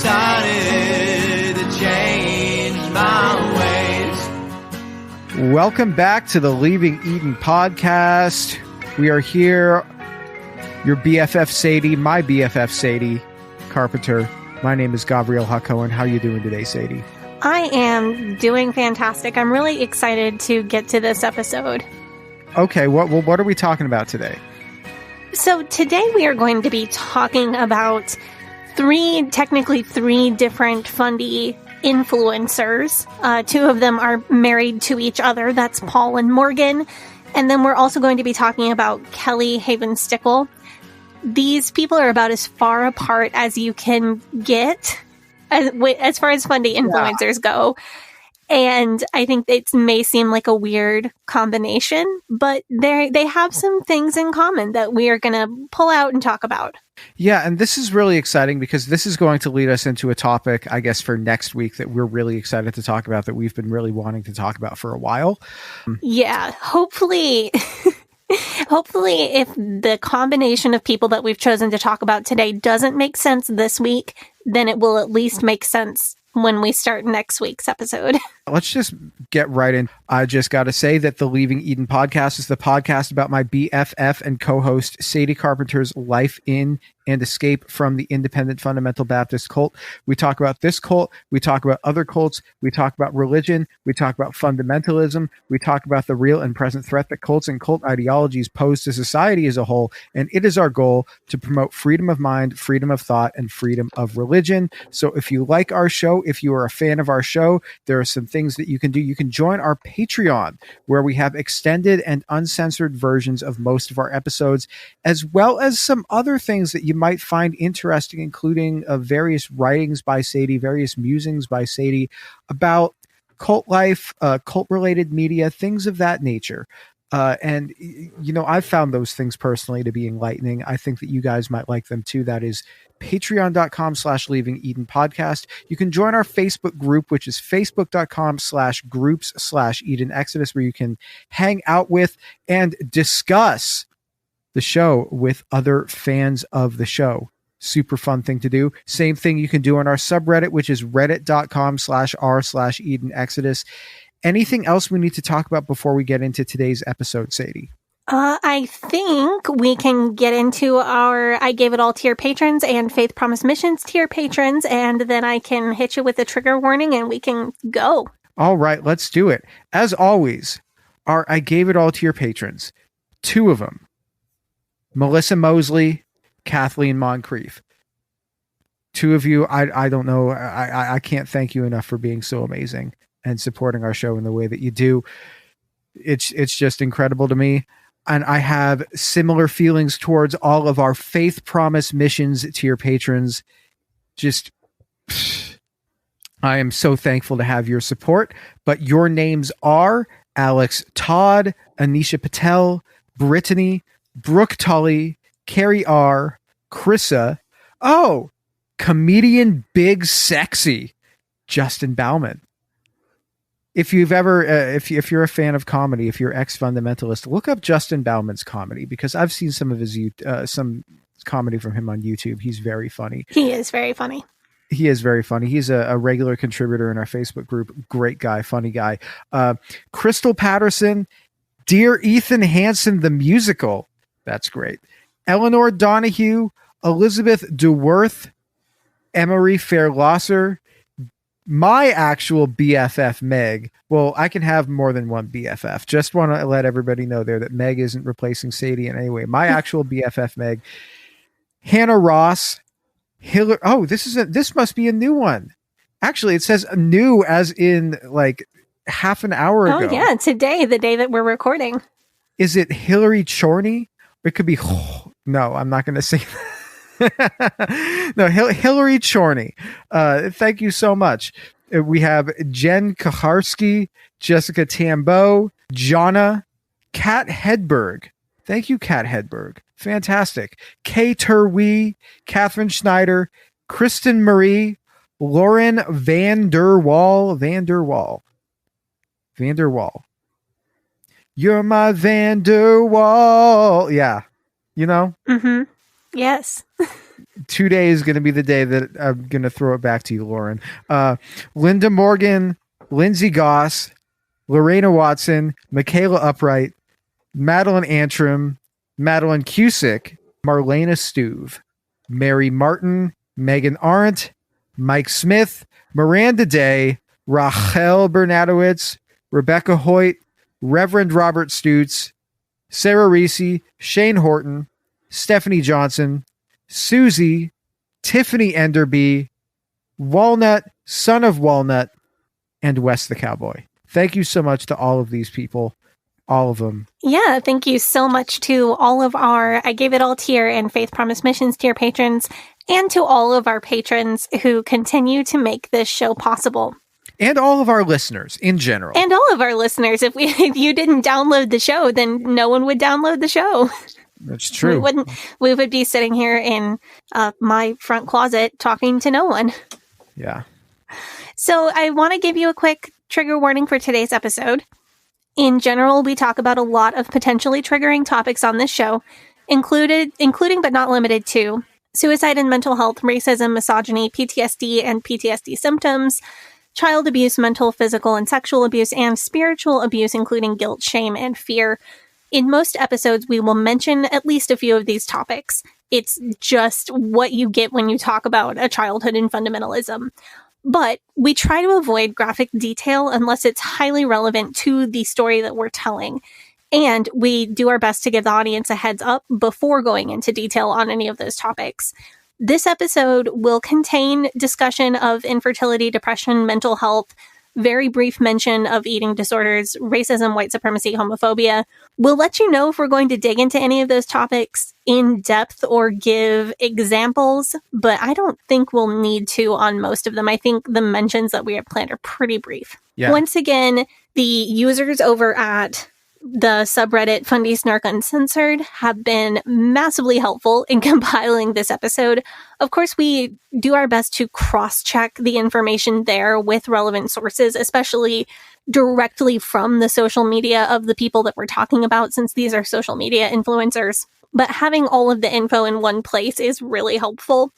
decided to change my ways. Welcome back to the Leaving Eden podcast. We are here, your BFF Sadie, my BFF Sadie Carpenter. My name is Gabriel Hakohen. How are you doing today, Sadie? I am doing fantastic. I'm really excited to get to this episode. Okay, what are we talking about today? So today we are going to be talking about technically three different Fundie influencers. Two of them are married to each other. That's Paul and Morgan. And then we're also going to be talking about Kelly Havens Stickle. These people are about as far apart as you can get as far as Fundie influencers go. And I think it may seem like a weird combination, but they have some things in common that we are going to pull out and talk about. Yeah, and this is really exciting because this is going to lead us into a topic, I guess, for next week that we're really excited to talk about, that we've been really wanting to talk about for a while. Yeah, hopefully if the combination of people that we've chosen to talk about today doesn't make sense this week, then it will at least make sense when we start next week's episode. Let's just get right in. I just got to say that the Leaving Eden podcast is the podcast about my BFF and co-host Sadie Carpenter's life in and escape from the independent fundamental Baptist cult. We talk about this cult. We talk about other cults. We talk about religion. We talk about fundamentalism. We talk about the real and present threat that cults and cult ideologies pose to society as a whole. And it is our goal to promote freedom of mind, freedom of thought, and freedom of religion. So if you like our show, if you are a fan of our show, there are some things that you can do. You can join our Patreon, where we have extended and uncensored versions of most of our episodes, as well as some other things that you might find interesting, including various writings by Sadie, various musings by Sadie about cult life, cult-related media, things of that nature. And, you know, I've found those things personally to be enlightening. I think that you guys might like them too. That is patreon.com/Leaving Eden podcast. You can join our Facebook group, which is facebook.com/groups/Eden Exodus, where you can hang out with and discuss the show with other fans of the show. Super fun thing to do. Same thing you can do on our subreddit, which is reddit.com/r/Eden Exodus. Anything else we need to talk about before we get into today's episode, Sadie? I think we can get into our I Gave It All to Your Patrons and Faith Promise Missions to your patrons, and then I can hit you with a trigger warning and we can go. All right, let's do it. As always, our I Gave It All to Your patrons. Two of them. Melissa Mosley, Kathleen Moncrief. Two of you, I don't know, I can't thank you enough for being so amazing and supporting our show in the way that you do. It's just incredible to me. And I have similar feelings towards all of our Faith Promise Missions to your patrons. I am so thankful to have your support. But your names are Alex Todd, Anisha Patel, Brittany, Brooke Tully, Carrie R., Chrissa, comedian Big Sexy, Justin Bauman. If you've ever, if you're a fan of comedy, if you're ex-fundamentalist, look up Justin Bauman's comedy, because I've seen some of his some comedy from him on YouTube. He's very funny. He is very funny. He is very funny. He's a regular contributor in our Facebook group. Great guy, funny guy. Crystal Patterson, Dear Ethan Hansen, the musical. That's great. Eleanor Donahue, Elizabeth DeWorth, Emery Fairlosser, my actual BFF Meg. Well, I can have more than one BFF. Just want to let everybody know there that Meg isn't replacing Sadie in any way. My actual BFF Meg. Hannah Ross, Hillary. Oh, this must be a new one. Actually, it says new as in like half an hour ago. Oh yeah, today, the day that we're recording. Is it Hillary Chorney? It could be. No, I'm not going to say that. No, Hillary Chorney. Thank you so much. We have Jen Kaharski, Jessica Tambo, Jonna, Kat Hedberg. Thank you, Kat Hedberg. Fantastic. Kay Turwee, Catherine Schneider, Kristen Marie, Lauren Vanderwall. You're my Vanderwall. Yeah. You know? Mm-hmm. Yes. today is going to be the day that I'm going to throw it back to you, Lauren. Linda Morgan, Lindsay Goss, Lorena Watson, Michaela Upright, Madeline Antrim, Madeline Cusick, Marlena Stuve, Mary Martin, Megan Arendt, Mike Smith, Miranda Day, Rachel Bernadowitz, Rebecca Hoyt, Reverend Robert Stutz, Sarah Reese, Shane Horton, Stephanie Johnson, Susie, Tiffany Enderby, Walnut, Son of Walnut, and Wes the Cowboy. Thank you so much to all of these people. All of them. Yeah, thank you so much to all of our I Gave It All tier and Faith Promise Missions tier patrons, and to all of our patrons who continue to make this show possible. And all of our listeners in general. And all of our listeners. If you didn't download the show, then no one would download the show. That's true. We would be sitting here in my front closet talking to no one. Yeah. So I want to give you a quick trigger warning for today's episode. In general, we talk about a lot of potentially triggering topics on this show, including but not limited to suicide and mental health, racism, misogyny, PTSD and PTSD symptoms, child abuse, mental, physical, and sexual abuse, and spiritual abuse, including guilt, shame, and fear. In most episodes, we will mention at least a few of these topics. It's just what you get when you talk about a childhood in fundamentalism. But we try to avoid graphic detail unless it's highly relevant to the story that we're telling. And we do our best to give the audience a heads up before going into detail on any of those topics. This episode will contain discussion of infertility, depression, mental health, very brief mention of eating disorders, racism, white supremacy, homophobia. We'll let you know if we're going to dig into any of those topics in depth or give examples, but I don't think we'll need to on most of them. I think the mentions that we have planned are pretty brief. Yeah. Once again, the users over at the subreddit Fundie, Snark, Uncensored have been massively helpful in compiling this episode. Of course, we do our best to cross-check the information there with relevant sources, especially directly from the social media of the people that we're talking about, since these are social media influencers. But having all of the info in one place is really helpful.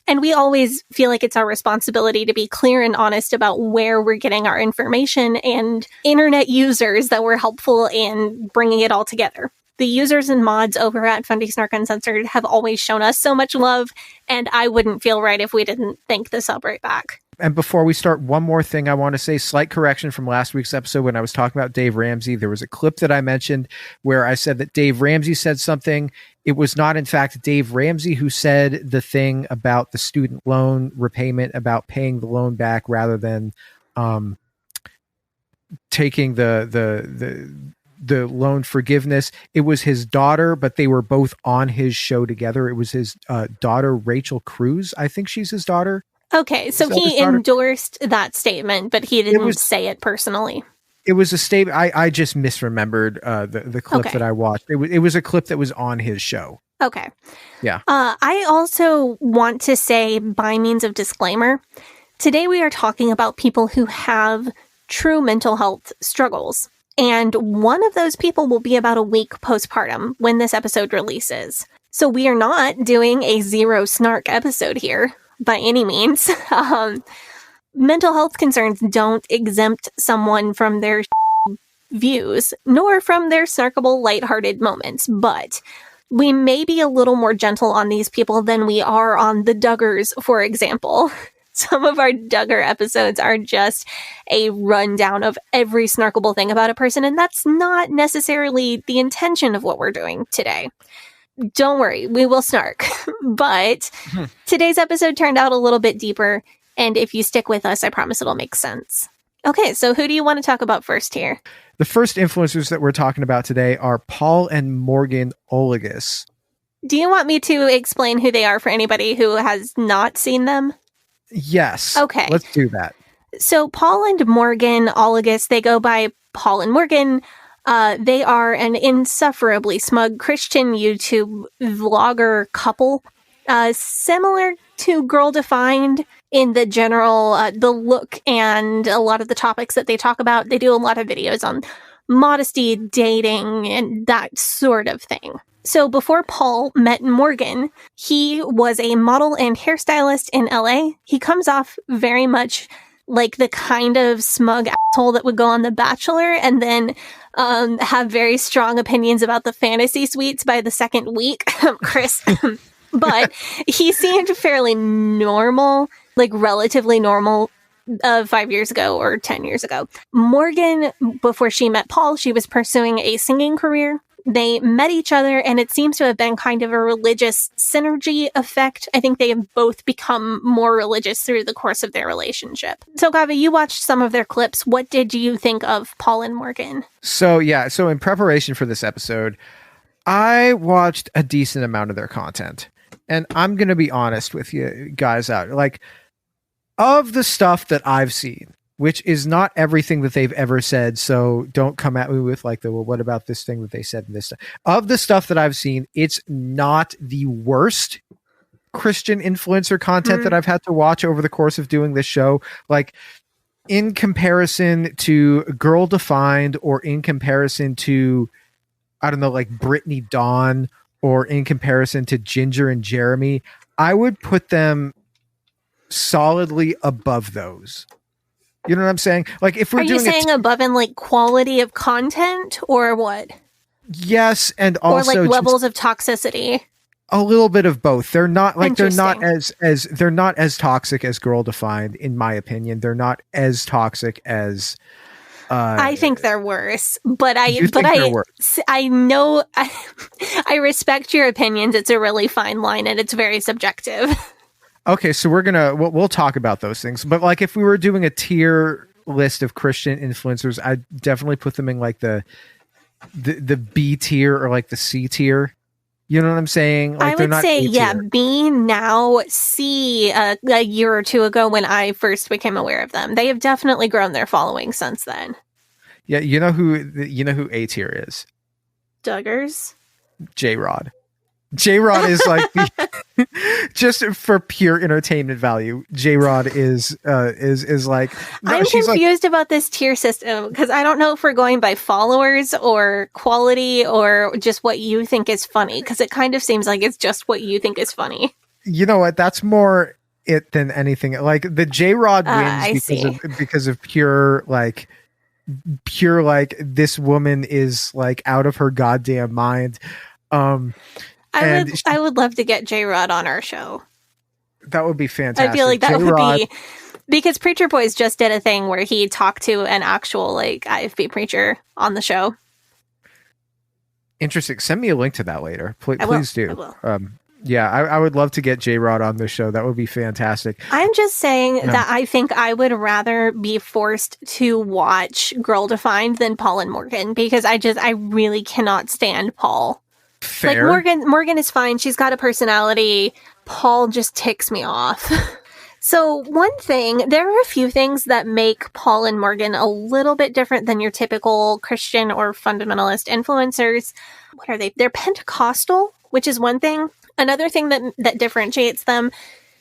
And we always feel like it's our responsibility to be clear and honest about where we're getting our information and internet users that were helpful in bringing it all together. The users and mods over at Fundie, Snark, Uncensored have always shown us so much love, and I wouldn't feel right if we didn't thank the sub right back. And before we start, one more thing I want to say, slight correction from last week's episode when I was talking about Dave Ramsey. There was a clip that I mentioned where I said that Dave Ramsey said something. It was not, in fact, Dave Ramsey who said the thing about the student loan repayment, about paying the loan back rather than taking the loan forgiveness. It was his daughter, but they were both on his show together. It was his daughter, Rachel Cruz. I think she's his daughter. Okay, so he endorsed that statement, but he didn't say it personally. It was a statement. I just misremembered the clip that I watched. It was a clip that was on his show. Okay. Yeah. I also want to say, by means of disclaimer, today we are talking about people who have true mental health struggles. And one of those people will be about a week postpartum when this episode releases. So we are not doing a zero snark episode here by any means. Mental health concerns don't exempt someone from their views, nor from their snarkable, lighthearted moments, but we may be a little more gentle on these people than we are on the Duggars, for example. Some of our Duggar episodes are just a rundown of every snarkable thing about a person, and that's not necessarily the intention of what we're doing today. Don't worry, we will snark. But today's episode turned out a little bit deeper, and if you stick with us, I promise it'll make sense. Okay, so who do you want to talk about first here? The first influencers that we're talking about today are Paul and Morgan Oliges. Do you want me to explain who they are for anybody who has not seen them? Yes. Okay. Let's do that. So Paul and Morgan Oliges, they go by Paul and Morgan. They are an insufferably smug Christian YouTube vlogger couple, similar to Girl Defined in the general, the look and a lot of the topics that they talk about. They do a lot of videos on modesty, dating, and that sort of thing. So before Paul met Morgan, he was a model and hairstylist in LA. He comes off very much like the kind of smug asshole that would go on The Bachelor and then have very strong opinions about the fantasy suites by the second week, Chris. But he seemed fairly normal, like relatively normal 5 years ago or 10 years ago. Morgan, before she met Paul, she was pursuing a singing career. They met each other, and it seems to have been kind of a religious synergy effect. I think they have both become more religious through the course of their relationship. So, Gavi, you watched some of their clips. What did you think of Paul and Morgan? So in preparation for this episode, I watched a decent amount of their content. And I'm going to be honest with you guys out. Like, of the stuff that I've seen, which is not everything that they've ever said, so don't come at me with like well, what about this thing that they said in this stuff? Of the stuff that I've seen, it's not the worst Christian influencer content that I've had to watch over the course of doing this show. Like, in comparison to Girl Defined, or in comparison to, I don't know, like Brittany Dawn, or in comparison to Ginger and Jeremy, I would put them solidly above those. You know what I'm saying? Like, if we're doing, are you saying above in like quality of content or what? Yes, and also or like levels of toxicity. A little bit of both. They're not like they're not as toxic as Girl Defined, in my opinion. They're not as toxic as. I think they're worse, but worse. I know I respect your opinions. It's a really fine line, and it's very subjective. Okay, so we'll talk about those things. But like, if we were doing a tier list of Christian influencers, I'd definitely put them in like the B tier or like the C tier. You know what I'm saying? Like, I would say, yeah, B now, C a year or two ago when I first became aware of them. They have definitely grown their following since then. Yeah, you know who A tier is? Duggars? J-Rod. J-Rod is like just for pure entertainment value. J-Rod is like. No, I'm confused about this tier system because I don't know if we're going by followers or quality or just what you think is funny, because it kind of seems like it's just what you think is funny. You know what? That's more it than anything. Like, the J-Rod wins because of pure like this woman is like out of her goddamn mind. I would love to get J-Rod on our show. That would be fantastic. I feel like that would be, because Preacher Boys just did a thing where he talked to an actual like IFB preacher on the show. Interesting. Send me a link to that later. Please do. I will. Yeah, I would love to get J-Rod on the show. That would be fantastic. I'm just saying that I think I would rather be forced to watch Girl Defined than Paul and Morgan, because I really cannot stand Paul. Fair. Like, Morgan is fine. She's got a personality. Paul just ticks me off. So there are a few things that make Paul and Morgan a little bit different than your typical Christian or fundamentalist influencers. What are they? They're Pentecostal, which is one thing. Another thing that differentiates them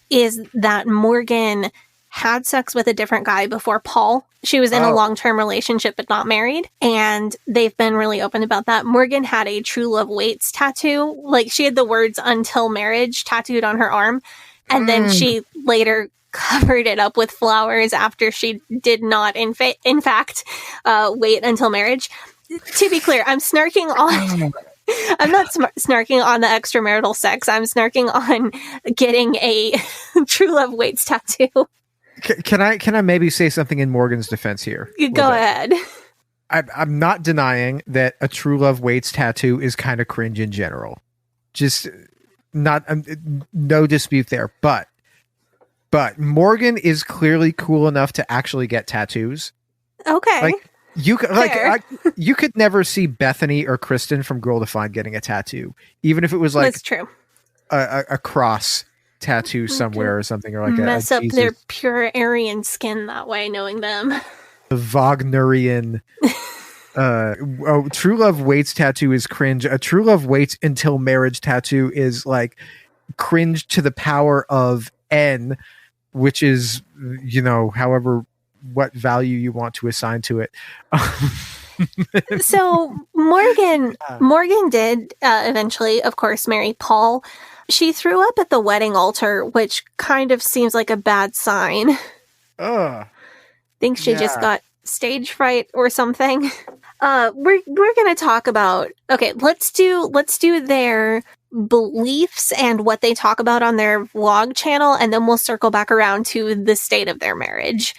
is that Morgan had sex with a different guy before Paul. She was in a long-term relationship but not married, and they've been really open about that. Morgan had a True Love Waits tattoo. Like, she had the words "until marriage" tattooed on her arm, and then she later covered it up with flowers after she did not in fact wait until marriage. To be clear, I'm snarking on I'm not snarking on the extramarital sex. I'm snarking on getting a True Love Waits tattoo. Can I maybe say something in Morgan's defense here? You go ahead. I'm not denying that a True Love Waits tattoo is kind of cringe in general. Just not no dispute there. But Morgan is clearly cool enough to actually get tattoos. Okay. Like, you could never see Bethany or Kristen from Girl Defined getting a tattoo, even if it was like that's true. A cross tattoo somewhere or something, or like mess up Jesus. Their pure Aryan skin that way, knowing them. The Wagnerian True Love Waits tattoo is cringe. A True Love Waits until marriage tattoo is like cringe to the power of N, which is, however what value you want to assign to it. So Morgan did eventually, of course, marry Paul. She threw up at the wedding altar, which kind of seems like a bad sign. Think she just got stage fright or something. We're gonna talk about, okay, let's do their beliefs and what they talk about on their vlog channel, and then we'll circle back around to the state of their marriage.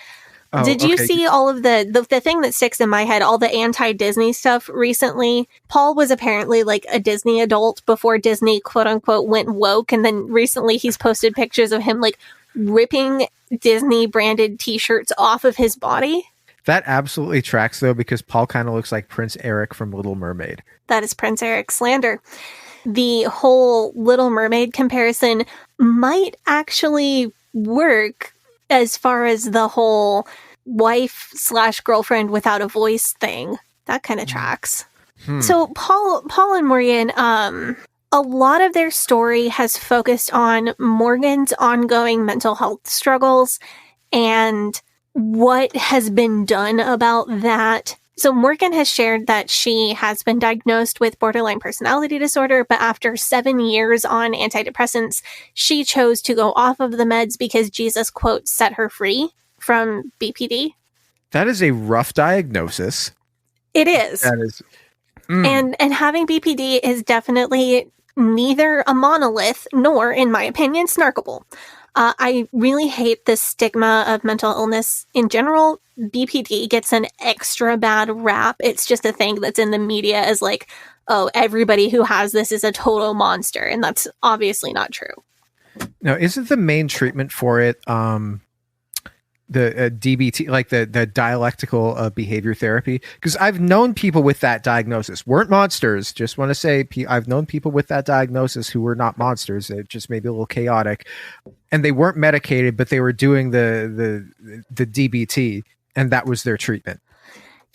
Did you see all of the thing that sticks in my head, all the anti-Disney stuff recently? Paul was apparently like a Disney adult before Disney quote unquote went woke, and then recently he's posted pictures of him like ripping Disney branded t-shirts off of his body. That absolutely tracks though, because Paul kind of looks like Prince Eric from Little Mermaid. That is Prince Eric slander. The whole Little Mermaid comparison might actually work as far as the whole wife/girlfriend without a voice thing. That kind of tracks. So Paul and Morgan, a lot of their story has focused on Morgan's ongoing mental health struggles and what has been done about that. So Morgan has shared that she has been diagnosed with borderline personality disorder, but after 7 years on antidepressants, she chose to go off of the meds because Jesus, quote, set her free from BPD. That is a rough diagnosis. It is. That is. And having BPD is definitely neither a monolith nor, in my opinion, snarkable. I really hate the stigma of mental illness in general. BPD gets an extra bad rap. It's just a thing that's in the media as like, oh, everybody who has this is a total monster. And that's obviously not true. Now, isn't the main treatment for it the DBT, like the dialectical behavior therapy? Because I've known people with that diagnosis. Weren't monsters. Just want to say I've known people with that diagnosis who were not monsters. They just maybe a little chaotic. And they weren't medicated, but they were doing the DBT, and that was their treatment.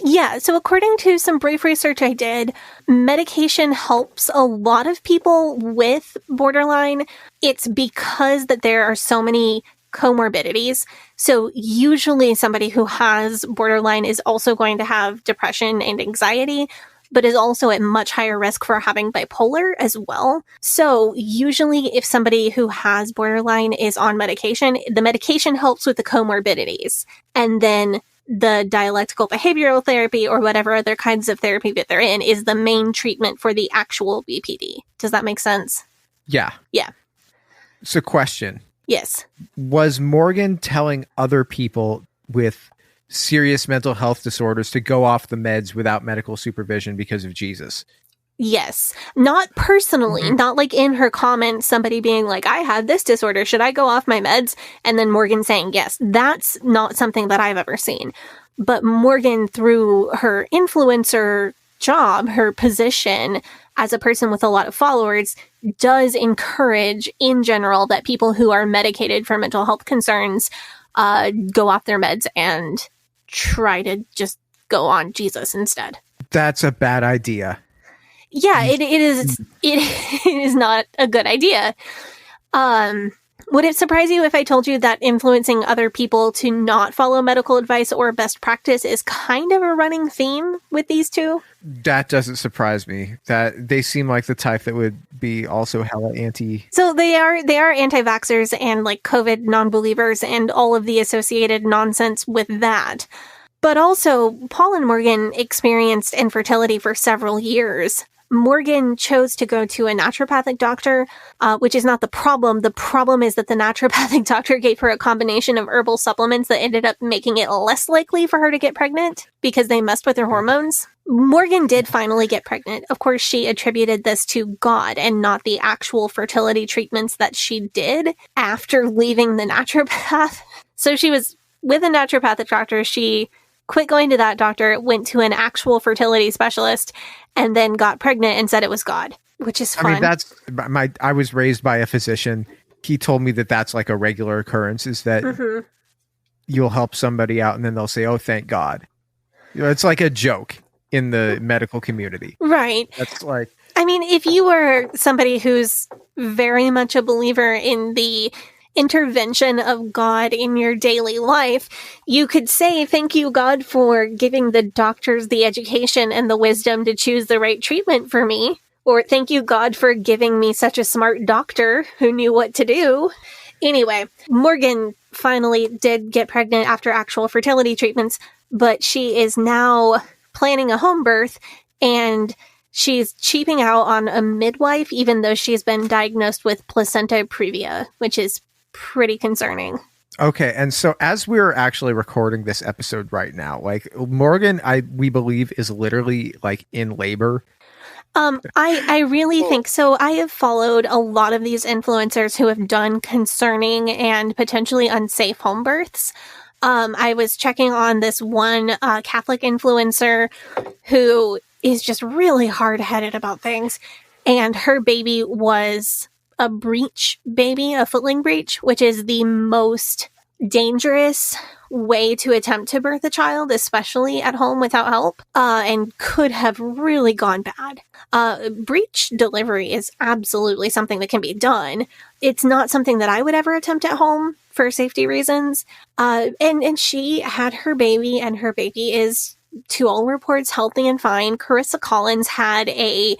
Yeah, so according to some brief research I did, medication helps a lot of people with borderline. It's because that there are so many comorbidities. So usually somebody who has borderline is also going to have depression and anxiety, but is also at much higher risk for having bipolar as well. So usually if somebody who has borderline is on medication, the medication helps with the comorbidities. And then the dialectical behavioral therapy or whatever other kinds of therapy that they're in is the main treatment for the actual BPD. Does that make sense? Yeah. Yeah. So question. Yes. Was Morgan telling other people with serious mental health disorders to go off the meds without medical supervision because of Jesus? Yes. Not personally, not like in her comments, somebody being like, I have this disorder. Should I go off my meds? And then Morgan saying yes. That's not something that I've ever seen. But Morgan, through her influencer job, her position as a person with a lot of followers, does encourage in general that people who are medicated for mental health concerns go off their meds and try to just go on Jesus instead. That's a bad idea. Yeah, it is. It is not a good idea. Would it surprise you if I told you that influencing other people to not follow medical advice or best practice is kind of a running theme with these two? That doesn't surprise me. That they seem like the type that would be also hella anti. So they are anti-vaxxers and like COVID non-believers and all of the associated nonsense with that. But also, Paul and Morgan experienced infertility for several years. Morgan chose to go to a naturopathic doctor, which is not the problem. The problem is that the naturopathic doctor gave her a combination of herbal supplements that ended up making it less likely for her to get pregnant because they messed with her hormones. Morgan did finally get pregnant. Of course, she attributed this to God and not the actual fertility treatments that she did after leaving the naturopath. So she was with a naturopathic doctor. She quit going to that doctor, went to an actual fertility specialist, and then got pregnant and said it was God, which is fun. I mean, I was raised by a physician. He told me that that's like a regular occurrence, is that you'll help somebody out and then they'll say, oh, thank God. You know, it's like a joke in the medical community. Right. That's like, I mean, if you were somebody who's very much a believer in the intervention of God in your daily life, you could say, thank you, God, for giving the doctors the education and the wisdom to choose the right treatment for me. Or thank you, God, for giving me such a smart doctor who knew what to do. Anyway, Morgan finally did get pregnant after actual fertility treatments, but she is now planning a home birth, and she's cheaping out on a midwife, even though she's been diagnosed with placenta previa, which is pretty concerning. Okay, and so as we're actually recording this episode right now, like Morgan, we believe is literally like in labor. I really think so. I have followed a lot of these influencers who have done concerning and potentially unsafe home births. I was checking on this one Catholic influencer who is just really hard-headed about things, and her baby was a breech baby, a footling breech, which is the most dangerous way to attempt to birth a child, especially at home without help, and could have really gone bad. Breech delivery is absolutely something that can be done. It's not something that I would ever attempt at home for safety reasons. And she had her baby, and her baby is, to all reports, healthy and fine. Carissa Collins had a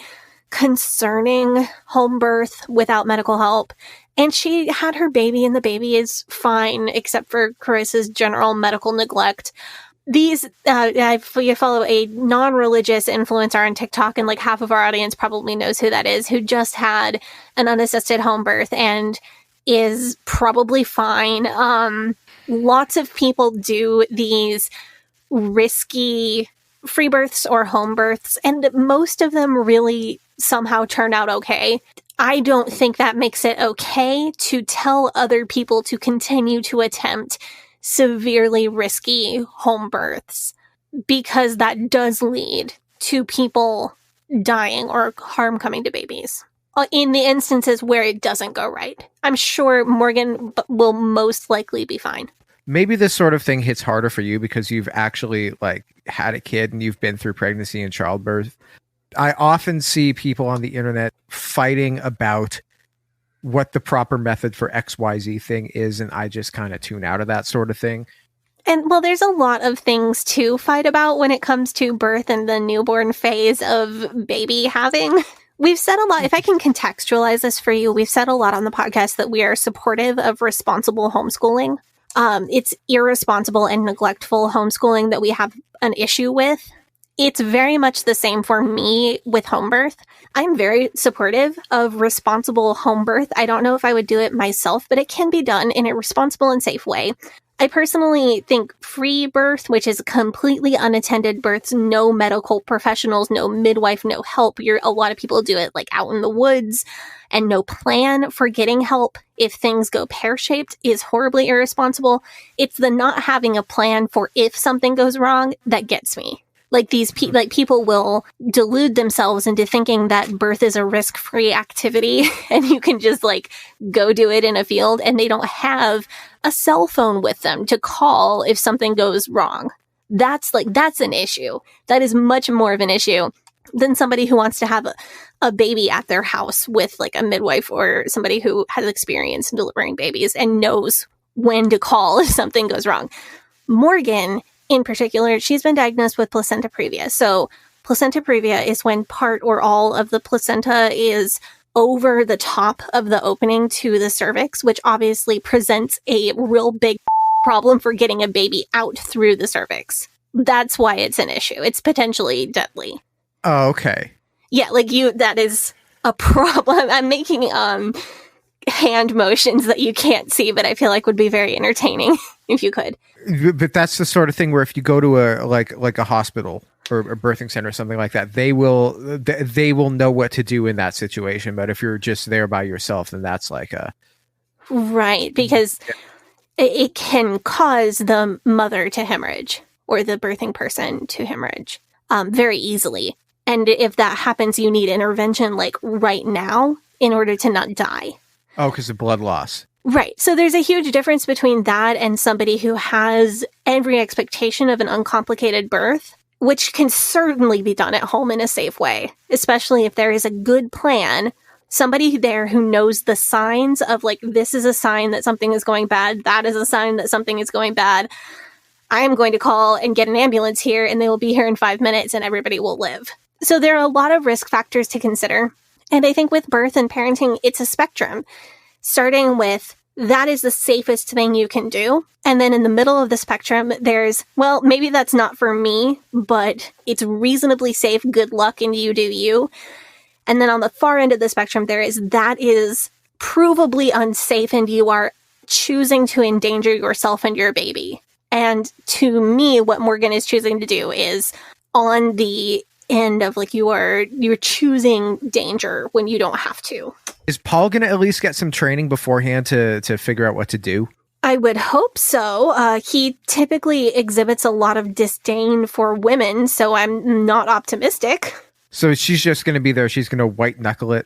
concerning home birth without medical help, and she had her baby, and the baby is fine, except for Carissa's general medical neglect. These, I follow a non-religious influencer on TikTok, and like half of our audience probably knows who that is, who just had an unassisted home birth and is probably fine. Lots of people do these risky free births or home births, and most of them really somehow turn out okay. I don't think that makes it okay to tell other people to continue to attempt severely risky home births, because that does lead to people dying or harm coming to babies in the instances where it doesn't go right. I'm sure Morgan will most likely be fine. Maybe this sort of thing hits harder for you because you've actually like had a kid and you've been through pregnancy and childbirth. I often see people on the internet fighting about what the proper method for XYZ thing is, and I just kind of tune out of that sort of thing. And well, there's a lot of things to fight about when it comes to birth and the newborn phase of baby having. We've said a lot, if I can contextualize this for you, we've said a lot on the podcast that we are supportive of responsible homeschooling. It's irresponsible and neglectful homeschooling that we have an issue with. It's very much the same for me with home birth. I'm very supportive of responsible home birth. I don't know if I would do it myself, but it can be done in a responsible and safe way. I personally think free birth, which is completely unattended births, no medical professionals, no midwife, no help. A lot of people do it like out in the woods, and no plan for getting help if things go pear-shaped is horribly irresponsible. It's the not having a plan for if something goes wrong that gets me. Like people will delude themselves into thinking that birth is a risk-free activity and you can just like go do it in a field, and they don't have a cell phone with them to call if something goes wrong. That's an issue. That is much more of an issue than somebody who wants to have a baby at their house with like a midwife or somebody who has experience in delivering babies and knows when to call if something goes wrong. Morgan, in particular, she's been diagnosed with placenta previa. So placenta previa is when part or all of the placenta is over the top of the opening to the cervix, which obviously presents a real big problem for getting a baby out through the cervix. That's why it's an issue. It's potentially deadly. Oh, okay. Yeah, that is a problem. I'm making hand motions that you can't see, but I feel like would be very entertaining if you could. But that's the sort of thing where if you go to a hospital or a birthing center or something like that, they will know what to do in that situation. But if you're just there by yourself, then that's like a right, because it can cause the mother to hemorrhage or the birthing person to hemorrhage very easily. And if that happens, you need intervention like right now in order to not die. Oh, because of blood loss. Right. So there's a huge difference between that and somebody who has every expectation of an uncomplicated birth, which can certainly be done at home in a safe way, especially if there is a good plan somebody there who knows the signs of like, this is a sign that something is going bad. That is a sign that something is going bad. I am going to call and get an ambulance here, and they will be here in 5 minutes and everybody will live. So there are a lot of risk factors to consider. And I think with birth and parenting, it's a spectrum, starting with that is the safest thing you can do. And then in the middle of the spectrum, there's, well, maybe that's not for me, but it's reasonably safe. Good luck and you do you. And then on the far end of the spectrum, there is that is provably unsafe and you are choosing to endanger yourself and your baby. And to me, what Morgan is choosing to do is on the end of like you're choosing danger when you don't have to. Is Paul going to at least get some training beforehand to figure out what to do? I would hope so. He typically exhibits a lot of disdain for women, so I'm not optimistic. So she's just going to be there. She's going to white knuckle it.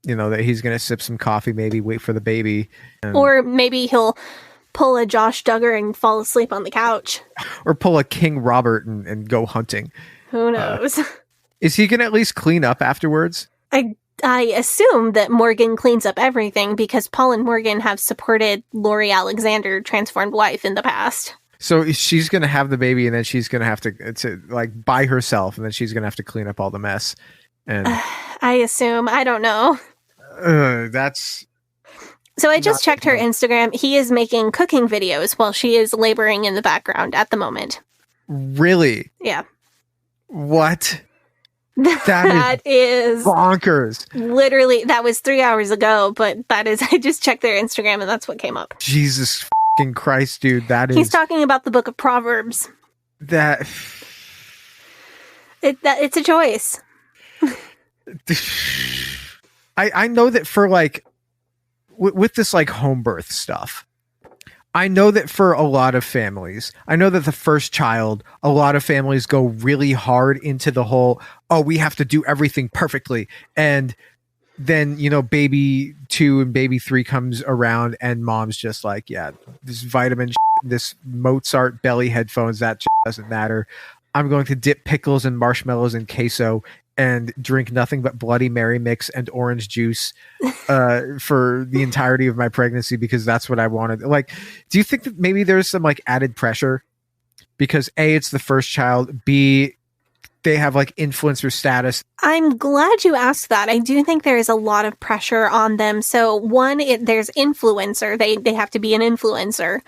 You know, that he's going to sip some coffee, maybe wait for the baby. Or maybe he'll pull a Josh Duggar and fall asleep on the couch. Or pull a King Robert and go hunting. Who knows? Is he going to at least clean up afterwards? I assume that Morgan cleans up everything because Paul and Morgan have supported Lori Alexander, transformed wife, in the past. So she's going to have the baby and then she's going to have to like by herself and then she's going to have to clean up all the mess. And I assume. I don't know. That's... So I just checked her Instagram. He is making cooking videos while she is laboring in the background at the moment. Really? Yeah. What? That is bonkers. Literally, that was 3 hours ago, but that is, I just checked their Instagram and that's what came up. Jesus fucking Christ, dude. He's talking about the book of Proverbs. It's a choice. I know that for like, with this like home birth stuff, I know that for a lot of families, I know that the first child, a lot of families go really hard into the whole, oh, we have to do everything perfectly. And then, you know, baby 2 and baby 3 comes around and mom's just like, yeah, this vitamin, this Mozart belly headphones, that doesn't matter. I'm going to dip pickles and marshmallows in queso and drink nothing but Bloody Mary mix and orange juice for the entirety of my pregnancy because that's what I wanted. Like, do you think that maybe there's some like added pressure because A, it's the first child, B, they have like influencer status? I'm glad you asked that. I do think there is a lot of pressure on them. So one, there's influencer. They have to be an influencer.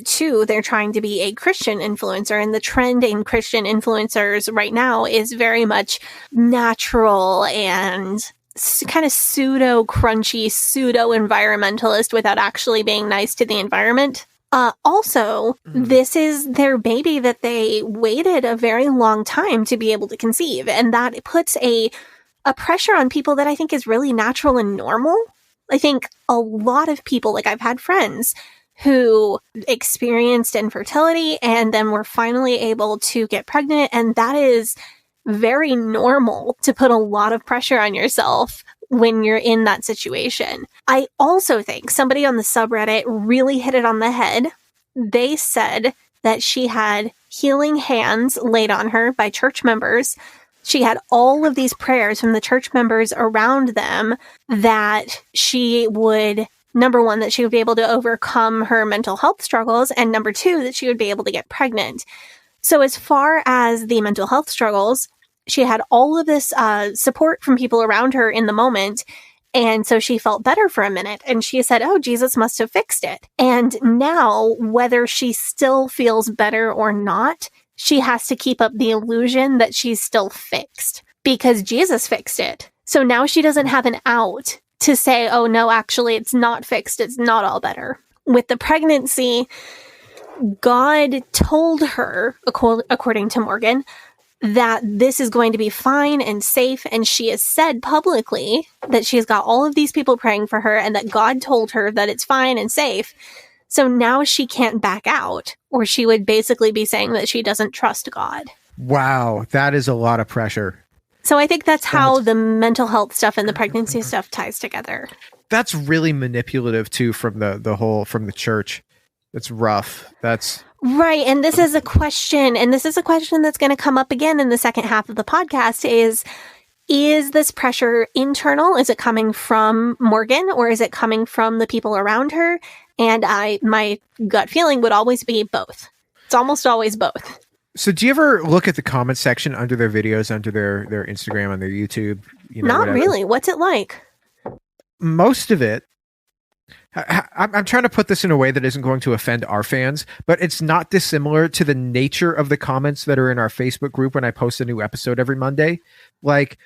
2, they're trying to be a Christian influencer, and the trend in Christian influencers right now is very much natural and kind of pseudo crunchy, pseudo environmentalist without actually being nice to the environment. Also, this is their baby that they waited a very long time to be able to conceive, and that puts a pressure on people that I think is really natural and normal. I think a lot of people, like I've had friends who experienced infertility and then were finally able to get pregnant. And that is very normal to put a lot of pressure on yourself when you're in that situation. I also think somebody on the subreddit really hit it on the head. They said that she had healing hands laid on her by church members. She had all of these prayers from the church members around them that she would, number one, that she would be able to overcome her mental health struggles, and number 2, that she would be able to get pregnant. So as far as the mental health struggles, she had all of this support from people around her in the moment, and so she felt better for a minute, and she said, oh, Jesus must have fixed it. And now, whether she still feels better or not, she has to keep up the illusion that she's still fixed, because Jesus fixed it. So now she doesn't have an out to say, oh, no, actually, it's not fixed. It's not all better. With the pregnancy, God told her, according to Morgan, that this is going to be fine and safe. And she has said publicly that she's got all of these people praying for her and that God told her that it's fine and safe. So now she can't back out, or she would basically be saying that she doesn't trust God. Wow, that is a lot of pressure. So I think that's how the mental health stuff and the pregnancy stuff ties together. That's really manipulative too from the church. It's rough. That's right. And this is a question, that's going to come up again in the second half of the podcast, is is this pressure internal? Is it coming from Morgan, or is it coming from the people around her? And my gut feeling would always be both. It's almost always both. So do you ever look at the comment section under their videos, under their Instagram, on their YouTube? Not whatever? Really. What's it like? Most of it, I'm trying to put this in a way that isn't going to offend our fans, but it's not dissimilar to the nature of the comments that are in our Facebook group when I post a new episode every Monday. Like,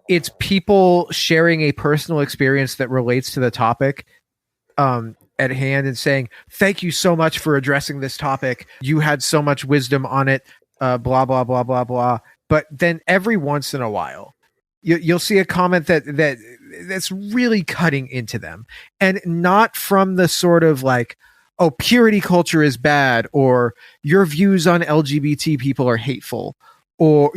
it's people sharing a personal experience that relates to the topic at hand and saying, thank you so much for addressing this topic. You had so much wisdom on it, blah, blah, blah, blah, blah. But then every once in a while, you'll see a comment that's really cutting into them, and not from the sort of like, oh, purity culture is bad, or your views on LGBT people are hateful, or,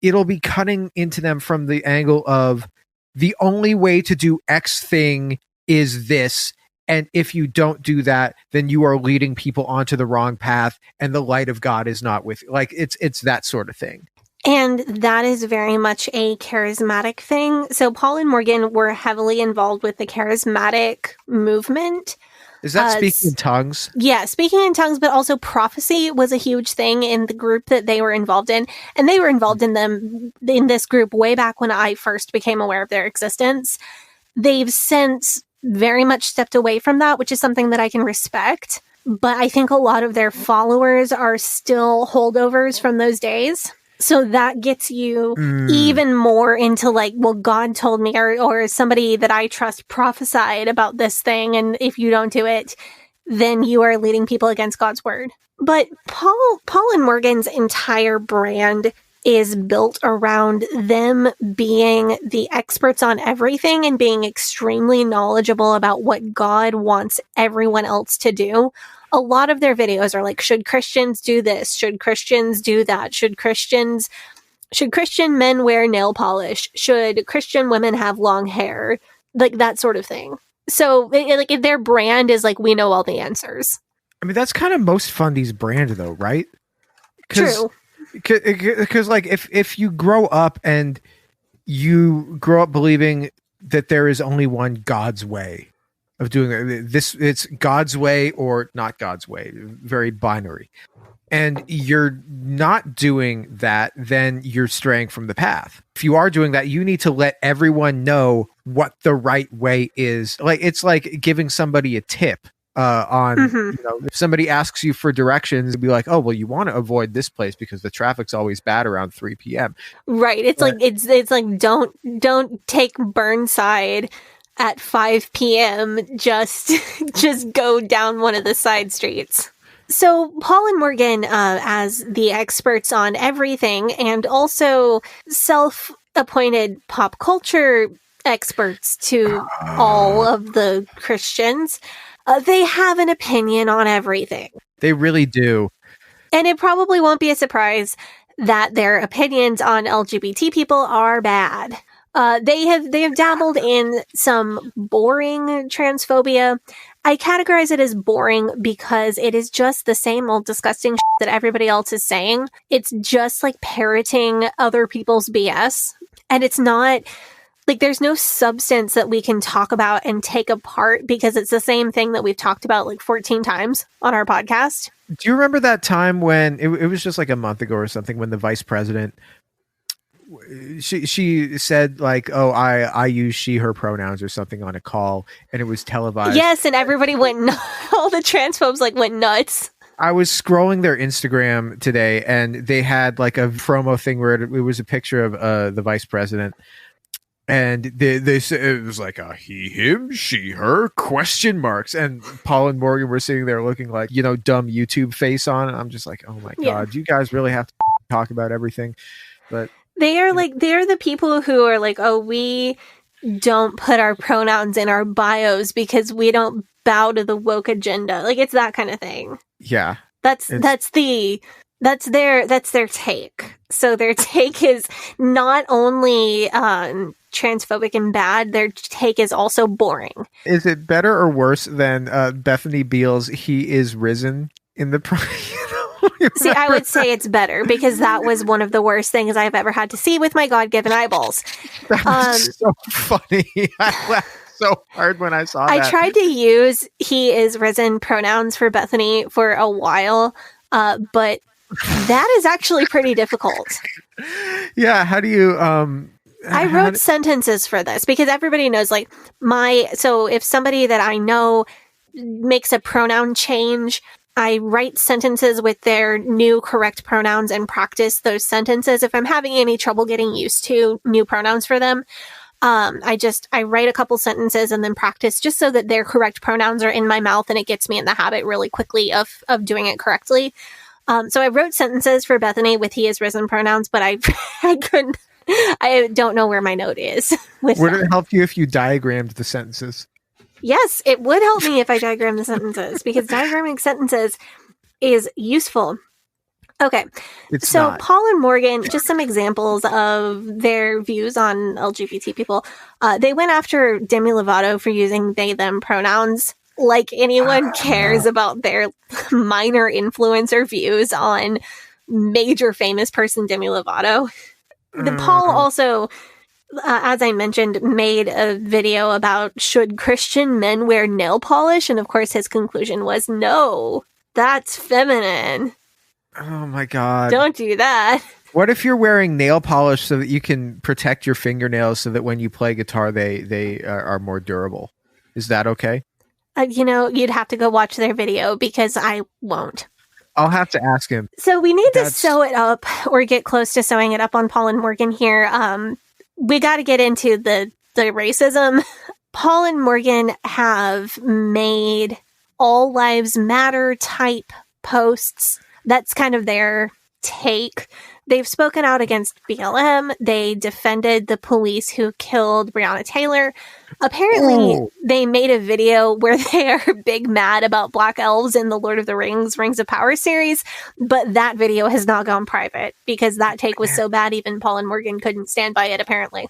it'll be cutting into them from the angle of the only way to do X thing is this. And if you don't do that, then you are leading people onto the wrong path, and the light of God is not with you. Like, it's that sort of thing. And that is very much a charismatic thing. So Paul and Morgan were heavily involved with the charismatic movement. Is that speaking in tongues? Yeah, speaking in tongues, but also prophecy was a huge thing in the group that they were involved in. And they were involved in this group way back when I first became aware of their existence. They've since very much stepped away from that, which is something that I can respect. But I think a lot of their followers are still holdovers from those days. So that gets you even more into like, well, God told me, or somebody that I trust prophesied about this thing, and if you don't do it, then you are leading people against God's word. But Paul and Morgan's entire brand is built around them being the experts on everything and being extremely knowledgeable about what God wants everyone else to do. A lot of their videos are like, should Christians do this? Should Christians do that? Should Christian men wear nail polish? Should Christian women have long hair? Like that sort of thing. So like their brand is like, we know all the answers. I mean, that's kind of most Fundie's brand though, right? True. Because like if you grow up and you grow up believing that there is only one God's way of doing this, it's God's way or not God's way, very binary, and you're not doing that, then you're straying from the path. If you are doing that, you need to let everyone know what the right way is. Like, it's like giving somebody a tip on if somebody asks you for directions, be like, oh, well, you want to avoid this place because the traffic's always bad around 3 p.m. Right. It's like it's like don't take Burnside at 5 p.m. Just go down one of the side streets. So Paul and Morgan, as the experts on everything and also self-appointed pop culture experts to all of the Christians, they have an opinion on everything. They really do. And it probably won't be a surprise that their opinions on LGBT people are bad. They have dabbled in some boring transphobia. I categorize it as boring because it is just the same old disgusting shit that everybody else is saying. It's just like parroting other people's BS. And it's not like there's no substance that we can talk about and take apart because it's the same thing that we've talked about like 14 times on our podcast. Do you remember that time when it was just like a month ago or something when the vice president, she said like, oh, I use she, her pronouns or something on a call, and it was televised. Yes, and everybody went all the transphobes like went nuts. I was scrolling their Instagram today, and they had like a promo thing where it was a picture of the vice president, and they said it was like a he, him, she, her question marks, and Paul and Morgan were sitting there looking like, dumb YouTube face on, and I'm just like, oh my god, you guys really have to talk about everything. But they're the people who are like, oh, we don't put our pronouns in our bios because we don't bow to the woke agenda. Like, it's that kind of thing. Yeah. That's their take. So their take is not only transphobic and bad, their take is also boring. Is it better or worse than Bethany Beal's "He is risen" in the See, I would say it's better because that was one of the worst things I've ever had to see with my God-given eyeballs. That was so funny. I laughed so hard when I saw that. I tried to use "he is risen" pronouns for Bethany for a while, but that is actually pretty difficult. Yeah, how do you... I wrote sentences for this because everybody knows, like, so if somebody that I know makes a pronoun change, I write sentences with their new correct pronouns and practice those sentences. If I'm having any trouble getting used to new pronouns for them, I write a couple sentences and then practice just so that their correct pronouns are in my mouth and it gets me in the habit really quickly of doing it correctly. So I wrote sentences for Bethany with "he is risen" pronouns, but I couldn't. I don't know where my note is. Would it help you if you diagrammed the sentences? Yes, it would help me if I diagram the sentences because diagramming sentences is useful. Okay, so Paul and Morgan, just some examples of their views on LGBT people. They went after Demi Lovato for using they, them pronouns. Like anyone cares about their minor influencer views on major famous person Demi Lovato. Paul also, as I mentioned, made a video about should Christian men wear nail polish? And of course his conclusion was no, that's feminine. Oh my God. Don't do that. What if you're wearing nail polish so that you can protect your fingernails so that when you play guitar, they are more durable? Is that okay? You'd have to go watch their video because I won't. I'll have to ask him. So we need to sew it up or get close to sewing it up on Paul and Morgan here. We got to get into the racism. Paul and Morgan have made all lives matter type posts. That's kind of their take. They've spoken out against BLM. They defended the police who killed Breonna Taylor. Apparently, they made a video where they are big mad about black elves in the Lord of the Rings of Power series, but that video has not gone private because that take was so bad even Paul and Morgan couldn't stand by it, apparently.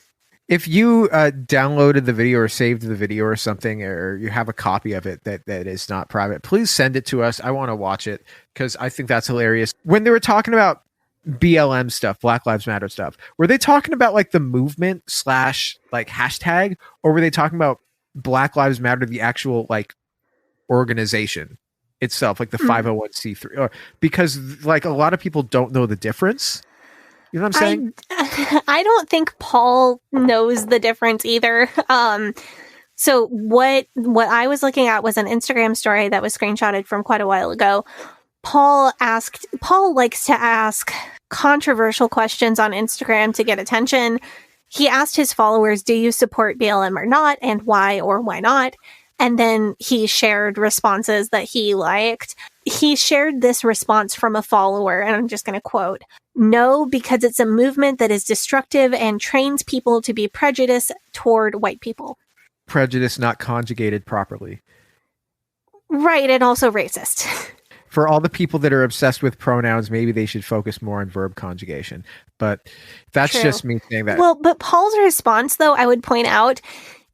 If you downloaded the video or saved the video or something, or you have a copy of it that is not private, please send it to us. I want to watch it because I think that's hilarious. When they were talking about BLM stuff, Black Lives Matter stuff, were they talking about like the movement / like hashtag, or were they talking about Black Lives Matter, the actual like organization itself, like the 501c3? Or, because like a lot of people don't know the difference. You know what I'm saying? I don't think Paul knows the difference either. So what I was looking at was an Instagram story that was screenshotted from quite a while ago. Paul likes to ask controversial questions on Instagram to get attention. He asked his followers, do you support BLM or not, and why or why not? And then he shared responses that he liked. He shared this response from a follower, and I'm just going to quote, "No, because it's a movement that is destructive and trains people to be prejudiced toward white people." Prejudice not conjugated properly. Right, and also racist. For all the people that are obsessed with pronouns, maybe they should focus more on verb conjugation. But that's True. Just me saying that. Well, but Paul's response, though, I would point out,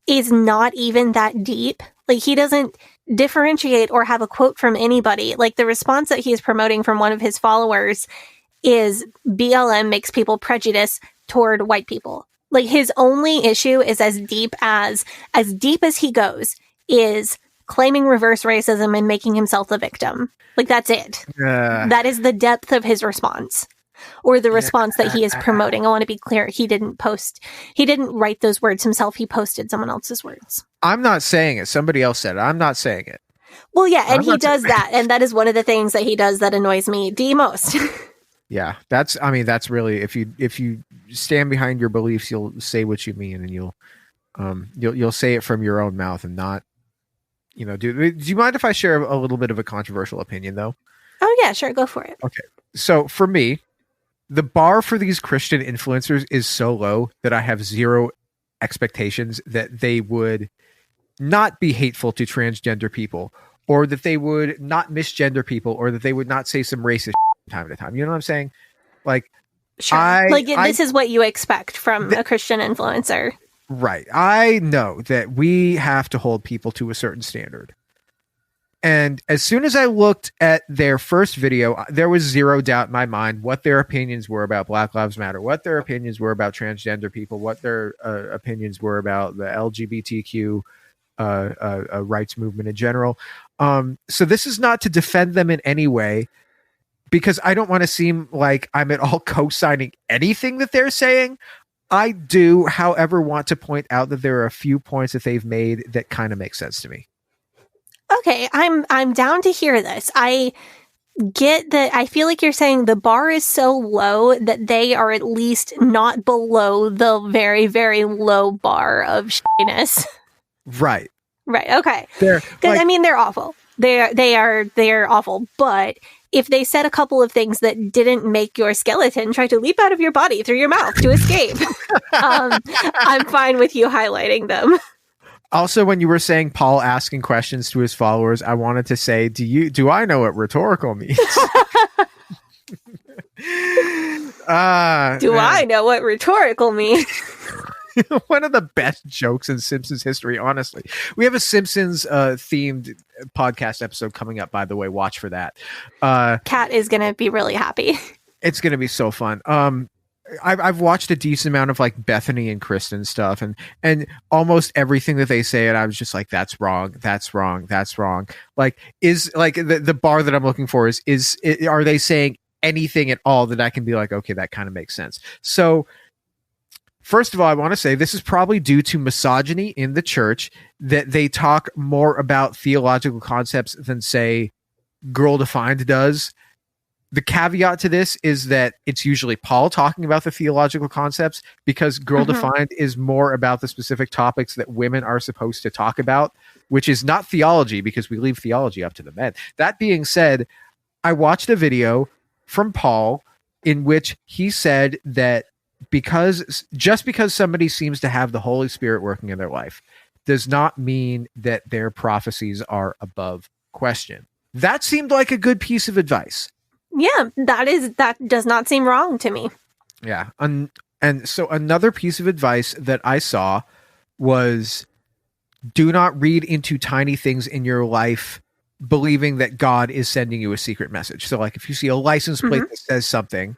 is not even that deep. Like, he doesn't differentiate or have a quote from anybody. Like, the response that he's promoting from one of his followers is BLM makes people prejudice toward white people. Like, his only issue is as deep as he goes, is claiming reverse racism and making himself the victim. Like, that's it. That is the depth of his response, or the response that he is promoting. I want to be clear. He didn't write those words himself. He posted someone else's words. I'm not saying it. Somebody else said it. I'm not saying it. Well, yeah, and he does that. And that is one of the things that he does that annoys me the most. Yeah, that's really, if you stand behind your beliefs, you'll say what you mean, and you'll say it from your own mouth and not, do you mind if I share a little bit of a controversial opinion though? Oh yeah, sure. Go for it. Okay. So for me, the bar for these Christian influencers is so low that I have zero expectations that they would not be hateful to transgender people, or that they would not misgender people, or that they would not say some racist time to time. You know what I'm saying? Like, sure. This is what you expect from a Christian influencer. Right. I know that we have to hold people to a certain standard. And as soon as I looked at their first video, there was zero doubt in my mind what their opinions were about Black Lives Matter, what their opinions were about transgender people, what their opinions were about the LGBTQ rights movement in general. So this is not to defend them in any way, because I don't want to seem like I'm at all co-signing anything that they're saying. I do, however, want to point out that there are a few points that they've made that kind of make sense to me. Okay, I'm down to hear this. I get that. I feel like you're saying the bar is so low that they are at least not below the very, very low bar of shittiness. Right. Right. Okay. They're Because I mean, they're awful. They're awful. But if they said a couple of things that didn't make your skeleton try to leap out of your body through your mouth to escape, I'm fine with you highlighting them. Also, when you were saying Paul asking questions to his followers, I wanted to say, do I know what rhetorical means? I know what rhetorical means? One of the best jokes in Simpsons history, honestly. We have a Simpsons themed podcast episode coming up, by the way. Watch for that. Kat is going to be really happy. It's going to be so fun. I've watched a decent amount of like Bethany and Kristen stuff, and almost everything that they say, and I was just like, that's wrong, that's wrong, that's wrong. Like, is like the bar that I'm looking for is are they saying anything at all that I can be like, okay, that kind of makes sense. So first of all, I want to say this is probably due to misogyny in the church, that they talk more about theological concepts than, say, Girl Defined does. The caveat to this is that it's usually Paul talking about the theological concepts, because Girl Defined is more about the specific topics that women are supposed to talk about, which is not theology, because we leave theology up to the men. That being said, I watched a video from Paul in which he said that just because somebody seems to have the Holy Spirit working in their life does not mean that their prophecies are above question. That seemed like a good piece of advice. Yeah, that does not seem wrong to me. Yeah. And so another piece of advice that I saw was, do not read into tiny things in your life believing that God is sending you a secret message. So like if you see a license plate that says something,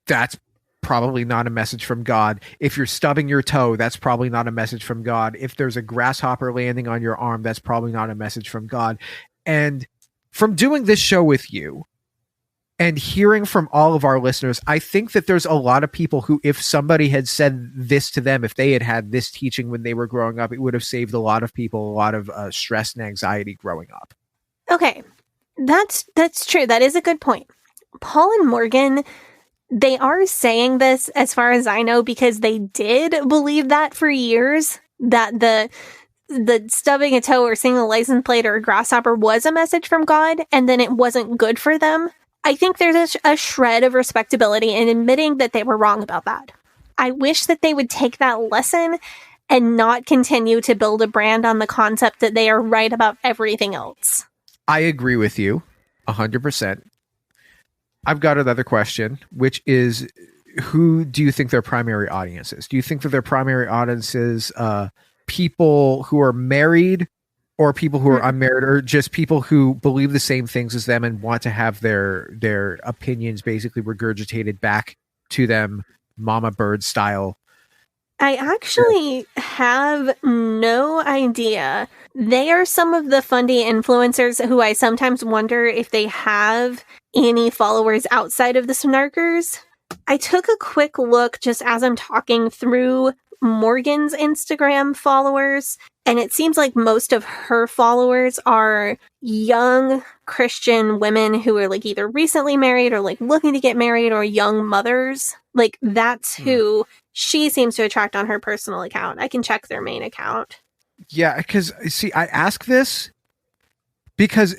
that's probably not a message from God. If you're stubbing your toe, that's probably not a message from God. If there's a grasshopper landing on your arm, that's probably not a message from God. And from doing this show with you and hearing from all of our listeners, I think that there's a lot of people who, if somebody had said this to them, if they had had this teaching when they were growing up, it would have saved a lot of people a lot of stress and anxiety growing up. Okay, that's true. That is a good point. Paul and Morgan, they are saying this, as far as I know, because they did believe that for years, that the stubbing a toe or seeing a license plate or a grasshopper was a message from God, and then it wasn't good for them. I think there's a shred of respectability in admitting that they were wrong about that. I wish that they would take that lesson and not continue to build a brand on the concept that they are right about everything else. I agree with you 100%. I've got another question, which is, who do you think their primary audience is? Do you think that their primary audience is people who are married, or people who are unmarried, or just people who believe the same things as them and want to have their opinions basically regurgitated back to them, Mama Bird style? I actually have no idea. They are some of the Fundie influencers who I sometimes wonder if they have any followers outside of the Snarkers. I took a quick look just as I'm talking through Morgan's Instagram followers, and it seems like most of her followers are young Christian women who are like either recently married or like looking to get married, or young mothers. Like that's who she seems to attract on her personal account. I can check their main account. Yeah, because see, I ask this because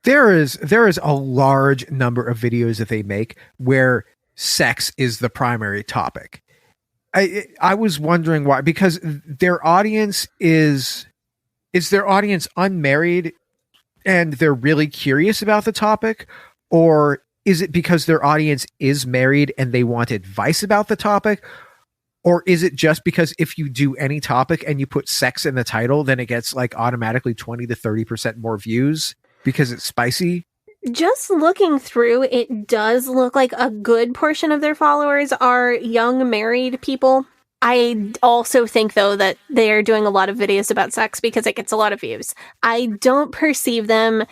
there is a large number of videos that they make where sex is the primary topic. I was wondering why, because their audience is their audience unmarried and they're really curious about the topic, or is it because their audience is married and they want advice about the topic? Or is it just because if you do any topic and you put sex in the title, then it gets like automatically 20 to 30% more views? because it's spicy? Just looking through, it does look like a good portion of their followers are young married people. I also think, though, that they are doing a lot of videos about sex because it gets a lot of views. I don't perceive them,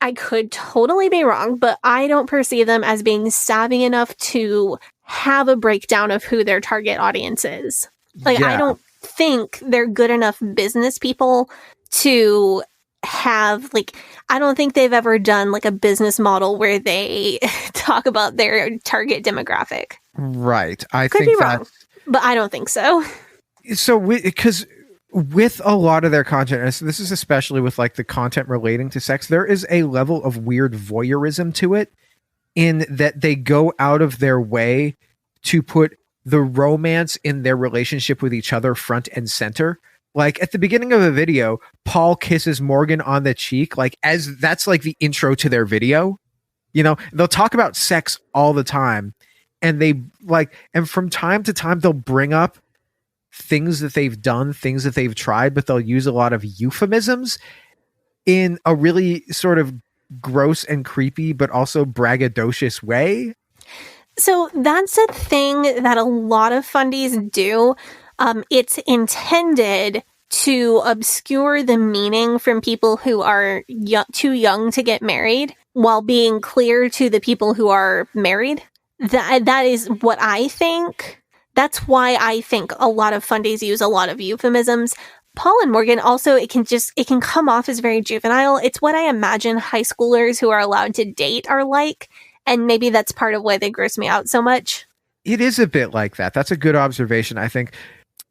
I could totally be wrong, but I don't perceive them as being savvy enough to have a breakdown of who their target audience is. Like, I don't think they're good enough business people to have, like, I don't think they've ever done like a business model where they talk about their target demographic. Right. I Could think be wrong, but I don't think so. So, because with a lot of their content, and this is especially with like the content relating to sex, there is a level of weird voyeurism to it, in that they go out of their way to put the romance in their relationship with each other front and center. Like at the beginning of a video, Paul kisses Morgan on the cheek, like as that's like the intro to their video. You know, they'll talk about sex all the time, and they like, and from time to time they'll bring up things that they've done, things that they've tried, but they'll use a lot of euphemisms in a really sort of gross and creepy, but also braggadocious way. So that's a thing that a lot of fundies do. It's intended to obscure the meaning from people who are too young to get married, while being clear to the people who are married. That is what I think. That's why I think a lot of fundies use a lot of euphemisms. Paul and Morgan also, it can come off as very juvenile. It's what I imagine high schoolers who are allowed to date are like. And maybe that's part of why they gross me out so much. It is a bit like that. That's a good observation. I think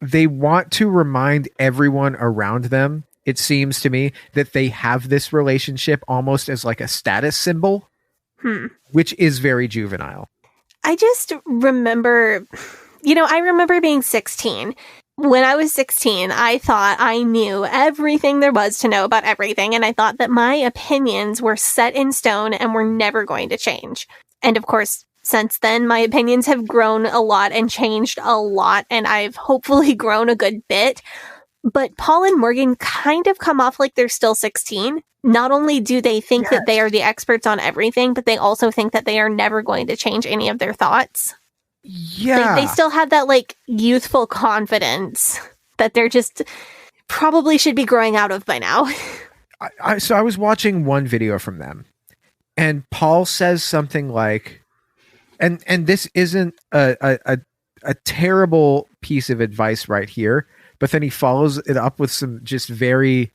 they want to remind everyone around them, it seems to me, that they have this relationship almost as like a status symbol, which is very juvenile. I just remember, I remember being 16. When I was 16, I thought I knew everything there was to know about everything, and I thought that my opinions were set in stone and were never going to change. And of course, since then, my opinions have grown a lot and changed a lot, and I've hopefully grown a good bit. But Paul and Morgan kind of come off like they're still 16. Not only do they think that they are the experts on everything, but they also think that they are never going to change any of their thoughts. Yeah. They still have that like youthful confidence that they're just probably should be growing out of by now. So I was watching one video from them, and Paul says something like, and this isn't a terrible piece of advice right here, but then he follows it up with some just very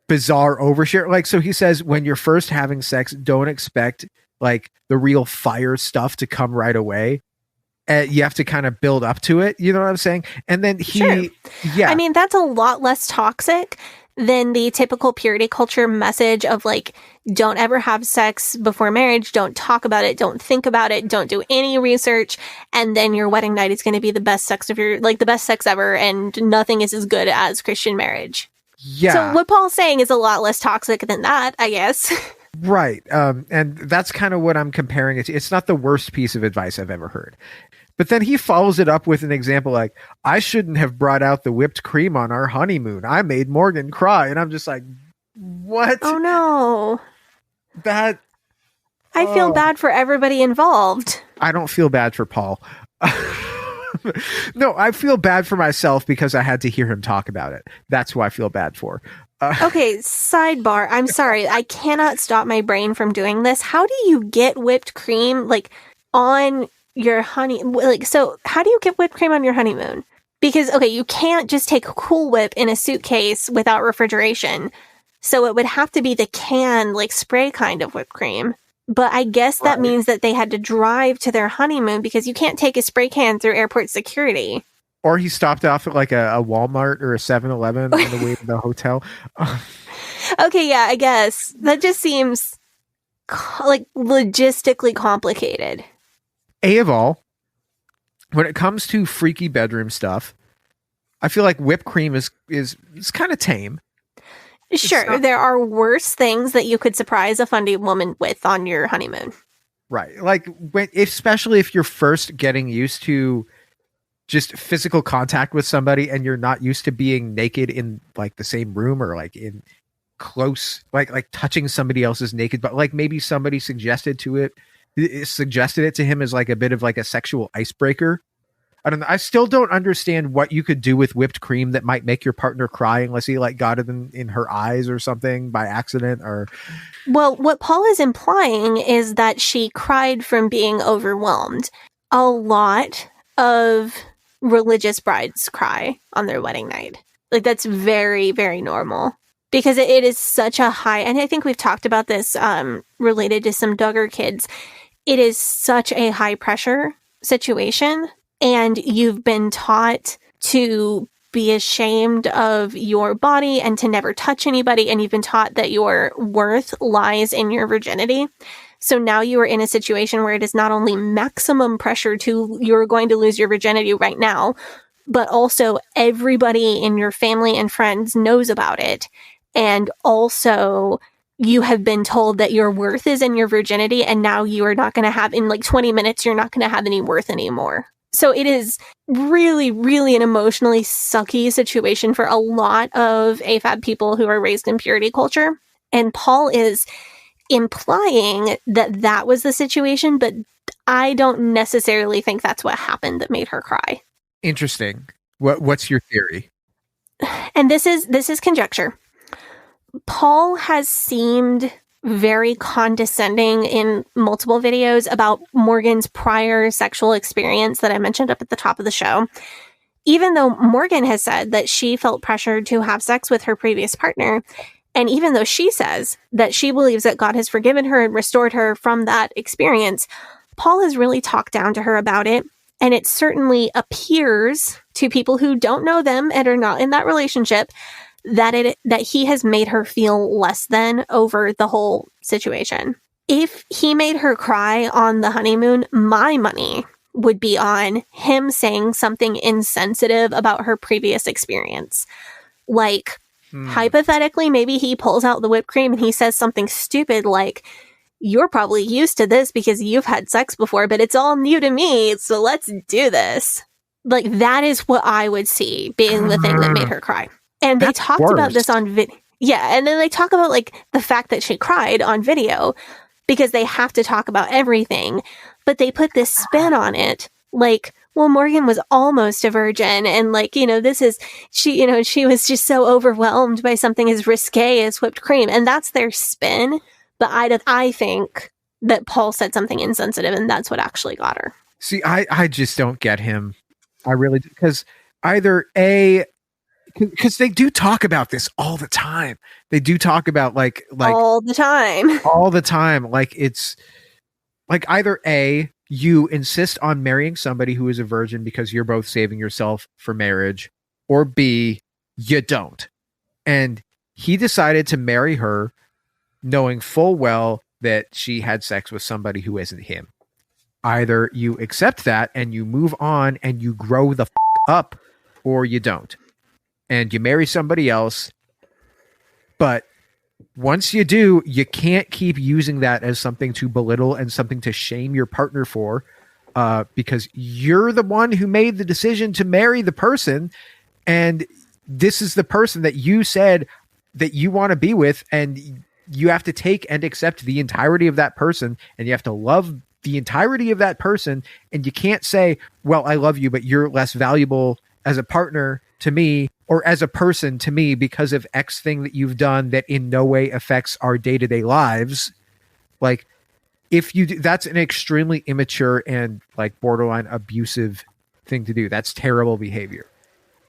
bizarre overshare. Like, so he says, when you're first having sex, don't expect like the real fire stuff to come right away. You have to kind of build up to it. You know what I'm saying? And then I mean, that's a lot less toxic than the typical purity culture message of like, don't ever have sex before marriage. Don't talk about it. Don't think about it. Don't do any research. And then your wedding night is going to be the best sex the best sex ever. And nothing is as good as Christian marriage. Yeah. So what Paul's saying is a lot less toxic than that, I guess. Right. And that's kind of what I'm comparing it to. It's not the worst piece of advice I've ever heard. But then he follows it up with an example like, I shouldn't have brought out the whipped cream on our honeymoon. I made Morgan cry. And I'm just like, what? Oh, no. I feel bad for everybody involved. I don't feel bad for Paul. No, I feel bad for myself because I had to hear him talk about it. That's who I feel bad for. Okay, sidebar. I'm sorry. I cannot stop my brain from doing this. How do you get whipped cream like on your so how do you get whipped cream on your honeymoon? Because, okay, you can't just take Cool Whip in a suitcase without refrigeration. So it would have to be the can, like spray kind of whipped cream. But I guess that means that they had to drive to their honeymoon because you can't take a spray can through airport security. Or he stopped off at like a Walmart or a 7-Eleven on the way to the hotel. Okay, yeah, I guess. That just seems like logistically complicated. Of all, when it comes to freaky bedroom stuff, I feel like whipped cream is kind of tame. Sure, there are worse things that you could surprise a Fundie woman with on your honeymoon. Right. Like, especially if you're first getting used to just physical contact with somebody and you're not used to being naked in like the same room or like in close, like touching somebody else's naked, but like maybe somebody suggested it to him as like a bit of like a sexual icebreaker. I don't know. I still don't understand what you could do with whipped cream that might make your partner cry unless he like got it in her eyes or something by accident or. Well, what Paul is implying is that she cried from being overwhelmed. A lot of religious brides cry on their wedding night. Like that's very, very normal because it is such a high, and I think we've talked about this related to some Duggar kids. It is such a high pressure situation. And you've been taught to be ashamed of your body and to never touch anybody. And you've been taught that your worth lies in your virginity. So now you are in a situation where it is not only maximum pressure to you're going to lose your virginity right now, but also everybody in your family and friends knows about it. And also you have been told that your worth is in your virginity. And now you are not going to have, in like 20 minutes, you're not going to have any worth anymore. So it is really, really an emotionally sucky situation for a lot of AFAB people who are raised in purity culture. And Paul is implying that that was the situation, but I don't necessarily think that's what happened that made her cry. Interesting. What's your theory? And this is conjecture. Paul has seemed very condescending in multiple videos about Morgan's prior sexual experience that I mentioned up at the top of the show. Even though Morgan has said that she felt pressured to have sex with her previous partner, and even though she says that she believes that God has forgiven her and restored her from that experience, Paul has really talked down to her about it. And it certainly appears to people who don't know them and are not in that relationship that he has made her feel less than over the whole situation. If he made her cry on the honeymoon, my money would be on him saying something insensitive about her previous experience. Like, hypothetically, maybe he pulls out the whipped cream and he says something stupid like, you're probably used to this because you've had sex before, but it's all new to me, so let's do this. Like, that is what I would see being the thing that made her cry. And they talked about this on video. Yeah, and then they talk about, like, the fact that she cried on video because they have to talk about everything. But they put this spin on it, like, well, Morgan was almost a virgin, and, like, she was just so overwhelmed by something as risque as whipped cream. And that's their spin. But I think that Paul said something insensitive, and that's what actually got her. See, I just don't get him. I really do. Because either A... Because they do talk about this all the time. They do talk about like all the time. Like it's like either A, you insist on marrying somebody who is a virgin because you're both saving yourself for marriage, or B, you don't. And he decided to marry her knowing full well that she had sex with somebody who isn't him. Either you accept that and you move on and you grow the up, or you don't. And you marry somebody else. But once you do, you can't keep using that as something to belittle and something to shame your partner for, because you're the one who made the decision to marry the person. And this is the person that you said that you want to be with. And you have to take and accept the entirety of that person. And you have to love the entirety of that person. And you can't say, well, I love you, but you're less valuable as a partner to me, or as a person to me, because of X thing that you've done that in no way affects our day-to-day lives. Like, if you do, that's an extremely immature and like borderline abusive thing to do. That's terrible behavior.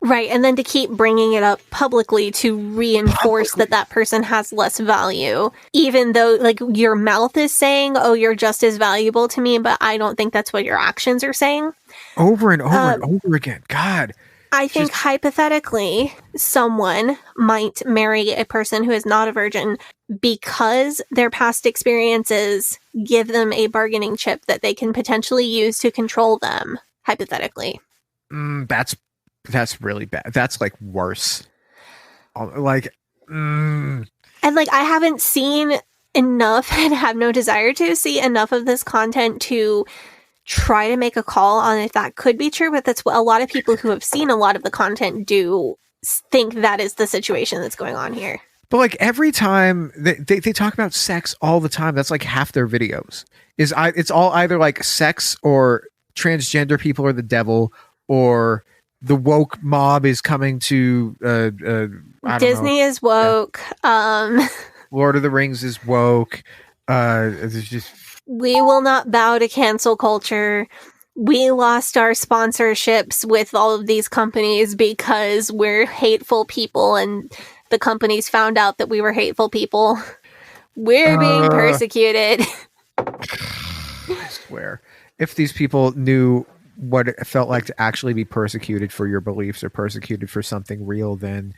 Right. And then to keep bringing it up publicly to reinforce that person has less value, even though like your mouth is saying, oh, you're just as valuable to me, but I don't think that's what your actions are saying. Over and over and over again. God. I think hypothetically, someone might marry a person who is not a virgin because their past experiences give them a bargaining chip that they can potentially use to control them, hypothetically. That's really bad. That's like worse. And like, I haven't seen enough and have no desire to see enough of this content to try to make a call on if that could be true, but that's what a lot of people who have seen a lot of the content do think that is the situation that's going on here. But like every time they talk about sex all the time, that's like half their videos. It's all either like sex or transgender people are the devil, or the woke mob is coming to I don't Disney know. is woke. Lord of the Rings is woke. There's just We will not bow to cancel culture. We lost our sponsorships with all of these companies because we're hateful people, and the companies found out that we were hateful people. We're being persecuted. I swear, if these people knew what it felt like to actually be persecuted for your beliefs or persecuted for something real, then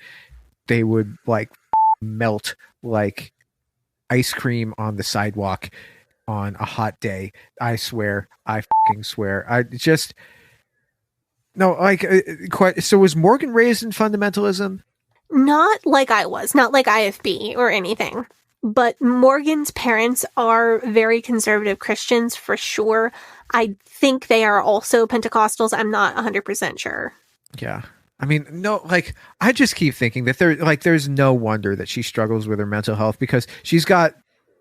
they would like melt like ice cream on the sidewalk on a hot day. I swear. I fucking swear. I just no like so was Morgan raised in fundamentalism? Not like I was, not like IFB or anything. But Morgan's parents are very conservative Christians for sure. I think they are also Pentecostals. I'm not 100% sure. Yeah. I mean, no, like I just keep thinking that there's no wonder that she struggles with her mental health, because she's got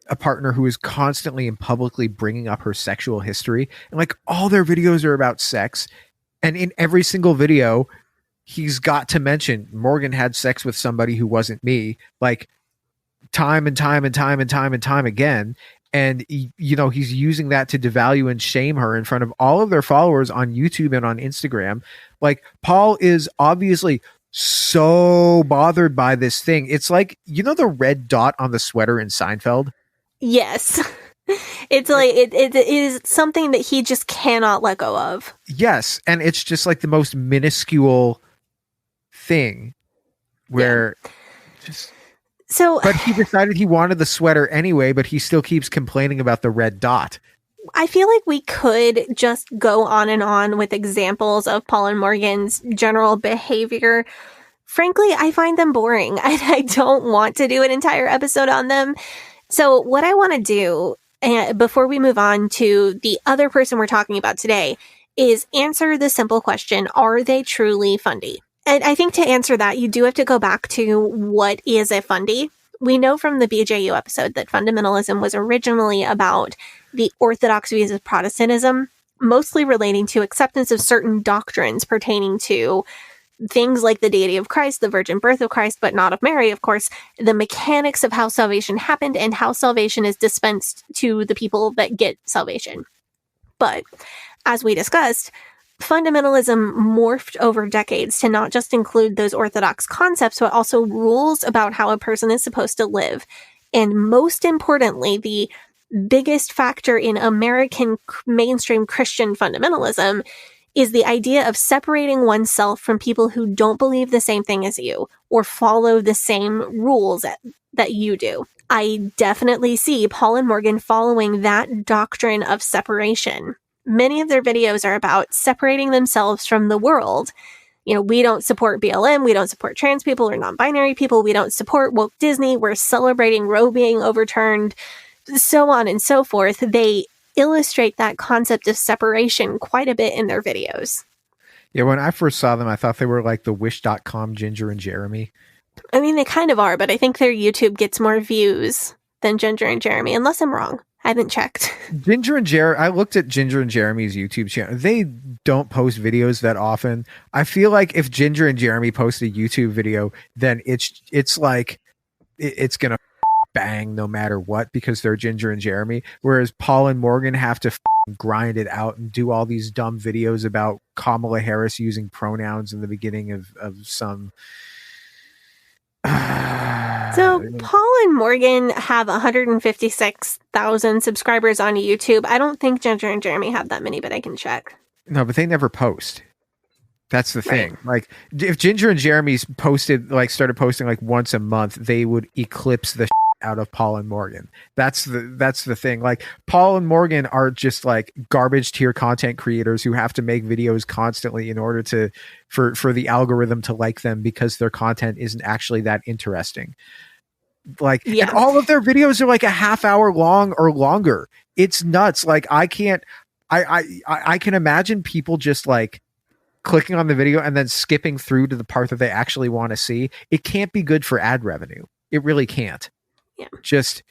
a partner who is constantly and publicly bringing up her sexual history, and like all their videos are about sex, and in every single video he's got to mention Morgan had sex with somebody who wasn't me, like time and time and time and time and time again. And he's using that to devalue and shame her in front of all of their followers on YouTube and on Instagram. Like, Paul is obviously so bothered by this thing. It's like, the red dot on the sweater in Seinfeld? Yes. It's like it is something that he just cannot let go of. Yes, and it's just like the most minuscule thing where just but he decided he wanted the sweater anyway, but he still keeps complaining about the red dot. I feel like we could just go on and on with examples of Paul and Morgan's general behavior. Frankly, I find them boring. I don't want to do an entire episode on them. So what I want to do, before we move on to the other person we're talking about today, is answer the simple question, are they truly Fundie? And I think to answer that, you do have to go back to what is a Fundie. We know from the BJU episode that fundamentalism was originally about the orthodox views of Protestantism, mostly relating to acceptance of certain doctrines pertaining to things like the deity of Christ, the virgin birth of Christ, but not of Mary, of course, the mechanics of how salvation happened and how salvation is dispensed to the people that get salvation. But as we discussed, fundamentalism morphed over decades to not just include those orthodox concepts, but also rules about how a person is supposed to live. And most importantly, the biggest factor in American mainstream Christian fundamentalism is the idea of separating oneself from people who don't believe the same thing as you or follow the same rules that you do. I definitely see Paul and Morgan following that doctrine of separation. Many of their videos are about separating themselves from the world. We don't support BLM, we don't support trans people or non-binary people, we don't support woke Disney, we're celebrating Roe being overturned, so on and so forth. They illustrate that concept of separation quite a bit in their videos. Yeah, when I first saw them, I thought they were like the Wish.com Ginger and Jeremy. I mean, they kind of are, but I think their YouTube gets more views than Ginger and Jeremy, unless I'm wrong. I haven't checked. I looked at Ginger and Jeremy's YouTube channel. They don't post videos that often. I feel like if Ginger and Jeremy post a YouTube video, then it's like it's gonna bang no matter what, because they're Ginger and Jeremy. Whereas Paul and Morgan have to grind it out and do all these dumb videos about Kamala Harris using pronouns in the beginning of some. So Paul and Morgan have 156,000 subscribers on YouTube. I don't think Ginger and Jeremy have that many, but I can check. No, but they never post. That's the thing. Right. Like, if Ginger and Jeremy started posting like once a month, they would eclipse the out of Paul and Morgan. That's the thing. Like, Paul and Morgan are just like garbage tier content creators who have to make videos constantly in order for the algorithm to like them, because their content isn't actually that interesting. Like, and all of their videos are like a half hour long or longer. It's nuts. Like, I can imagine people just like clicking on the video and then skipping through to the part that they actually want to see. It can't be good for ad revenue. It really can't. Yeah. Just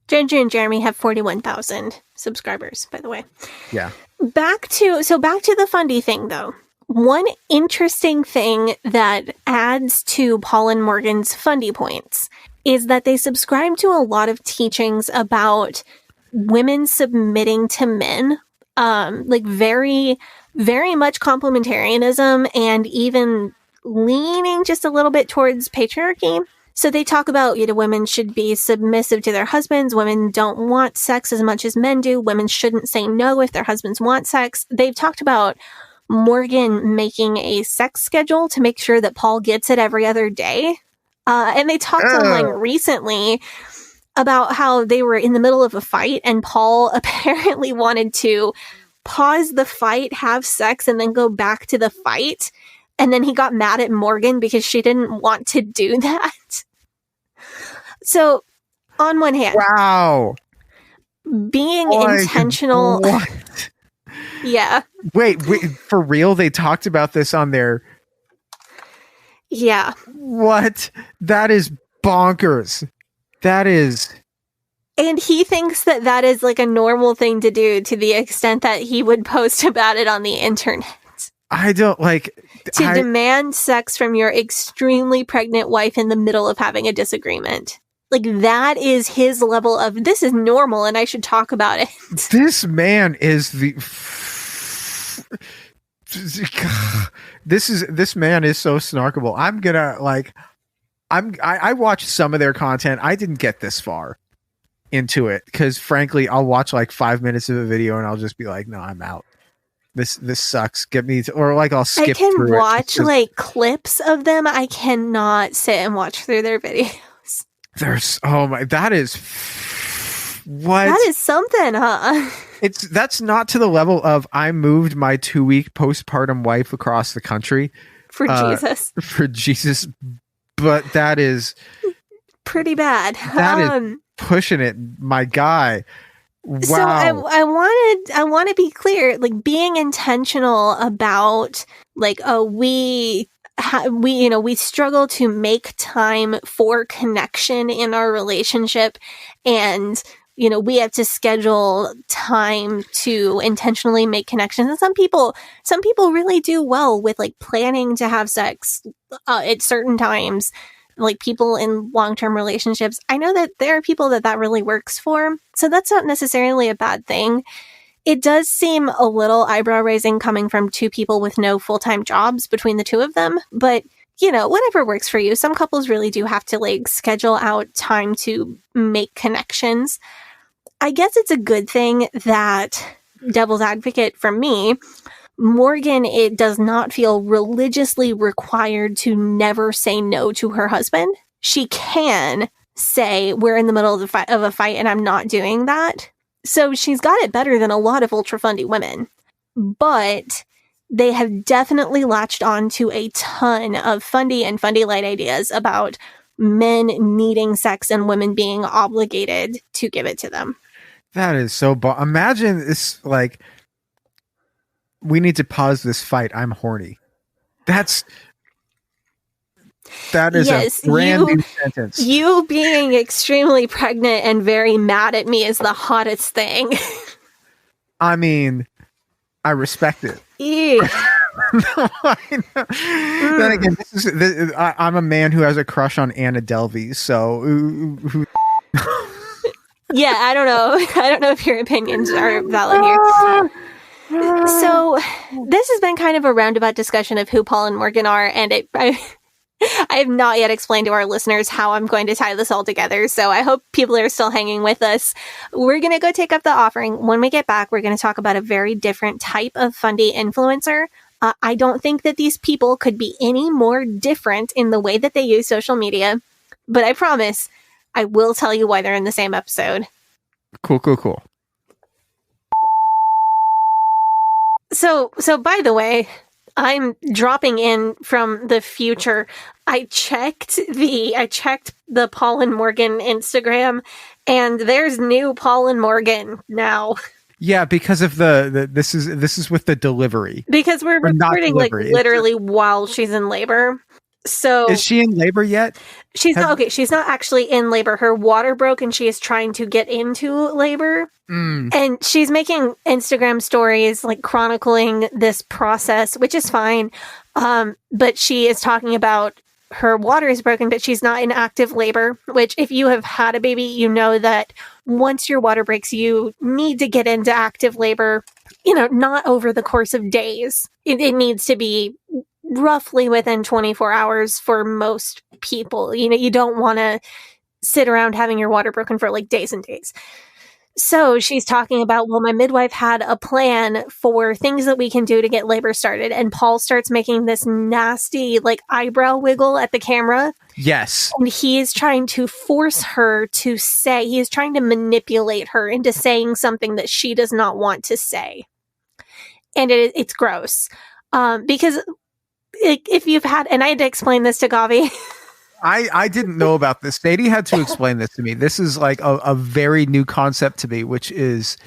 Ginger and Jeremy have 41,000 subscribers, by the way. yeah. Back to the Fundie thing, though. One interesting thing that adds to Paul and Morgan's Fundie points is that they subscribe to a lot of teachings about women submitting to men, like very, very much complementarianism and even leaning just a little bit towards patriarchy. So they talk about, women should be submissive to their husbands. Women don't want sex as much as men do. Women shouldn't say no if their husbands want sex. They've talked about Morgan making a sex schedule to make sure that Paul gets it every other day. And they talked online recently about how they were in the middle of a fight and Paul apparently wanted to pause the fight, have sex, and then go back to the fight. And then he got mad at Morgan because she didn't want to do that. So, on one hand, wow, being intentional. What? Yeah. Wait, for real? They talked about this on their. Yeah. What? That is bonkers. That is. And he thinks that is like a normal thing to do, to the extent that he would post about it on the internet. I don't like to demand sex from your extremely pregnant wife in the middle of having a disagreement. Like, that is his level of, this is normal and I should talk about it. This man is this man is so snarkable. I'm gonna I watched some of their content. I didn't get this far into it because frankly, I'll watch like 5 minutes of a video and I'll just be like, no, I'm out. This sucks. Get me to, or like I'll skip. I can through watch like clips of them. I cannot sit and watch through their videos. There's that is what? That is something, huh? That's not to the level of I moved my 2-week postpartum wife across the country for Jesus. For Jesus, but that is pretty bad. That is pushing it, my guy. Wow. So I want to be clear, like being intentional about like, we struggle to make time for connection in our relationship, and we have to schedule time to intentionally make connections. And some people really do well with like planning to have sex at certain times. Like people in long-term relationships, I know that there are people that really works for. So that's not necessarily a bad thing. It does seem a little eyebrow raising coming from two people with no full-time jobs between the two of them. But, whatever works for you. Some couples really do have to like schedule out time to make connections. I guess it's a good thing that, devil's advocate from me, Morgan, it does not feel religiously required to never say no to her husband. She can say, we're in the middle of a fight and I'm not doing that. So she's got it better than a lot of ultra Fundie women. But they have definitely latched on to a ton of Fundie and Fundie light ideas about men needing sex and women being obligated to give it to them. That is so imagine this, like, we need to pause this fight. I'm horny. That is a brand new sentence. You being extremely pregnant and very mad at me is the hottest thing. I mean, I respect it. No, Then again, I'm a man who has a crush on Anna Delvey, so yeah, I don't know if your opinions are valid here. So this has been kind of a roundabout discussion of who Paul and Morgan are, and I have not yet explained to our listeners how I'm going to tie this all together, so I hope people are still hanging with us. We're going to go take up the offering. When we get back, we're going to talk about a very different type of Fundie influencer. I don't think that these people could be any more different in the way that they use social media, but I promise I will tell you why they're in the same episode. Cool. So by the way, I'm dropping in from the future. I checked the Paul and Morgan Instagram, and there's new Paul and Morgan now. Yeah, because of this is with the delivery. Because we're recording like literally while she's in labor. So is she in labor yet? she's not okay. She's not actually in labor. Her water broke and she is trying to get into labor. And she's making Instagram stories like chronicling this process, which is fine. But she is talking about her water is broken, but she's not in active labor, which if you have had a baby, you know that once your water breaks, you need to get into active labor, not over the course of days. It needs to be roughly within 24 hours for most people. You don't want to sit around having your water broken for like days and days. So she's talking about, well, my midwife had a plan for things that we can do to get labor started. And Paul starts making this nasty like eyebrow wiggle at the camera. Yes. And he is trying to force her to say, he is trying to manipulate her into saying something that she does not want to say. And it's gross. Because if you've had, and I had to explain this to Gavi. I didn't know about this. Sadie had to explain this to me. This is like a very new concept to me, which is...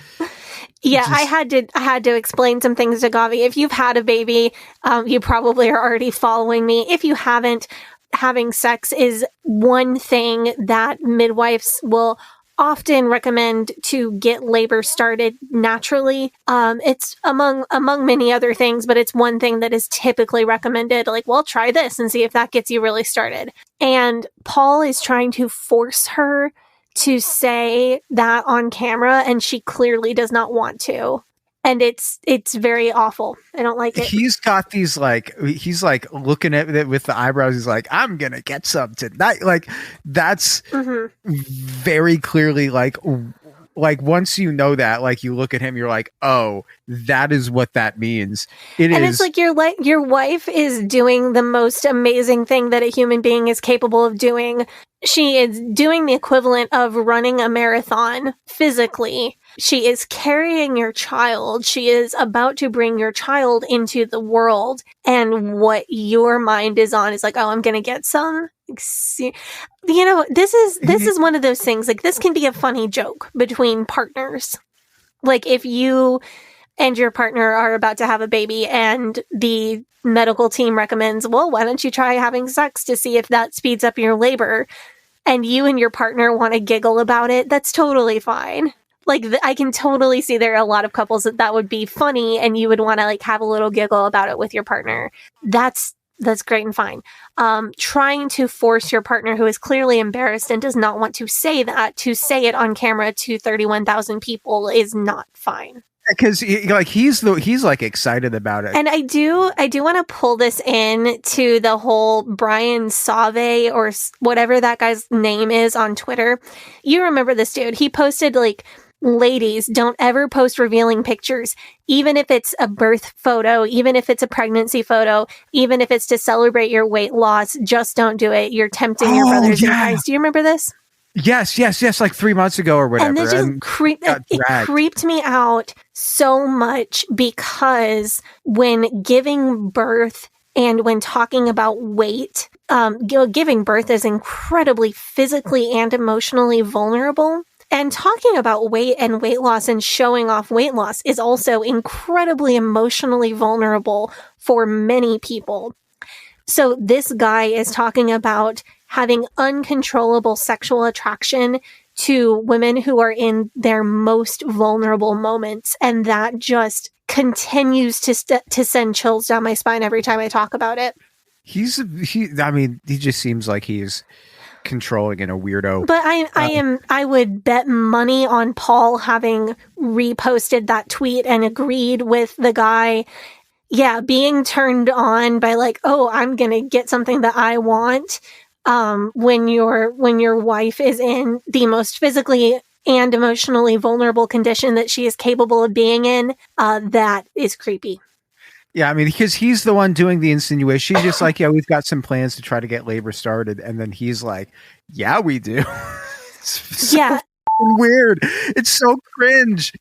Yeah, I had to explain some things to Gavi. If you've had a baby, you probably are already following me. If you haven't, having sex is one thing that midwives will often recommend to get labor started naturally. It's among many other things, but it's one thing that is typically recommended. Like, well, try this and see if that gets you really started. And Paul is trying to force her to say that on camera, and she clearly does not want to. And it's very awful. I don't like it. He's got these he's like looking at it with the eyebrows. He's like, I'm going to get some tonight. Like that's very clearly like once you know that, like you look at him, you're like, oh, that is what that means. It's like your wife is doing the most amazing thing that a human being is capable of doing. She is doing the equivalent of running a marathon physically. She is carrying your child. She is about to bring your child into the world. And what your mind is on is like, oh, I'm going to get some. This is one of those things. Like, this can be a funny joke between partners. Like, if you and your partner are about to have a baby and the medical team recommends, well, why don't you try having sex to see if that speeds up your labor? And you and your partner want to giggle about it, that's totally fine. Like, I can totally see there are a lot of couples that would be funny and you would want to like have a little giggle about it with your partner. That's great and fine. Trying to force your partner who is clearly embarrassed and does not want to say that, to say it on camera to 31,000 people is not fine. Because he's like excited about it. And I do want to pull this in to the whole Brian Save or whatever that guy's name is on Twitter. You remember this dude. He posted like, ladies, don't ever post revealing pictures, even if it's a birth photo, even if it's a pregnancy photo, even if it's to celebrate your weight loss, just don't do it. You're tempting your brothers in Christ. Do you remember this? Yes, like 3 months ago or whatever. And this just creeped me out so much because when giving birth and when talking about weight, giving birth is incredibly physically and emotionally vulnerable. And talking about weight and weight loss and showing off weight loss is also incredibly emotionally vulnerable for many people. So this guy is talking about having uncontrollable sexual attraction to women who are in their most vulnerable moments. And that just continues to send chills down my spine every time I talk about it. He just seems like he's controlling in a weirdo. But I would bet money on Paul having reposted that tweet and agreed with the guy. Yeah, being turned on by like, oh, I'm going to get something that I want. When your wife is in the most physically and emotionally vulnerable condition that she is capable of being in, that is creepy. Yeah, I mean, because he's the one doing the insinuation. She's just like, yeah, we've got some plans to try to get labor started. And then he's like, yeah, we do. Yeah. Weird. It's so cringe.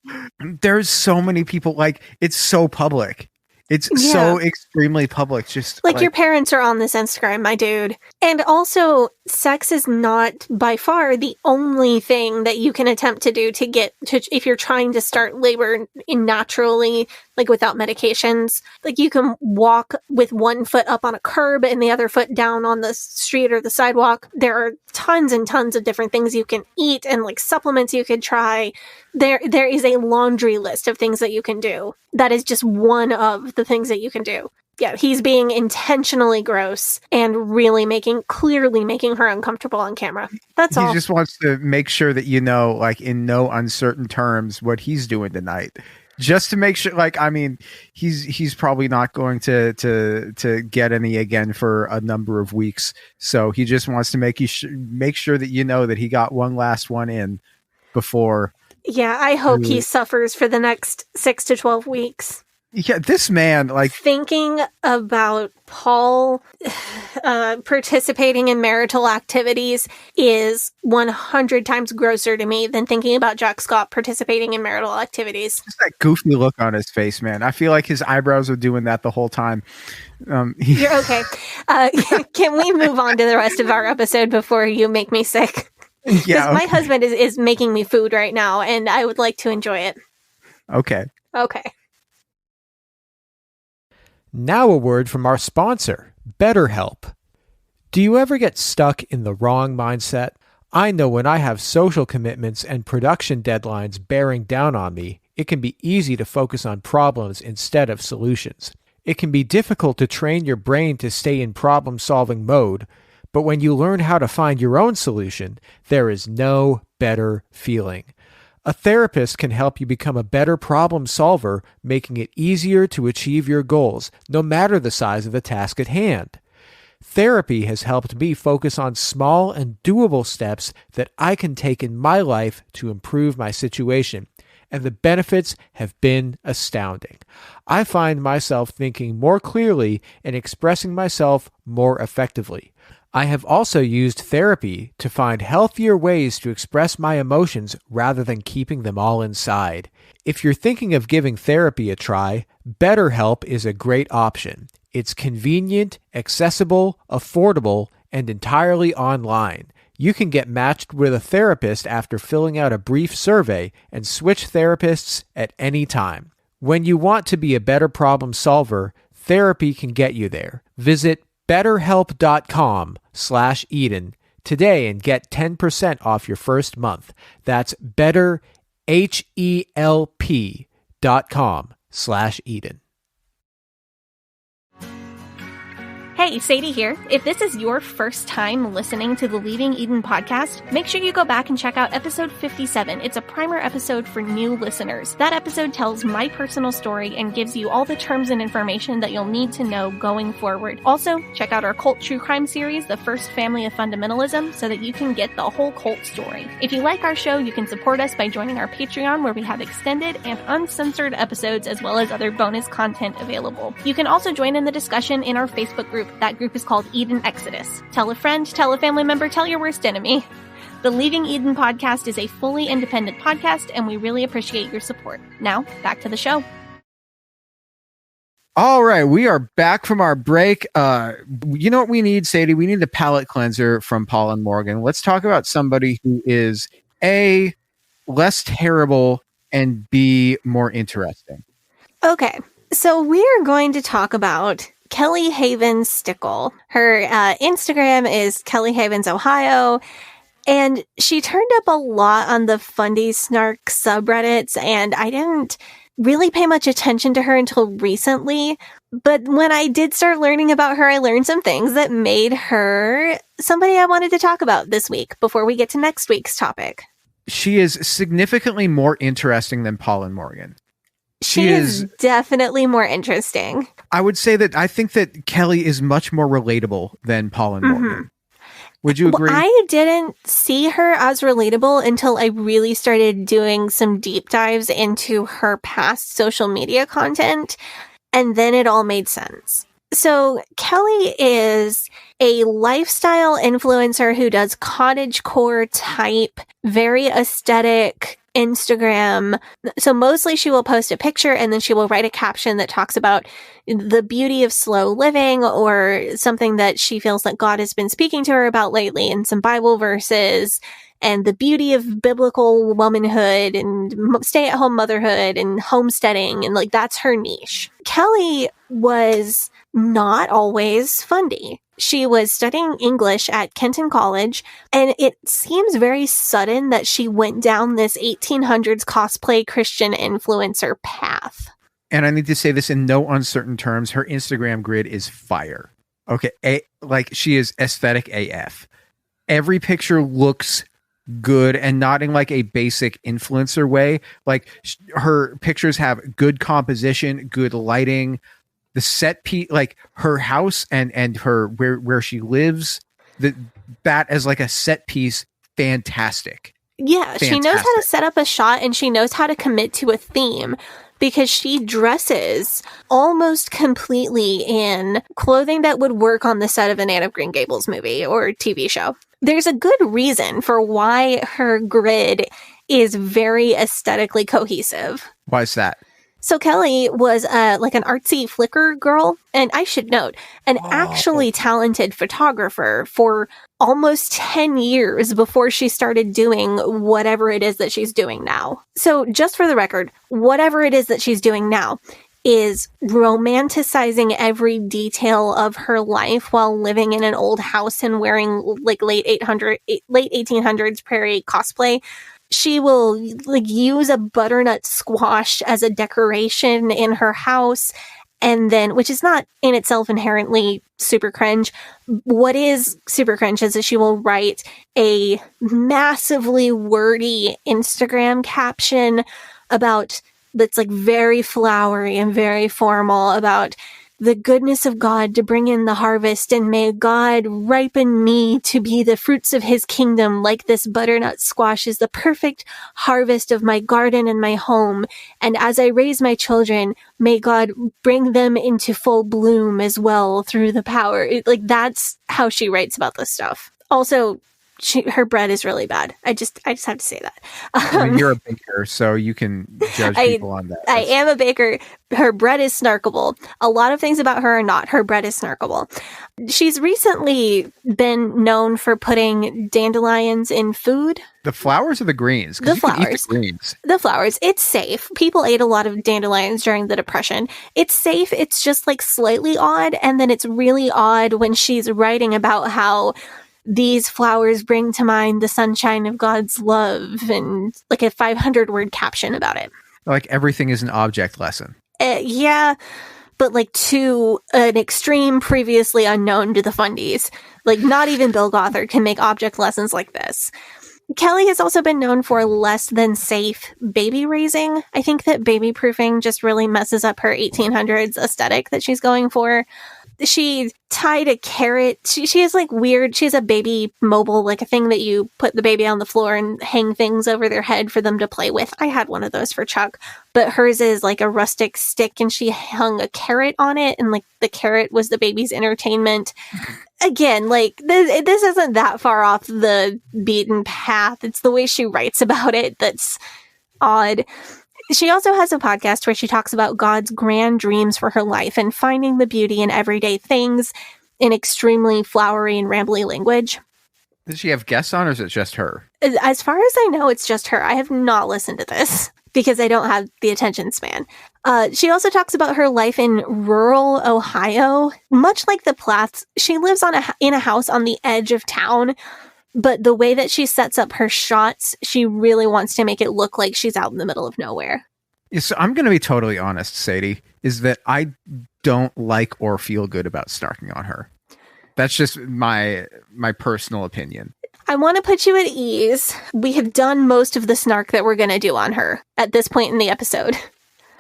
There's so many people, like, it's so public. It's so extremely public. Just like your parents are on this Instagram, my dude. And also, sex is not by far the only thing that you can attempt to do to get to, if you're trying to start labor naturally, like without medications. Like you can walk with one foot up on a curb and the other foot down on the street or the sidewalk. There are tons and tons of different things you can eat and like supplements you could try. There is a laundry list of things that you can do. That is just one of the things that you can do. Yeah, he's being intentionally gross and really clearly making her uncomfortable on camera. That's all. He just wants to make sure that you know, like in no uncertain terms, what he's doing tonight. Just to make sure, like, I mean, he's probably not going to get any again for a number of weeks. So he just wants to make sure that you know that he got one last one in before. Yeah, I hope he suffers for the next 6 to 12 weeks. Yeah, this man, like... Thinking about Paul participating in marital activities is 100 times grosser to me than thinking about Jack Scott participating in marital activities. Just that goofy look on his face, man. I feel like his eyebrows are doing that the whole time. You're okay. Can we move on to the rest of our episode before you make me sick? Yeah, okay. My husband is making me food right now, and I would like to enjoy it. Okay. Now a word from our sponsor, BetterHelp. Do you ever get stuck in the wrong mindset? I know when I have social commitments and production deadlines bearing down on me, it can be easy to focus on problems instead of solutions. It can be difficult to train your brain to stay in problem-solving mode, but when you learn how to find your own solution, there is no better feeling. A therapist can help you become a better problem solver, making it easier to achieve your goals, no matter the size of the task at hand. Therapy has helped me focus on small and doable steps that I can take in my life to improve my situation, and the benefits have been astounding. I find myself thinking more clearly and expressing myself more effectively. I have also used therapy to find healthier ways to express my emotions rather than keeping them all inside. If you're thinking of giving therapy a try, BetterHelp is a great option. It's convenient, accessible, affordable, and entirely online. You can get matched with a therapist after filling out a brief survey and switch therapists at any time. When you want to be a better problem solver, therapy can get you there. Visit BetterHelp.com/Eden today and get 10% off your first month. That's BetterHelp.com/Eden. Hey, Sadie here. If this is your first time listening to the Leaving Eden podcast, make sure you go back and check out episode 57. It's a primer episode for new listeners. That episode tells my personal story and gives you all the terms and information that you'll need to know going forward. Also, check out our cult true crime series, The First Family of Fundamentalism, so that you can get the whole cult story. If you like our show, you can support us by joining our Patreon, where we have extended and uncensored episodes as well as other bonus content available. You can also join in the discussion in our Facebook group. That group is called Eden Exodus. Tell a friend, tell a family member, tell your worst enemy. The Leaving Eden podcast is a fully independent podcast, and we really appreciate your support. Now, back to the show. All right, we are back from our break. You know what we need, Sadie? We need a palate cleanser from Paul and Morgan. Let's talk about somebody who is A, less terrible, and B, more interesting. Okay, so we're going to talk about Kelly Havens Stickle. Her Instagram is Kelly Havens Ohio, and she turned up a lot on the Fundie Snark subreddits, and I didn't really pay much attention to her until recently. But when I did start learning about her, I learned some things that made her somebody I wanted to talk about this week before we get to next week's topic. She is significantly more interesting than Paul and Morgan. She is definitely more interesting. I would say that I think that Kelly is much more relatable than Paul and Morgan. Would you agree? Well, I didn't see her as relatable until I really started doing some deep dives into her past social media content, and then it all made sense. So Kelly is a lifestyle influencer who does cottagecore type, very aesthetic Instagram. So mostly she will post a picture and then she will write a caption that talks about the beauty of slow living or something that she feels that God has been speaking to her about lately, and some Bible verses and the beauty of biblical womanhood and stay-at-home motherhood and homesteading. And like, that's her niche. Kelly was not always Fundie. She was studying English at Kenton College, and it seems very sudden that she went down this 1800s cosplay Christian influencer path. And I need to say this in no uncertain terms. Her Instagram grid is fire. Okay. Like, she is aesthetic AF. Every picture looks good, and not in like a basic influencer way. Like, her pictures have good composition, good lighting, the set piece, like her house and her where she lives, that as like a set piece, fantastic. Yeah, Fantastic. She knows how to set up a shot, and she knows how to commit to a theme, because she dresses almost completely in clothing that would work on the set of an Anne of Green Gables movie or TV show. There's a good reason for why her grid is very aesthetically cohesive. Why is that? So Kelly was like an artsy Flickr girl, and I should note, an actually talented photographer for almost 10 years before she started doing whatever it is that she's doing now. So just for the record, whatever it is that she's doing now is romanticizing every detail of her life while living in an old house and wearing like late 1800s prairie cosplay. She will like use a butternut squash as a decoration in her house, and then, which is not in itself inherently super cringe. What is super cringe is that she will write a massively wordy Instagram caption that's like very flowery and very formal about the goodness of God to bring in the harvest, and may God ripen me to be the fruits of his kingdom, like this butternut squash is the perfect harvest of my garden and my home. And as I raise my children, may God bring them into full bloom as well through the power. Like, that's how she writes about this stuff. Also, her bread is really bad. I just have to say that. I mean, you're a baker, so you can judge people on that. I am a baker. Her bread is snarkable. A lot of things about her are not. Her bread is snarkable. She's recently been known for putting dandelions in food. The flowers or the greens? The flowers. The greens. The flowers. It's safe. People ate a lot of dandelions during the Depression. It's safe. It's just like slightly odd. And then it's really odd when she's writing about how these flowers bring to mind the sunshine of God's love, and like a 500-word caption about it. Like, everything is an object lesson. Yeah, but like to an extreme previously unknown to the Fundies. Like, not even Bill Gothard can make object lessons like this. Kelly has also been known for less than safe baby raising. I think that baby proofing just really messes up her 1800s aesthetic that she's going for. She tied a carrot. She has like weird, she has a baby mobile, like a thing that you put the baby on the floor and hang things over their head for them to play with. I had one of those for Chuck, but hers is like a rustic stick, and she hung a carrot on it, and like the carrot was the baby's entertainment. Again, like this isn't that far off the beaten path. It's the way she writes about it that's odd. She also has a podcast where she talks about God's grand dreams for her life and finding the beauty in everyday things in extremely flowery and rambly language. Does she have guests on, or is it just her? As far as I know, it's just her. I have not listened to this because I don't have the attention span. She also talks about her life in rural Ohio. Much like the Plaths, she lives in a house on the edge of town. But the way that she sets up her shots, she really wants to make it look like she's out in the middle of nowhere. Yeah, so I'm going to be totally honest, Sadie, is that I don't like or feel good about snarking on her. That's just my personal opinion. I want to put you at ease. We have done most of the snark that we're going to do on her at this point in the episode.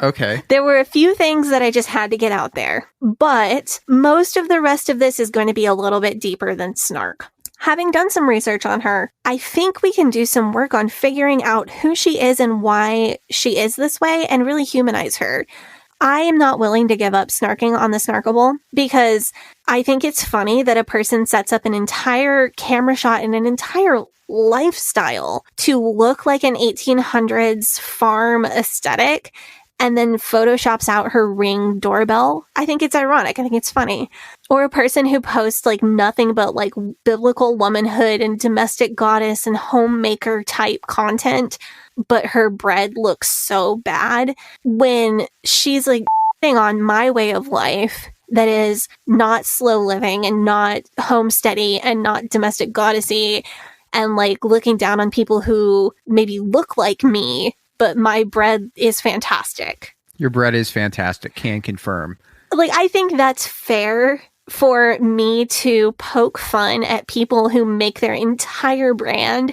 Okay. There were a few things that I just had to get out there, but most of the rest of this is going to be a little bit deeper than snark. Having done some research on her, I think we can do some work on figuring out who she is and why she is this way and really humanize her. I am not willing to give up snarking on the Snarkable because I think it's funny that a person sets up an entire camera shot and an entire lifestyle to look like an 1800s farm aesthetic and then photoshops out her Ring doorbell. I think it's ironic. I think it's funny. Or a person who posts like nothing but like biblical womanhood and domestic goddess and homemaker type content, but her bread looks so bad when she's like on my way of life that is not slow living and not homesteady and not domestic goddessy and like looking down on people who maybe look like me, but my bread is fantastic. Your bread is fantastic. Can confirm. Like, I think that's fair for me to poke fun at people who make their entire brand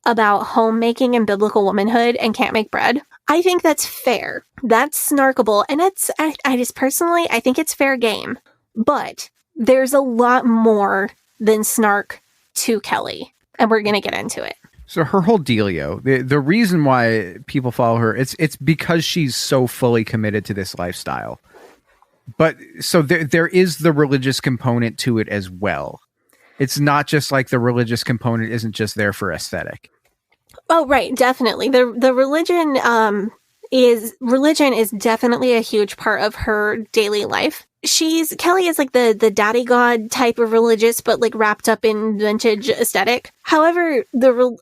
about homemaking and biblical womanhood and can't make bread. I think that's fair. That's snarkable. And I just personally, I think it's fair game. But there's a lot more than snark to Kelly. And we're going to get into it. So her whole dealio, the reason why people follow her, it's because she's so fully committed to this lifestyle. But so there is the religious component to it as well. It's not just like the religious component isn't just there for aesthetic. Oh, right. Definitely. The religion is definitely a huge part of her daily life. Kelly is like the daddy god type of religious, but like wrapped up in vintage aesthetic. However,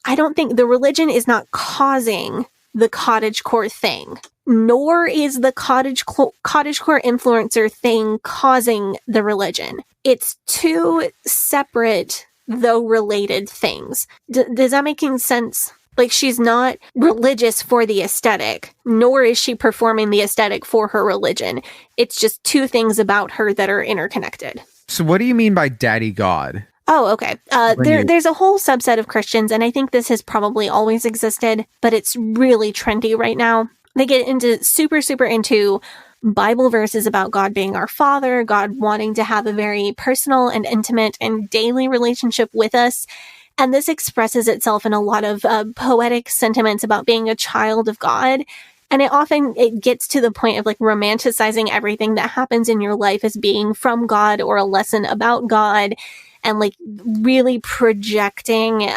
I don't think the religion is not causing the cottagecore thing, nor is the cottagecore influencer thing causing the religion. It's two separate, though related things. Does that make sense? Like, she's not religious for the aesthetic, nor is she performing the aesthetic for her religion. It's just two things about her that are interconnected. So what do you mean by daddy god? Oh, okay. There's a whole subset of Christians, and I think this has probably always existed, but it's really trendy right now. They get into super into Bible verses about God being our Father, God wanting to have a very personal and intimate and daily relationship with us. And this expresses itself in a lot of poetic sentiments about being a child of God. And it gets to the point of like romanticizing everything that happens in your life as being from God or a lesson about God, and like really projecting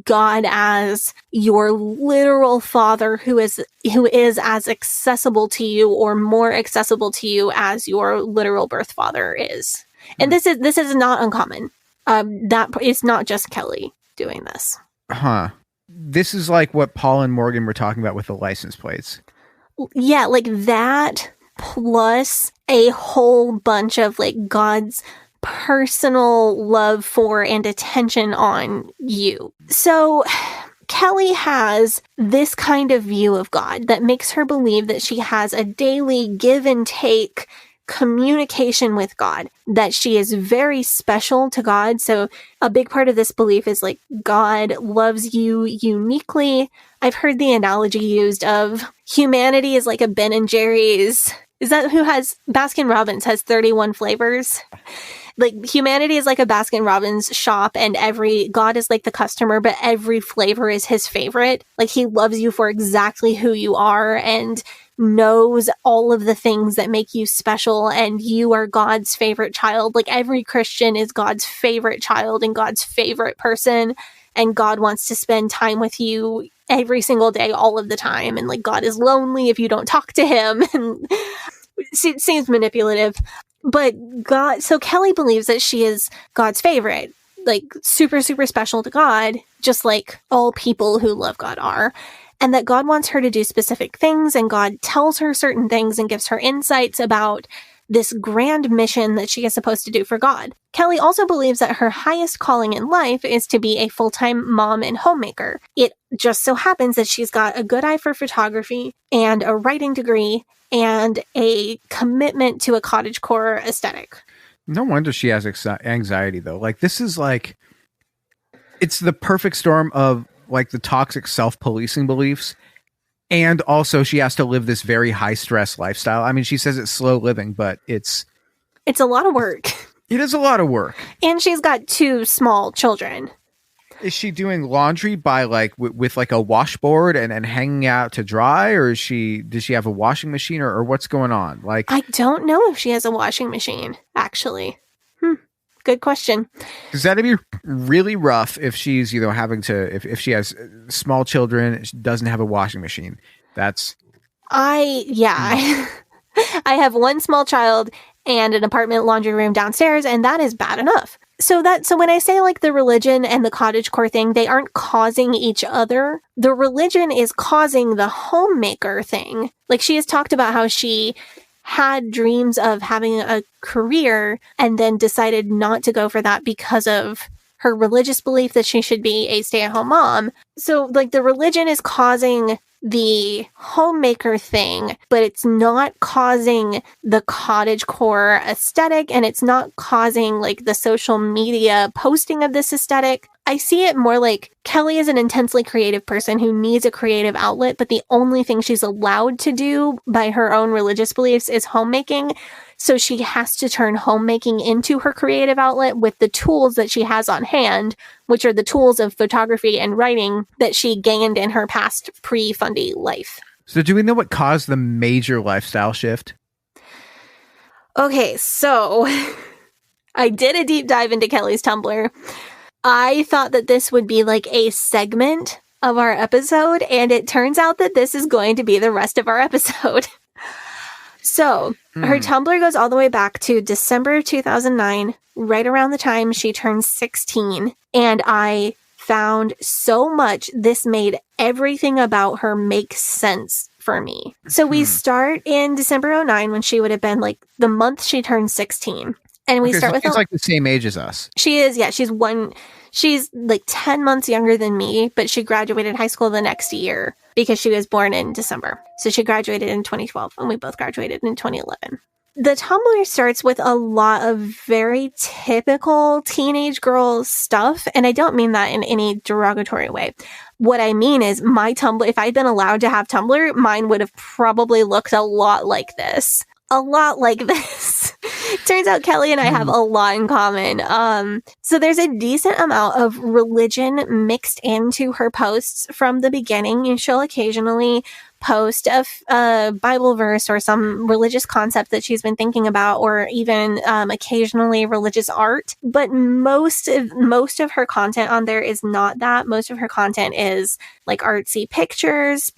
God as your literal father who is as accessible to you or more accessible to you as your literal birth father is. And this is not uncommon. That it's not just Kelly doing this. Huh. This is like what Paul and Morgan were talking about with the license plates. Yeah, like that plus a whole bunch of like God's personal love for and attention on you. So Kelly has this kind of view of God that makes her believe that she has a daily give and take communication with God, that she is very special to God. So a big part of this belief is like God loves you uniquely. I've heard the analogy used of humanity is like a Ben and Jerry's. Is that who has Baskin Robbins has 31 flavors? Like humanity is like a Baskin Robbins shop, and God is like the customer, but every flavor is his favorite. Like he loves you for exactly who you are and knows all of the things that make you special, and you are God's favorite child. Like every Christian is God's favorite child and God's favorite person, and God wants to spend time with you every single day, all of the time. And like God is lonely if you don't talk to him. And it seems manipulative. But so Kelly believes that she is God's favorite, like super special to God, just like all people who love God are. And that God wants her to do specific things, and God tells her certain things and gives her insights about this grand mission that she is supposed to do for God. Kelly also believes that her highest calling in life is to be a full-time mom and homemaker. It just so happens that she's got a good eye for photography and a writing degree and a commitment to a cottagecore aesthetic. No wonder she has anxiety, though. Like, this is like, it's the perfect storm of like the toxic self-policing beliefs, and also she has to live this very high-stress lifestyle. I mean, she says it's slow living, but it's a lot of work. It is a lot of work. And she's got 2 small children. Is she doing laundry by like with like a washboard and hanging out to dry, or does she have a washing machine, or what's going on? Like, I don't know if she has a washing machine, actually. Good question. Because that'd be really rough if she's, having to, if she has small children, she doesn't have a washing machine. I have one small child and an apartment laundry room downstairs, and that is bad enough. So when I say like the religion and the cottagecore thing, they aren't causing each other. The religion is causing the homemaker thing. Like, she has talked about how she had dreams of having a career and then decided not to go for that because of her religious belief that she should be a stay-at-home mom. So, like, the religion is causing the homemaker thing, but it's not causing the cottagecore aesthetic, and it's not causing, like, the social media posting of this aesthetic. I see it more like Kelly is an intensely creative person who needs a creative outlet, but the only thing she's allowed to do by her own religious beliefs is homemaking. So she has to turn homemaking into her creative outlet with the tools that she has on hand, which are the tools of photography and writing that she gained in her past pre-Fundie life. So do we know what caused the major lifestyle shift? Okay, so I did a deep dive into Kelly's Tumblr. I thought that this would be like a segment of our episode, and it turns out that this is going to be the rest of our episode. So, her Tumblr goes all the way back to December 2009, right around the time she turned 16, and I found so much this made everything about her make sense for me. So we start in December 2009 when she would have been like the month she turned 16. And we start with... She's like the same age as us. She is, yeah. She's like 10 months younger than me, but she graduated high school the next year because she was born in December. So she graduated in 2012, and we both graduated in 2011. The Tumblr starts with a lot of very typical teenage girl stuff, and I don't mean that in any derogatory way. What I mean is my Tumblr, if I'd been allowed to have Tumblr, mine would have probably looked a lot like this. A lot like this. Turns out Kelly and I have a lot in common. So there's a decent amount of religion mixed into her posts from the beginning, and she'll occasionally post a Bible verse or some religious concept that she's been thinking about, or even occasionally religious art. But most of her content on there is not that. Most of her content is like artsy pictures,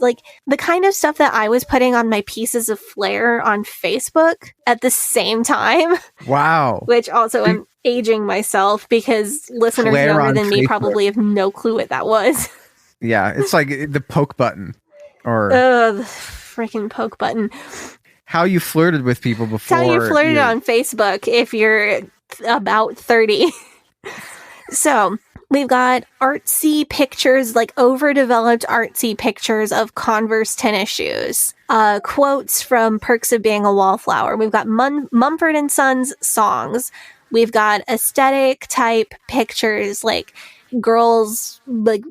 like the kind of stuff that I was putting on my pieces of flair on Facebook at the same time. Wow. Which also I'm aging myself because listeners Flair younger than me Facebook. probably have no clue what that was. Yeah, it's like the poke button. Or the freaking poke button. How you flirted with people before. How you flirted on Facebook if you're about 30. So we've got artsy pictures, like overdeveloped artsy pictures of Converse tennis shoes. Quotes from Perks of Being a Wallflower. We've got Mumford and Sons songs. We've got aesthetic type pictures, like girls, like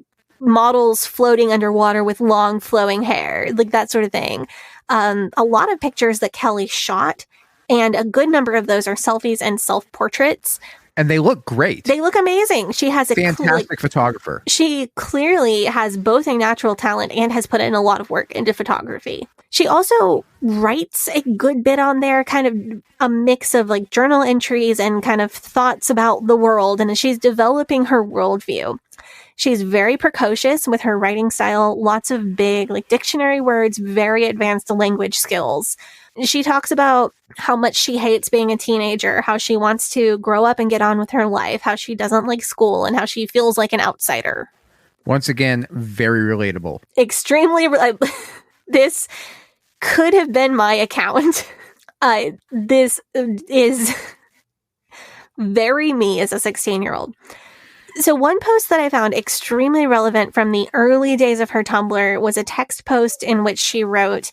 models floating underwater with long flowing hair, like that sort of thing. A lot of pictures that Kelly shot, and a good number of those are selfies and self-portraits. And they look great. They look amazing. She has a fantastic photographer. She clearly has both a natural talent and has put in a lot of work into photography. She also writes a good bit on there, kind of a mix of like journal entries and kind of thoughts about the world, and she's developing her worldview. She's very precocious with her writing style, lots of big like dictionary words, very advanced language skills. She talks about how much she hates being a teenager, how she wants to grow up and get on with her life, how she doesn't like school, and how she feels like an outsider. Once again, very relatable. Extremely. This could have been my account. This is very me as a 16-year-old. So one post that I found extremely relevant from the early days of her Tumblr was a text post in which she wrote,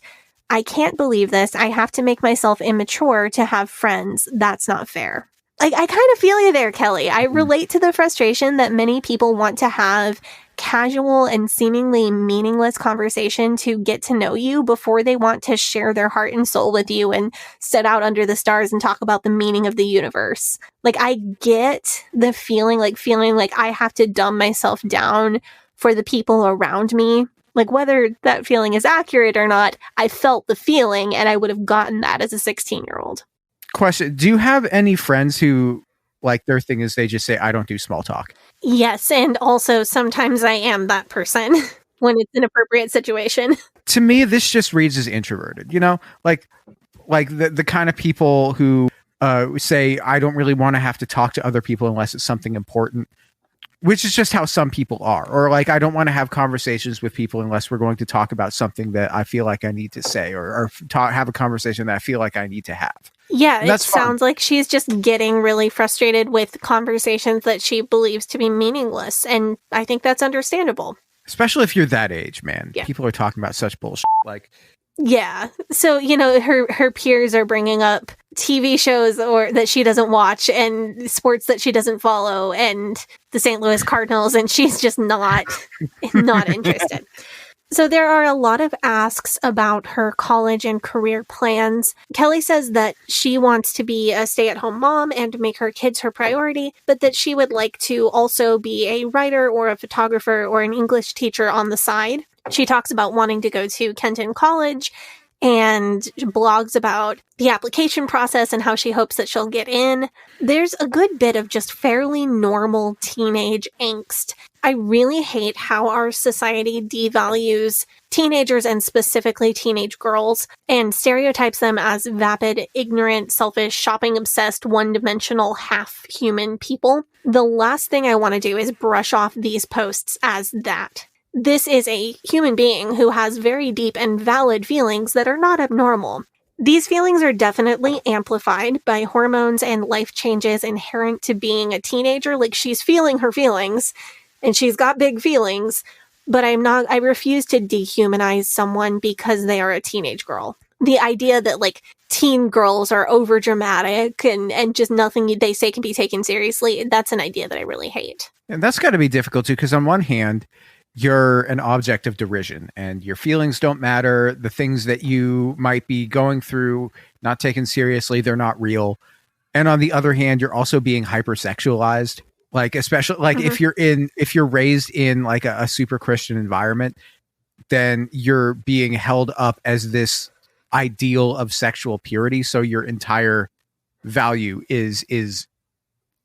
"I can't believe this. I have to make myself immature to have friends. That's not fair." Like, I kind of feel you there, Kelly. I relate to the frustration that many people want to have casual and seemingly meaningless conversation to get to know you before they want to share their heart and soul with you and sit out under the stars and talk about the meaning of the universe. Like, I get the feeling like I have to dumb myself down for the people around me. Like, whether that feeling is accurate or not, I felt the feeling, and I would have gotten that as a 16-year-old. Question. Do you have any friends who, like, their thing is they just say, I don't do small talk? Yes, and also sometimes I am that person when it's an appropriate situation. To me, this just reads as introverted, you know? Like the kind of people who say, I don't really want to have to talk to other people unless it's something important, which is just how some people are. Or like, I don't want to have conversations with people unless we're going to talk about something that I feel like I need to say, or have a conversation that I feel like I need to have. Yeah, it sounds like she's just getting really frustrated with conversations that she believes to be meaningless. And I think that's understandable. Especially if you're that age, man. Yeah. People are talking about such bullshit. Like, yeah. So, you know, her peers are bringing up TV shows or that she doesn't watch and sports that she doesn't follow and the St. Louis Cardinals, and she's just not interested. So there are a lot of asks about her college and career plans. Kelly says that she wants to be a stay-at-home mom and make her kids her priority, but that she would like to also be a writer or a photographer or an English teacher on the side. She talks about wanting to go to Kenton College and blogs about the application process and how she hopes that she'll get in. There's a good bit of just fairly normal teenage angst. I really hate how our society devalues teenagers and specifically teenage girls and stereotypes them as vapid, ignorant, selfish, shopping-obsessed, one-dimensional, half-human people. The last thing I want to do is brush off these posts as that. This is a human being who has very deep and valid feelings that are not abnormal. These feelings are definitely amplified by hormones and life changes inherent to being a teenager. Like, she's feeling her feelings, and she's got big feelings, but I refuse to dehumanize someone because they are a teenage girl. The idea that, like, teen girls are overdramatic and just nothing they say can be taken seriously, that's an idea that I really hate. And that's got to be difficult, too, because on one hand, you're an object of derision and your feelings don't matter. The things that you might be going through, not taken seriously, they're not real. And on the other hand, you're also being hypersexualized. Like, especially like if you're raised in like a super Christian environment, then you're being held up as this ideal of sexual purity. So your entire value is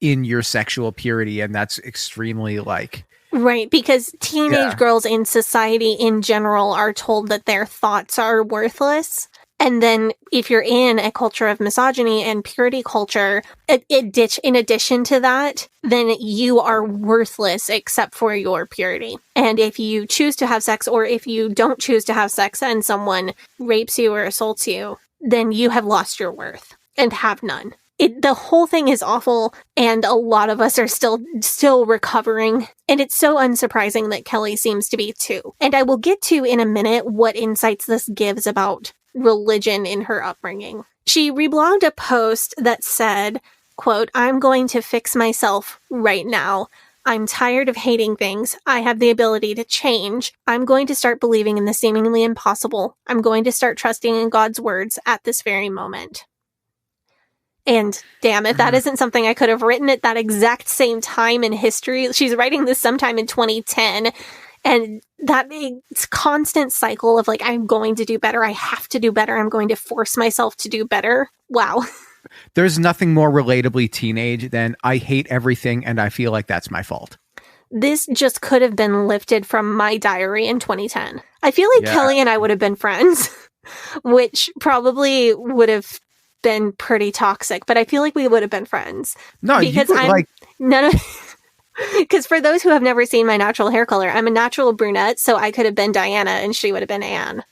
in your sexual purity. And that's extremely like, right, because teenage girls in society in general are told that their thoughts are worthless. And then if you're in a culture of misogyny and purity culture, in addition to that, then you are worthless except for your purity. And if you choose to have sex, or if you don't choose to have sex and someone rapes you or assaults you, then you have lost your worth and have none. The whole thing is awful, and a lot of us are still recovering, and it's so unsurprising that Kelly seems to be too. And I will get to in a minute what insights this gives about religion in her upbringing. She reblogged a post that said, quote, "I'm going to fix myself right now. I'm tired of hating things. I have the ability to change. I'm going to start believing in the seemingly impossible. I'm going to start trusting in God's words at this very moment." And damn, if that isn't something I could have written at that exact same time in history. She's writing this sometime in 2010. And that constant cycle of like, I'm going to do better. I have to do better. I'm going to force myself to do better. Wow. There's nothing more relatably teenage than I hate everything and I feel like that's my fault. This just could have been lifted from my diary in 2010. I feel like Kelly and I would have been friends, which probably would have been pretty toxic, but I feel like we would have been friends. No, because I'm like none of because for those who have never seen my natural hair color, I'm a natural brunette, so I could have been Diana and she would have been Anne.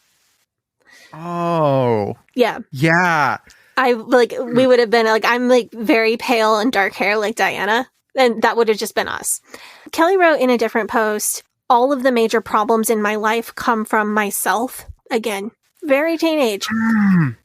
Oh. Yeah. Yeah. We would have been like, I'm like very pale and dark hair like Diana, and that would have just been us. Kelly wrote in a different post, "All of the major problems in my life come from myself." Again, very teenage.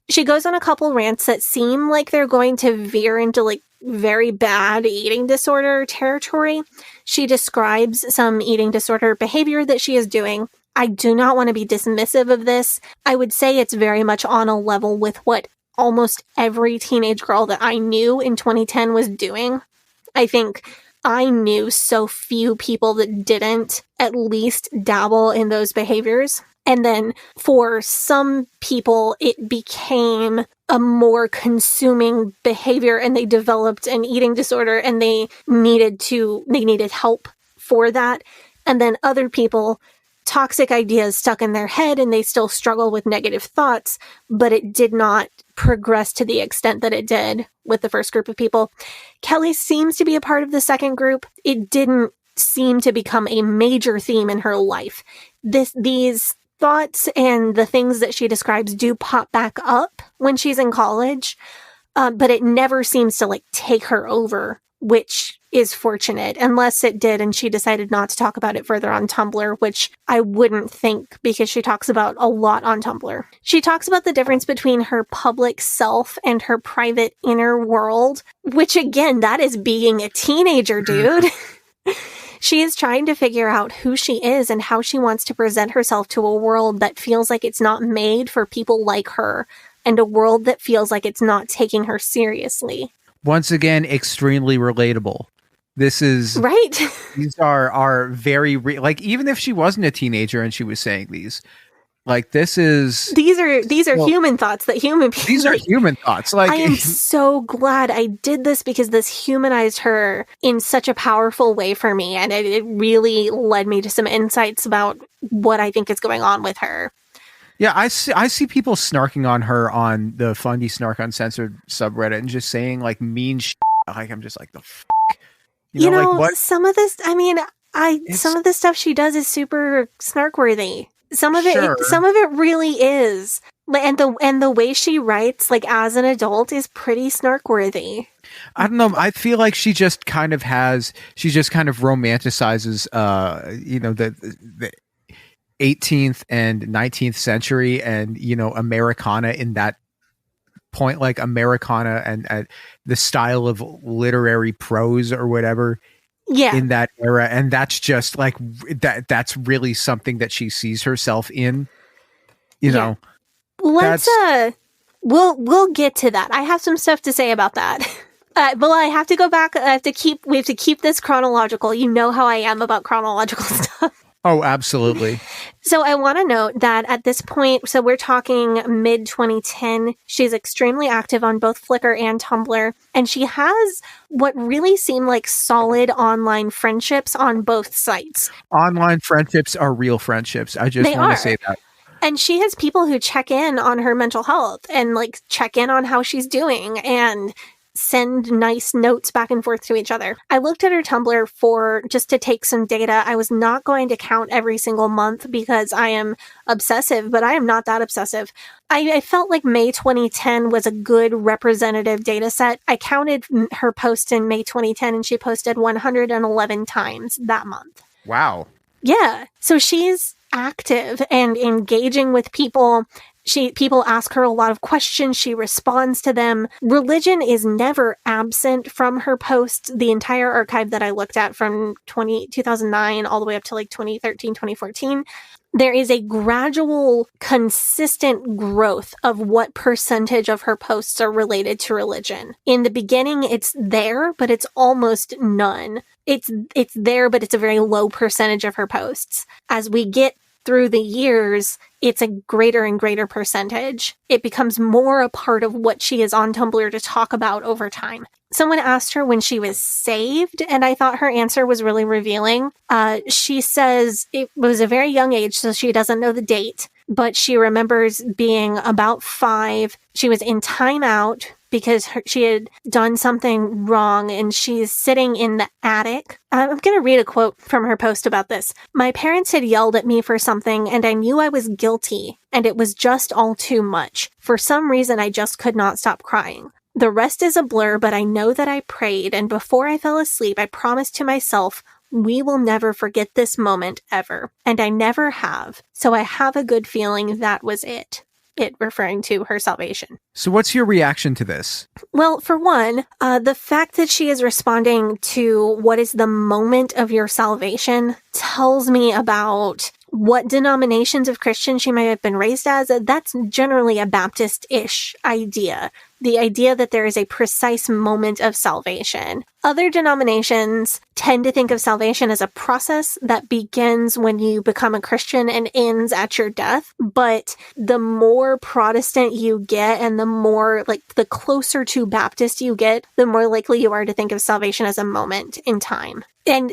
She goes on a couple rants that seem like they're going to veer into like very bad eating disorder territory. She describes some eating disorder behavior that she is doing. I do not want to be dismissive of this. I would say it's very much on a level with what almost every teenage girl that I knew in 2010 was doing. I think I knew so few people that didn't at least dabble in those behaviors. And then for some people, it became a more consuming behavior and they developed an eating disorder and they needed help for that. And then other people, toxic ideas stuck in their head and they still struggle with negative thoughts, but it did not progress to the extent that it did with the first group of people. Kelly seems to be a part of the second group. It didn't seem to become a major theme in her life. These thoughts and the things that she describes do pop back up when she's in college, but it never seems to take her over, which is fortunate, unless it did and she decided not to talk about it further on Tumblr, which I wouldn't think because she talks about a lot on Tumblr. She talks about the difference between her public self and her private inner world, which again, that is being a teenager, dude. She is trying to figure out who she is and how she wants to present herself to a world that feels like it's not made for people like her, and a world that feels like it's not taking her seriously. Once again, extremely relatable. This is right. These are very even if she wasn't a teenager and she was saying these, these are human thoughts that human people. These are human thoughts. I am so glad I did this because this humanized her in such a powerful way for me, and it really led me to some insights about what I think is going on with her. Yeah, I see people snarking on her on the Fundie Snark Uncensored subreddit and just saying mean shit. I'm just the f***. You know what? Some of this, some of the stuff she does is super snark-worthy. Some of it really is. And the way she writes, as an adult, is pretty snark-worthy. I don't know. I feel like she just kind of romanticizes, the 18th and 19th century and, Americana in that point, Americana and the style of literary prose or whatever. Yeah. In that era. And that's just that's really something that she sees herself in, know. Let's we'll get to that. I have some stuff to say about that. But I have to go back. We have to keep this chronological. You know how I am about chronological stuff. Oh, absolutely. So I want to note that at this point, so we're talking mid-2010, she's extremely active on both Flickr and Tumblr, and she has what really seem like solid online friendships on both sites. Online friendships are real friendships. I just want to say that. And she has people who check in on her mental health and check in on how she's doing and send nice notes back and forth to each other. I looked at her Tumblr just to take some data. I was not going to count every single month because I am obsessive, but I am not that obsessive. I felt like May 2010 was a good representative data set. I counted her posts in May 2010 and she posted 111 times that month. Wow. Yeah. So she's active and engaging with people. People ask her a lot of questions. She responds to them. Religion is never absent from her posts. The entire archive that I looked at from 2009 all the way up to 2013, 2014, there is a gradual, consistent growth of what percentage of her posts are related to religion. In the beginning, it's there, but it's almost none. It's there, but it's a very low percentage of her posts. As we get through the years, it's a greater and greater percentage. It becomes more a part of what she is on Tumblr to talk about over time. Someone asked her when she was saved, and I thought her answer was really revealing. She says it was a very young age, so she doesn't know the date, but she remembers being about 5. She was in timeout because she had done something wrong, and she's sitting in the attic. I'm going to read a quote from her post about this. "My parents had yelled at me for something, and I knew I was guilty, and it was just all too much. For some reason, I just could not stop crying. The rest is a blur, but I know that I prayed, and before I fell asleep, I promised to myself, we will never forget this moment ever. And I never have, so I have a good feeling that was it." it referring to her salvation. So what's your reaction to this? Well, for one, the fact that she is responding to what is the moment of your salvation tells me about what denominations of Christians she might have been raised as. That's generally a Baptist-ish idea. The idea that there is a precise moment of salvation. Other denominations tend to think of salvation as a process that begins when you become a Christian and ends at your death. But the more Protestant you get and the more, like, the closer to Baptist you get, the more likely you are to think of salvation as a moment in time. And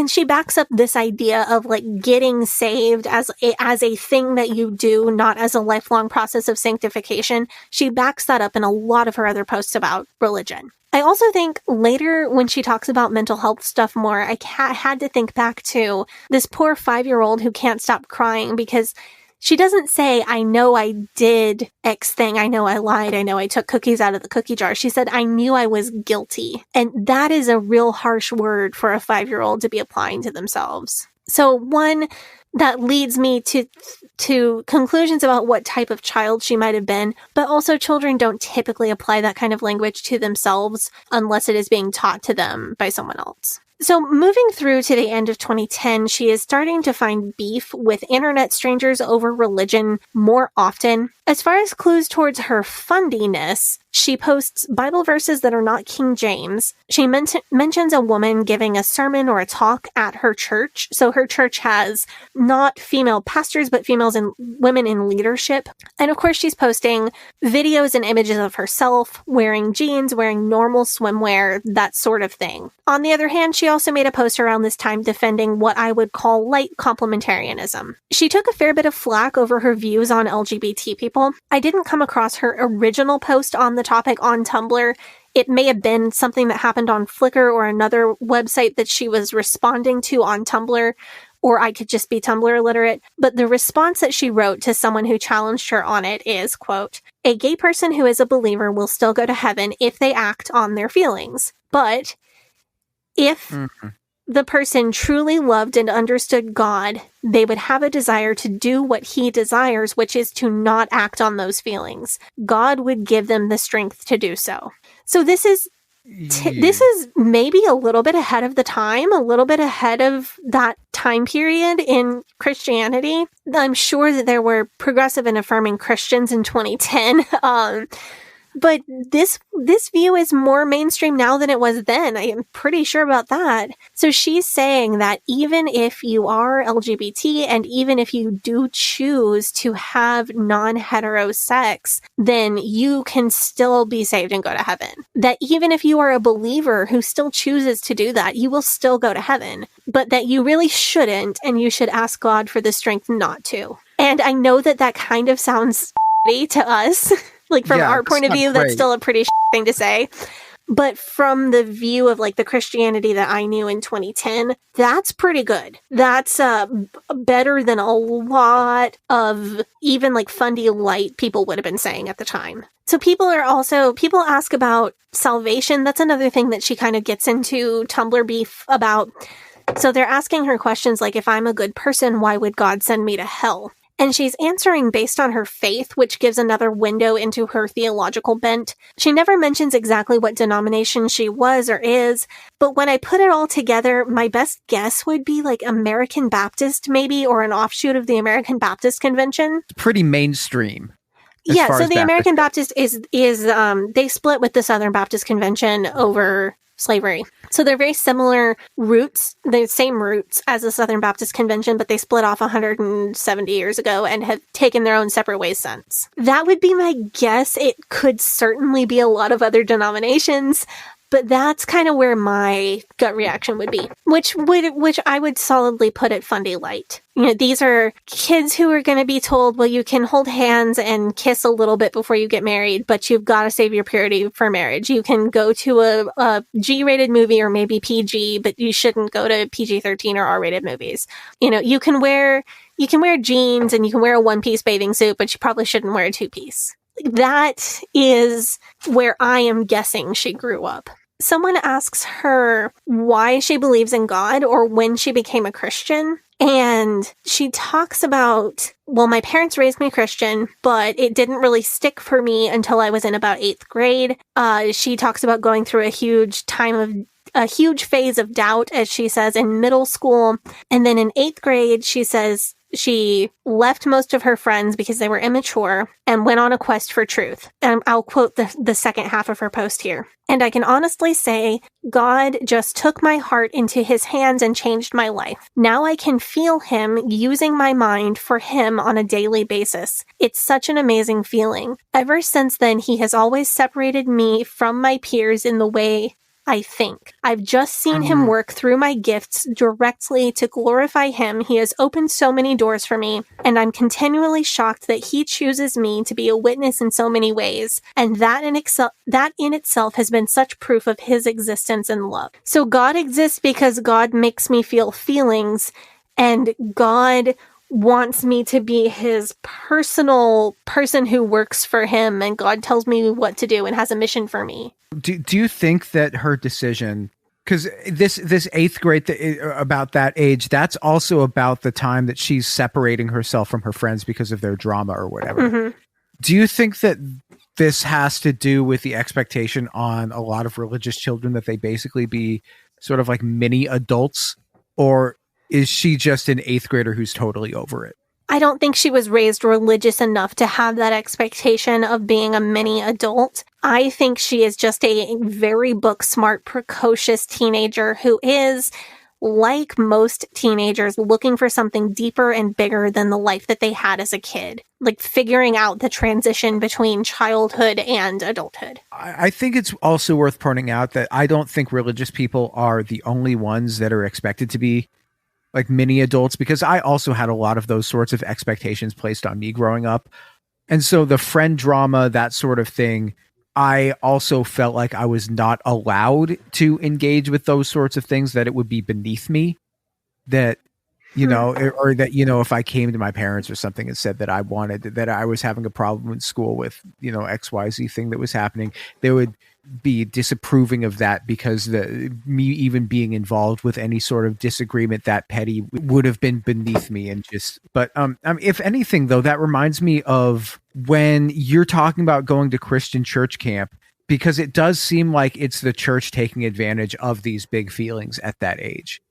she backs up this idea of, like, getting saved as a thing that you do, not as a lifelong process of sanctification. She backs that up in a lot of her other posts about religion. I also think later when she talks about mental health stuff more, I had to think back to this poor 5-year-old who can't stop crying because she doesn't say, I know I did X thing. I know I lied. I know I took cookies out of the cookie jar. She said, I knew I was guilty. And that is a real harsh word for a 5-year-old to be applying to themselves. So one, that leads me to conclusions about what type of child she might have been, but also children don't typically apply that kind of language to themselves unless it is being taught to them by someone else. So moving through to the end of 2010, she is starting to find beef with internet strangers over religion more often. As far as clues towards her fundiness, she posts Bible verses that are not King James. She mentions a woman giving a sermon or a talk at her church. So her church has not female pastors, but females and women in leadership. And of course, she's posting videos and images of herself wearing jeans, wearing normal swimwear, that sort of thing. On the other hand, she also made a post around this time defending what I would call light complementarianism. She took a fair bit of flack over her views on LGBT people. I didn't come across her original post on the topic on Tumblr. It may have been something that happened on Flickr or another website that she was responding to on Tumblr, or I could just be Tumblr illiterate. But the response that she wrote to someone who challenged her on it is, quote, a gay person who is a believer will still go to heaven if they act on their feelings. But if the person truly loved and understood God, they would have a desire to do what he desires, which is to not act on those feelings. God would give them the strength to do so. So this is maybe a little bit ahead of the time, a little bit ahead of that time period in Christianity. I'm sure that there were progressive and affirming Christians in 2010. But this view is more mainstream now than it was then. I am pretty sure about that. So she's saying that even if you are LGBT and even if you do choose to have non-hetero sex, then you can still be saved and go to heaven. That even if you are a believer who still chooses to do that, you will still go to heaven. But that you really shouldn't, and you should ask God for the strength not to. And I know that kind of sounds to us. Like, from our point of view, that's still a pretty thing to say. But from the view of, like, the Christianity that I knew in 2010, that's pretty good. That's better than a lot of even, like, Fundie light people would have been saying at the time. So people ask about salvation. That's another thing that she kind of gets into Tumblr beef about. So they're asking her questions like, if I'm a good person, why would God send me to hell? And she's answering based on her faith, which gives another window into her theological bent. She never mentions exactly what denomination she was or is, but when I put it all together, my best guess would be like American Baptist maybe, or an offshoot of the American Baptist Convention. It's pretty mainstream. Yeah, so the American Baptist is they split with the Southern Baptist Convention over slavery. So they're very similar roots, the same roots as the Southern Baptist Convention, but they split off 170 years ago and have taken their own separate ways since. That would be my guess. It could certainly be a lot of other denominations, but that's kind of where my gut reaction would be, which I would solidly put at Fundie light. You know, these are kids who are going to be told, well, you can hold hands and kiss a little bit before you get married, but you've got to save your purity for marriage. You can go to a G-rated movie or maybe PG, but you shouldn't go to PG-13 or R-rated movies. You know, you can wear jeans and you can wear a one-piece bathing suit, but you probably shouldn't wear a two-piece. That is where I am guessing she grew up. someone asks her why she believes in God or when she became a Christian. And she talks about, well, my parents raised me Christian, but it didn't really stick for me until I was in about 8th grade. She talks about going through a huge phase of doubt, as she says, in middle school. And then in 8th grade, she says she left most of her friends because they were immature and went on a quest for truth. And I'll quote the second half of her post here. And I can honestly say, God just took my heart into his hands and changed my life. Now I can feel him using my mind for him on a daily basis. It's such an amazing feeling. Ever since then, he has always separated me from my peers in the way I think. I've just seen him work through my gifts directly to glorify him. He has opened so many doors for me, and I'm continually shocked that he chooses me to be a witness in so many ways. And that in itself has been such proof of his existence and love. So God exists because God makes me feel feelings, and God wants me to be his personal person who works for him, and God tells me what to do and has a mission for me. Do you think that her decision, because this 8th grade about that age, that's also about the time that she's separating herself from her friends because of their drama or whatever. Mm-hmm. Do you think that this has to do with the expectation on a lot of religious children that they basically be sort of like mini adults, or is she just an 8th grader who's totally over it? I don't think she was raised religious enough to have that expectation of being a mini adult. I think she is just a very book smart, precocious teenager who is, like most teenagers, looking for something deeper and bigger than the life that they had as a kid. Like figuring out the transition between childhood and adulthood. I think it's also worth pointing out that I don't think religious people are the only ones that are expected to be like mini adults, because I also had a lot of those sorts of expectations placed on me growing up. And so the friend drama, that sort of thing, I also felt like I was not allowed to engage with those sorts of things, that it would be beneath me, that, you know, or that, you know, if I came to my parents or something and said that I was having a problem in school with, you know, XYZ thing that was happening, they would be disapproving of that, because me even being involved with any sort of disagreement that petty would have been beneath me. And just, but if anything though, that reminds me of when you're talking about going to Christian church camp, because it does seem like it's the church taking advantage of these big feelings at that age.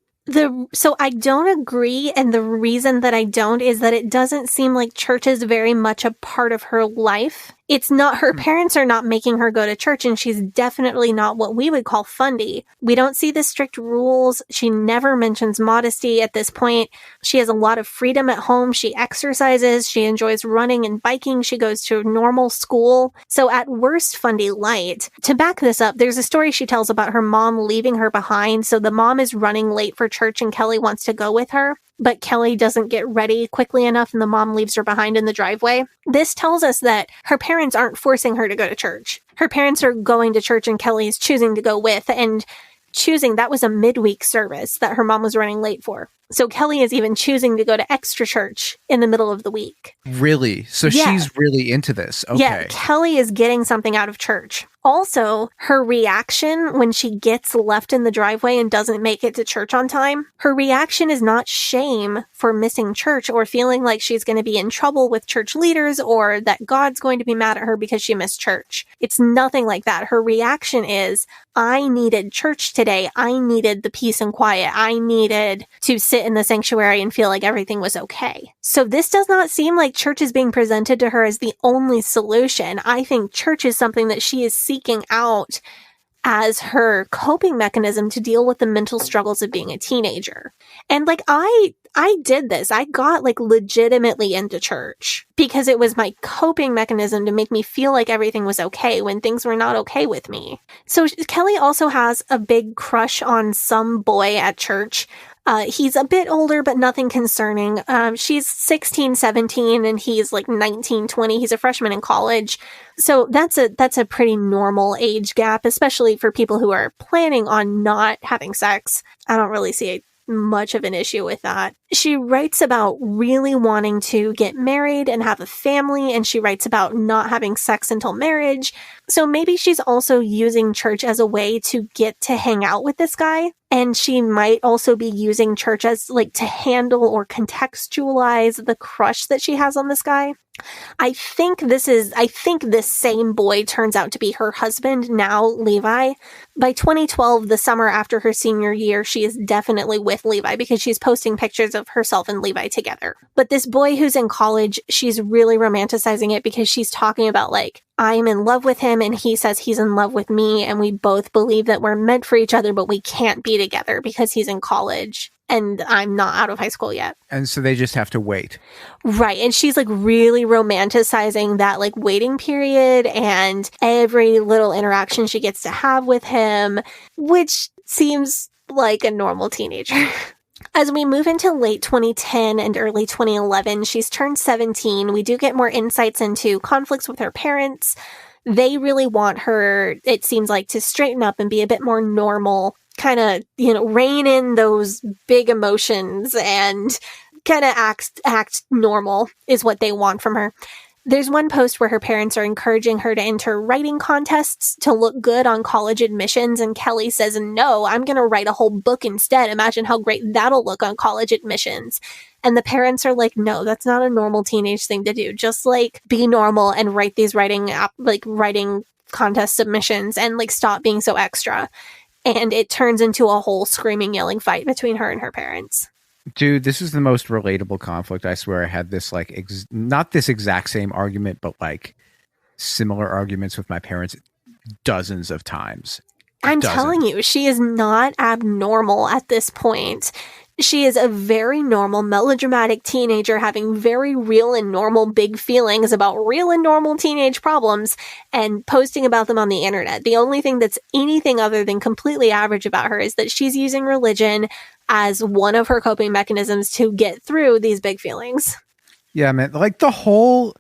So I don't agree, and the reason that I don't is that it doesn't seem like church is very much a part of her life. It's not, her parents are not making her go to church, and she's definitely not what we would call Fundie. We don't see the strict rules. She never mentions modesty at this point. She has a lot of freedom at home. She exercises. She enjoys running and biking. She goes to normal school. So at worst, Fundie light. To back this up, there's a story she tells about her mom leaving her behind. So the mom is running late for church and Kelly wants to go with her, but Kelly doesn't get ready quickly enough and the mom leaves her behind in the driveway. This tells us that her parents aren't forcing her to go to church. Her parents are going to church and Kelly is choosing to go with, and choosing, that was a midweek service that her mom was running late for. So Kelly is even choosing to go to extra church in the middle of the week. Really? So she's really into this. Okay. Yeah, Kelly is getting something out of church. Also, her reaction when she gets left in the driveway and doesn't make it to church on time, her reaction is not shame for missing church or feeling like she's going to be in trouble with church leaders or that God's going to be mad at her because she missed church. It's nothing like that. Her reaction is, I needed church today. I needed the peace and quiet. I needed to sit in the sanctuary and feel like everything was okay. So this does not seem like church is being presented to her as the only solution. I think church is something that she is seeking out as her coping mechanism to deal with the mental struggles of being a teenager. And like, I did this. I got like legitimately into church because it was my coping mechanism to make me feel like everything was okay when things were not okay with me. So Kelly also has a big crush on some boy at church. He's a bit older, but nothing concerning. She's 16, 17, and he's like 19, 20. He's a freshman in college. So that's a pretty normal age gap, especially for people who are planning on not having sex. I don't really see much of an issue with that. She writes about really wanting to get married and have a family, and she writes about not having sex until marriage. So maybe she's also using church as a way to get to hang out with this guy. And she might also be using church as like to handle or contextualize the crush that she has on this guy. I think this same boy turns out to be her husband now, Levi. By 2012, the summer after her senior year, she is definitely with Levi because she's posting pictures of herself and Levi together. But this boy who's in college, she's really romanticizing it because she's talking about like, I'm in love with him and he says he's in love with me and we both believe that we're meant for each other, but we can't be together because he's in college and I'm not out of high school yet. And so they just have to wait. Right. And she's like really romanticizing that like waiting period and every little interaction she gets to have with him, which seems like a normal teenager. As we move into late 2010 and early 2011, she's turned 17. We do get more insights into conflicts with her parents. They really want her, it seems like, to straighten up and be a bit more normal, kind of, rein in those big emotions and kind of act normal is what they want from her. There's one post where her parents are encouraging her to enter writing contests to look good on college admissions, and Kelly says, no, I'm going to write a whole book instead. Imagine how great that'll look on college admissions. And the parents are like, no, that's not a normal teenage thing to do. Just like be normal and write these writing contest submissions and like stop being so extra. And it turns into a whole screaming, yelling fight between her and her parents. Dude, this is the most relatable conflict. I swear I had this like not this exact same argument, but like similar arguments with my parents dozens of times. I'm telling you, she is not abnormal at this point. She is a very normal, melodramatic teenager having very real and normal big feelings about real and normal teenage problems and posting about them on the internet. The only thing that's anything other than completely average about her is that she's using religion as one of her coping mechanisms to get through these big feelings. Yeah, man. Like the whole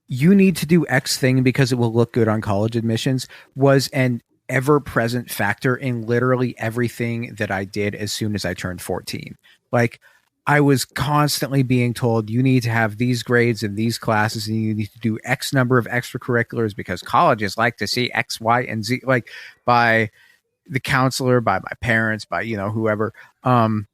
you need to do X thing because it will look good on college admissions was an ever-present factor in literally everything that I did as soon as I turned 14. Like I was constantly being told you need to have these grades in these classes and you need to do X number of extracurriculars because colleges like to see X, Y, and Z, like by the counselor, by my parents, by, whoever. But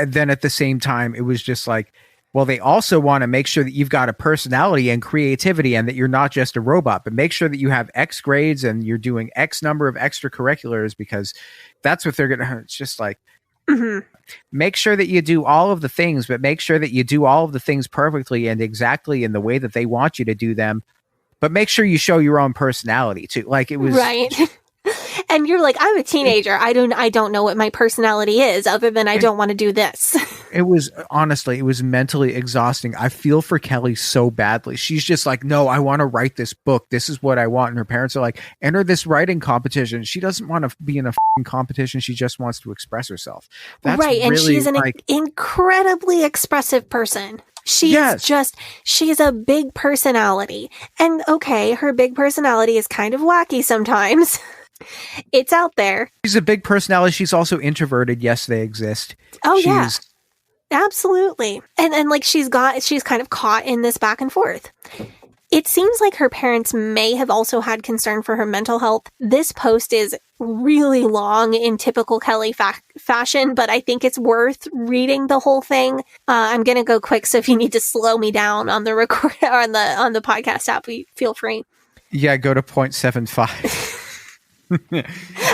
then at the same time, it was just like, well, they also want to make sure that you've got a personality and creativity and that you're not just a robot, but make sure that you have X grades and you're doing X number of extracurriculars because that's what they're going to, it's just like, make sure that you do all of the things, but make sure that you do all of the things perfectly and exactly in the way that they want you to do them. But make sure you show your own personality too. Like it was right. And you're like, I'm a teenager. I don't know what my personality is other than I don't want to do this. It was mentally exhausting. I feel for Kelly so badly. She's just like, no, I want to write this book. This is what I want. And her parents are like, enter this writing competition. She doesn't want to be in a competition. She just wants to express herself. That's right. And really, she's an incredibly expressive person. She's a big personality. And okay, her big personality is kind of wacky sometimes. It's out there. She's a big personality. She's also introverted. Yes, they exist. Oh, yeah. Absolutely. And like she's kind of caught in this back and forth. It seems like her parents may have also had concern for her mental health. This post is really long in typical Kelly fashion, but I think it's worth reading the whole thing. I'm going to go quick, so if you need to slow me down on the record or on the podcast app, feel free. Yeah, go to 0.75.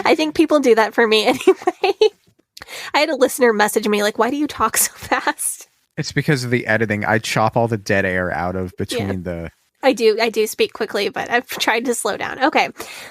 I think people do that for me anyway. I had a listener message me like, why do you talk so fast? It's because of the editing. I chop all the dead air out of between the... I do speak quickly, but I've tried to slow down. Okay.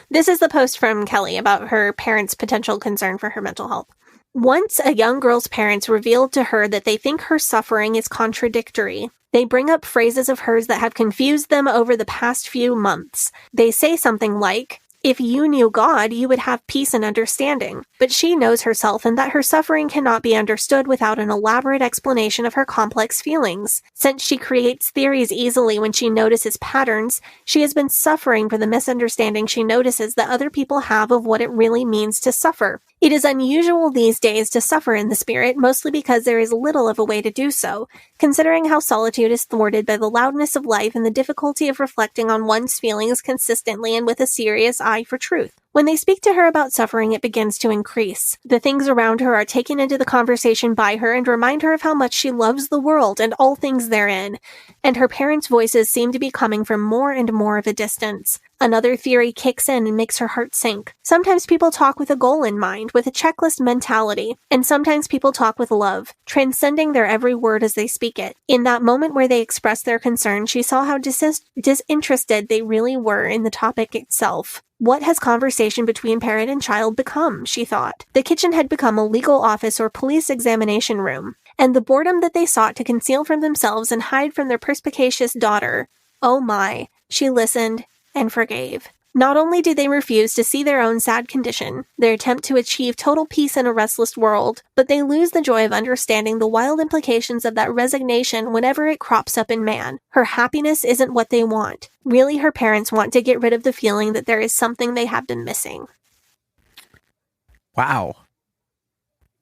This is the post from Kelly about her parents' potential concern for her mental health. Once a young girl's parents revealed to her that they think her suffering is contradictory. They bring up phrases of hers that have confused them over the past few months. They say something like, if you knew God, you would have peace and understanding. But she knows herself and that her suffering cannot be understood without an elaborate explanation of her complex feelings. Since she creates theories easily when she notices patterns, she has been suffering for the misunderstanding she notices that other people have of what it really means to suffer. It is unusual these days to suffer in the spirit, mostly because there is little of a way to do so, considering how solitude is thwarted by the loudness of life and the difficulty of reflecting on one's feelings consistently and with a serious eye for truth. When they speak to her about suffering, it begins to increase. The things around her are taken into the conversation by her and remind her of how much she loves the world and all things therein, and her parents' voices seem to be coming from more and more of a distance. Another theory kicks in and makes her heart sink. Sometimes people talk with a goal in mind, with a checklist mentality, and sometimes people talk with love, transcending their every word as they speak it. In that moment where they expressed their concern, she saw how disinterested they really were in the topic itself. What has conversation between parent and child become, she thought. The kitchen had become a legal office or police examination room, and the boredom that they sought to conceal from themselves and hide from their perspicacious daughter. Oh my, she listened and forgave. Not only did they refuse to see their own sad condition, their attempt to achieve total peace in a restless world, but they lose the joy of understanding the wild implications of that resignation whenever it crops up in man. Her happiness isn't what they want. Really, her parents want to get rid of the feeling that there is something they have been missing. Wow.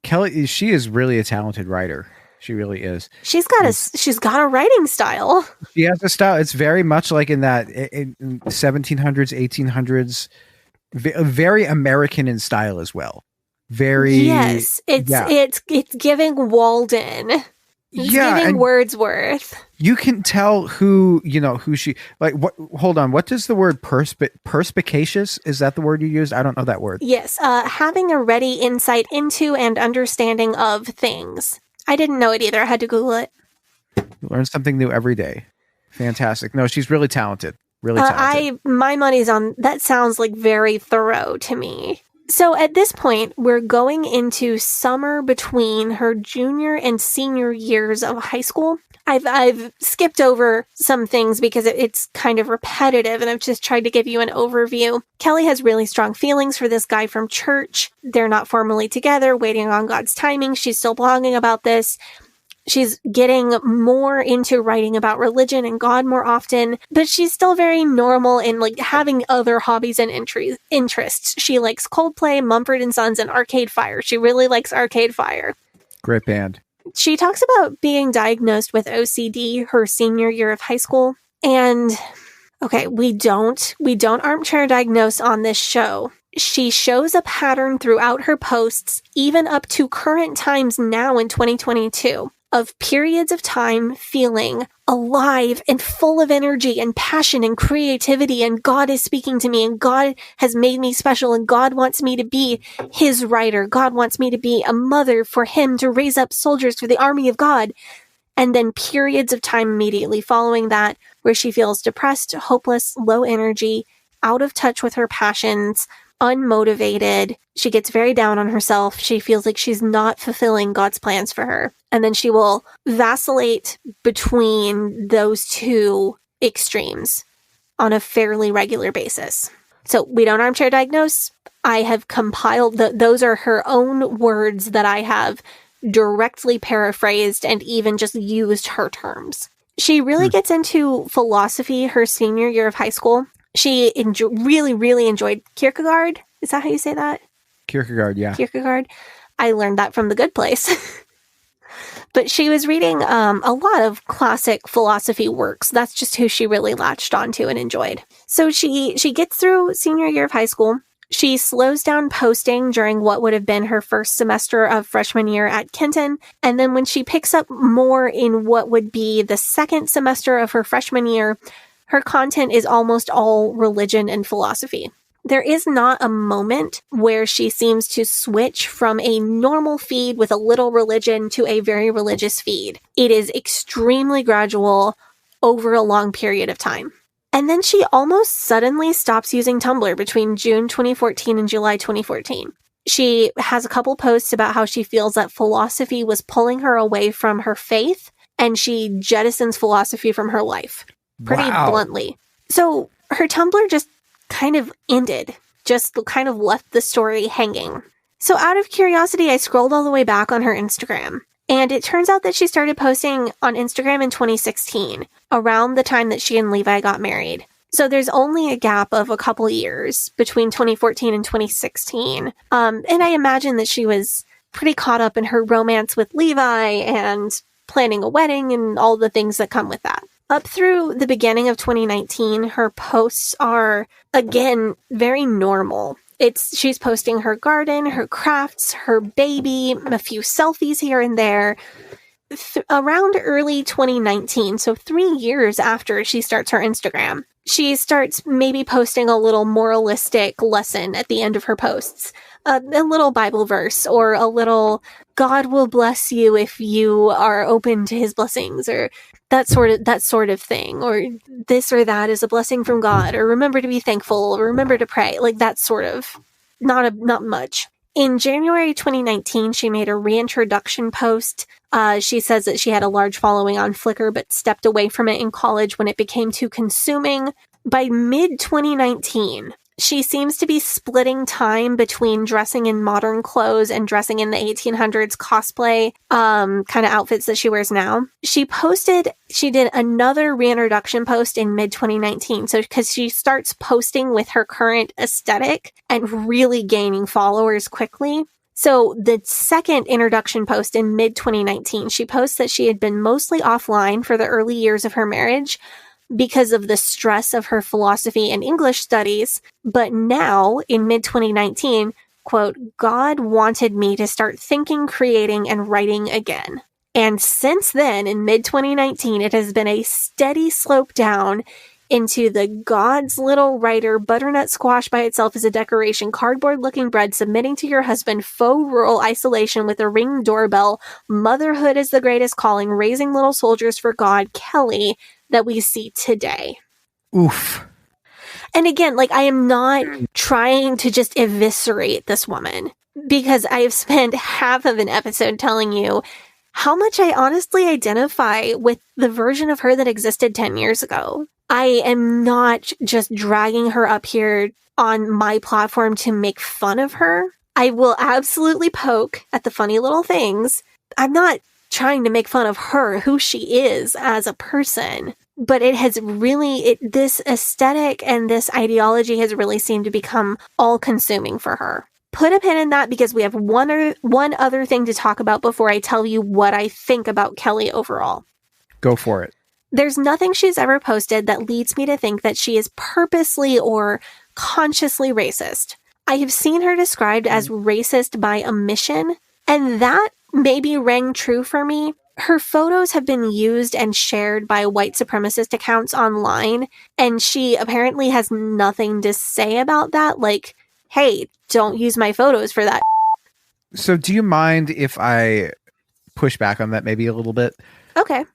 Kelly, she is really a talented writer. She really is. She's got a writing style. She has a style. It's very much like in 1700s, 1800s, very American in style as well. Very. Yes, it's giving Walden. It's giving Wordsworth. You can tell who she like. What? Hold on. What does the word perspicacious? Is that the word you used? I don't know that word. Yes, having a ready insight into and understanding of things. I didn't know it either. I had to Google it. You learn something new every day. Fantastic. No, she's really talented. Really talented. My money's on that. Sounds like very thorough to me. So at this point, we're going into summer between her junior and senior years of high school. I've skipped over some things because it's kind of repetitive, and I've just tried to give you an overview. Kelly has really strong feelings for this guy from church. They're not formally together, waiting on God's timing. She's still blogging about this. She's getting more into writing about religion and God more often, but she's still very normal in like having other hobbies and interests. She likes Coldplay, Mumford & Sons, and Arcade Fire. She really likes Arcade Fire. Great band. She talks about being diagnosed with OCD her senior year of high school. And okay, we don't armchair diagnose on this show. She shows a pattern throughout her posts, even up to current times now in 2022, of periods of time feeling alive and full of energy and passion and creativity, and God is speaking to me, and God has made me special, and God wants me to be his writer. God wants me to be a mother for him to raise up soldiers for the army of God. And then periods of time immediately following that where she feels depressed, hopeless, low energy, out of touch with her passions, unmotivated. She gets very down on herself. She feels like she's not fulfilling God's plans for her. And then she will vacillate between those two extremes on a fairly regular basis. So we don't armchair diagnose. I have compiled those are her own words that I have directly paraphrased and even just used her terms. She really gets into philosophy her senior year of high school. She really, really enjoyed Kierkegaard. Is that how you say that? Kierkegaard, yeah. Kierkegaard. I learned that from The Good Place. But she was reading a lot of classic philosophy works. That's just who she really latched onto and enjoyed. So she gets through senior year of high school. She slows down posting during what would have been her first semester of freshman year at Kenton. And then when she picks up more in what would be the second semester of her freshman year, her content is almost all religion and philosophy. There is not a moment where she seems to switch from a normal feed with a little religion to a very religious feed. It is extremely gradual over a long period of time. And then she almost suddenly stops using Tumblr between June 2014 and July 2014. She has a couple posts about how she feels that philosophy was pulling her away from her faith, and she jettisons philosophy from her life. Pretty bluntly. So her Tumblr just kind of ended, just kind of left the story hanging. So out of curiosity, I scrolled all the way back on her Instagram, and it turns out that she started posting on Instagram in 2016, around the time that she and Levi got married. So there's only a gap of a couple years between 2014 and 2016. And I imagine that she was pretty caught up in her romance with Levi and planning a wedding and all the things that come with that. Up through the beginning of 2019, her posts are, again, very normal. She's posting her garden, her crafts, her baby, a few selfies here and there. Around early 2019, so 3 years after she starts her Instagram, she starts maybe posting a little moralistic lesson at the end of her posts. A little Bible verse or a little God will bless you if you are open to his blessings, or that sort of thing, or this or that is a blessing from God, or remember to be thankful, or remember to pray, like that sort of, not much. In January 2019, she made a reintroduction post. She says that she had a large following on Flickr, but stepped away from it in college when it became too consuming. By mid-2019, she seems to be splitting time between dressing in modern clothes and dressing in the 1800s cosplay kind of outfits that she wears now. She did another reintroduction post in mid-2019. So because she starts posting with her current aesthetic and really gaining followers quickly. So the second introduction post in mid-2019, she posts that she had been mostly offline for the early years of her marriage because of the stress of her philosophy and English studies. But now, in mid-2019, quote, God wanted me to start thinking, creating, and writing again. And since then, in mid-2019, it has been a steady slope down into the God's little writer, butternut squash by itself as a decoration, cardboard-looking bread, submitting to your husband, faux rural isolation with a Ring doorbell, motherhood is the greatest calling, raising little soldiers for God, Kelly, that we see today. Oof. And again, like, I am not trying to just eviscerate this woman, because I have spent half of an episode telling you how much I honestly identify with the version of her that existed 10 years ago. I am not just dragging her up here on my platform to make fun of her. I will absolutely poke at the funny little things. I'm not trying to make fun of her, who she is as a person. But it has really, this aesthetic and this ideology has really seemed to become all-consuming for her. Put a pin in that, because we have one other thing to talk about before I tell you what I think about Kelly overall. Go for it. There's nothing she's ever posted that leads me to think that she is purposely or consciously racist. I have seen her described as racist by omission, and that maybe rang true for me. Her photos have been used and shared by white supremacist accounts online, and she apparently has nothing to say about that. Like, hey, don't use my photos for that. So do you mind if I push back on that maybe a little bit? Okay.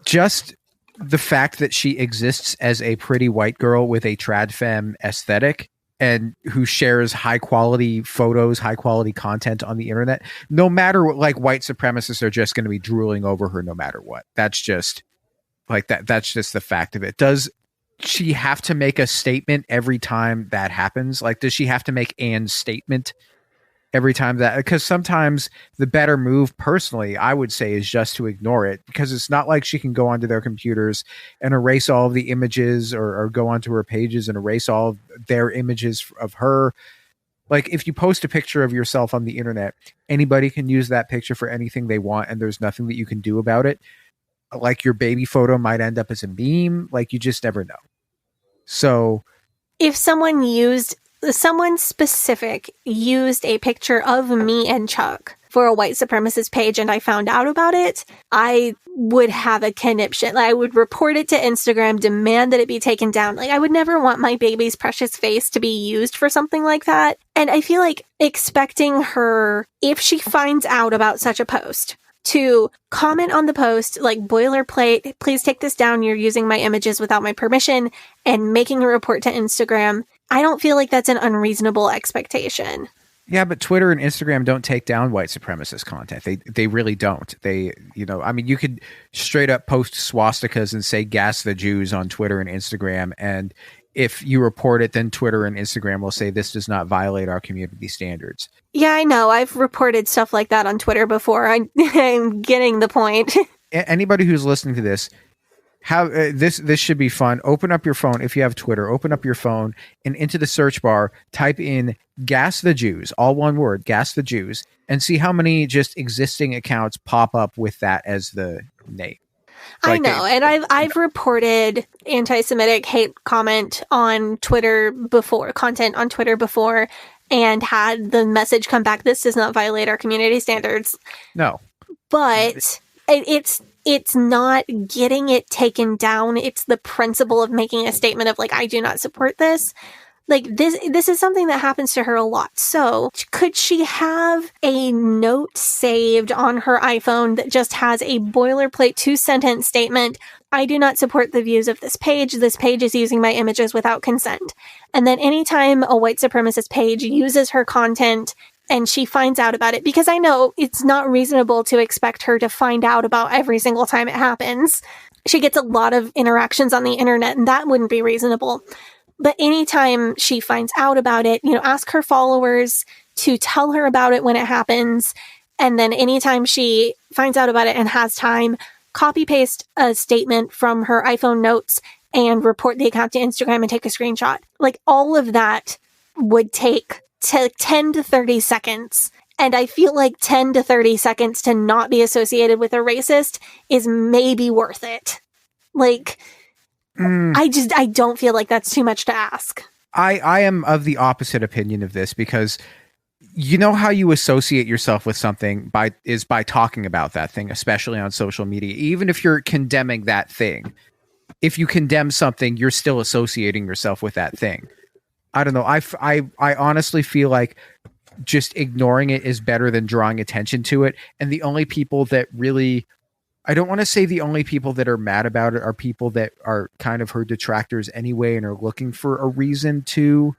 Just the fact that she exists as a pretty white girl with a trad femme aesthetic and who shares high quality photos, high quality content on the internet, no matter what, like, white supremacists are just going to be drooling over her no matter what. That's just like that. That's just the fact of it. Does she have to make a statement every time that happens? Like, does she have to make an statement every time that, because sometimes the better move personally, I would say, is just to ignore it, because it's not like she can go onto their computers and erase all of the images or go onto her pages and erase all of their images of her. Like, if you post a picture of yourself on the internet, anybody can use that picture for anything they want, and there's nothing that you can do about it. Like, your baby photo might end up as a meme. Like, you just never know. So if someone specific used a picture of me and Chuck for a white supremacist page and I found out about it, I would have a conniption. I would report it to Instagram, demand that it be taken down. Like, I would never want my baby's precious face to be used for something like that. And I feel like expecting her, if she finds out about such a post, to comment on the post, like, boilerplate, please take this down, you're using my images without my permission, and making a report to Instagram. I don't feel like that's an unreasonable expectation. yeah, but Twitter and Instagram don't take down white supremacist content. They really don't. They, I mean, you could straight up post swastikas and say gas the Jews on Twitter and Instagram, and if you report it, then Twitter and Instagram will say this does not violate our community standards. Yeah, I know. I've reported stuff like that on Twitter before. I'm getting the point. Anybody who's listening to this, How this should be fun. Open up your phone if you have Twitter. Open up your phone and into the search bar, type in "Gas the Jews," all one word, "Gas the Jews," and see how many just existing accounts pop up with that as the name. I know, and I've reported anti-Semitic hate content on Twitter before, and had the message come back, "This does not violate our community standards." No, but it's not getting it taken down. It's the principle of making a statement of like, I do not support this. Like this is something that happens to her a lot. So could she have a note saved on her iPhone that just has a boilerplate 2-sentence statement? I do not support the views of this page. This page is using my images without consent. And then anytime a white supremacist page uses her content and she finds out about it, because I know it's not reasonable to expect her to find out about every single time it happens. She gets a lot of interactions on the internet, and that wouldn't be reasonable. But anytime she finds out about it, ask her followers to tell her about it when it happens. And then anytime she finds out about it and has time, copy paste a statement from her iPhone notes and report the account to Instagram and take a screenshot. Like all of that would take 10 to 30 seconds. And I feel like 10 to 30 seconds to not be associated with a racist is maybe worth it. Like, I don't feel like that's too much to ask. I am of the opposite opinion of this, because you know how you associate yourself with something by talking about that thing, especially on social media. Even if you're condemning that thing, if you condemn something, you're still associating yourself with that thing. I don't know. I honestly feel like just ignoring it is better than drawing attention to it. And the only people that really, I don't want to say the only people that are mad about it are people that are kind of her detractors anyway and are looking for a reason to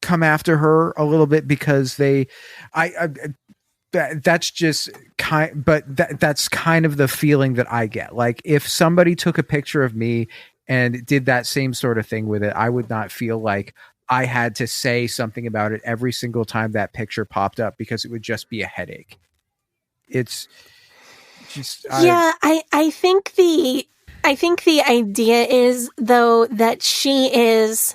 come after her a little bit, because that's just that's kind of the feeling that I get. Like if somebody took a picture of me and did that same sort of thing with it, I would not feel like I had to say something about it every single time that picture popped up, because it would just be a headache. It's just, I think the idea is, though, that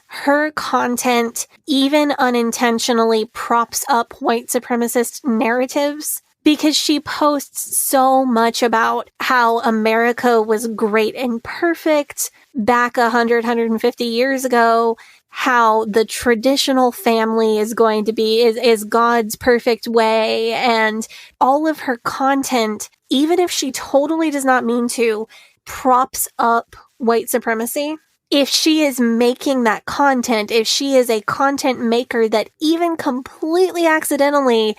her content, even unintentionally, props up white supremacist narratives, because she posts so much about how America was great and perfect back 150 years ago, how the traditional family is going to be, is God's perfect way, and all of her content, even if she totally does not mean to, props up white supremacy. If she is making that content, if she is a content maker that even completely accidentally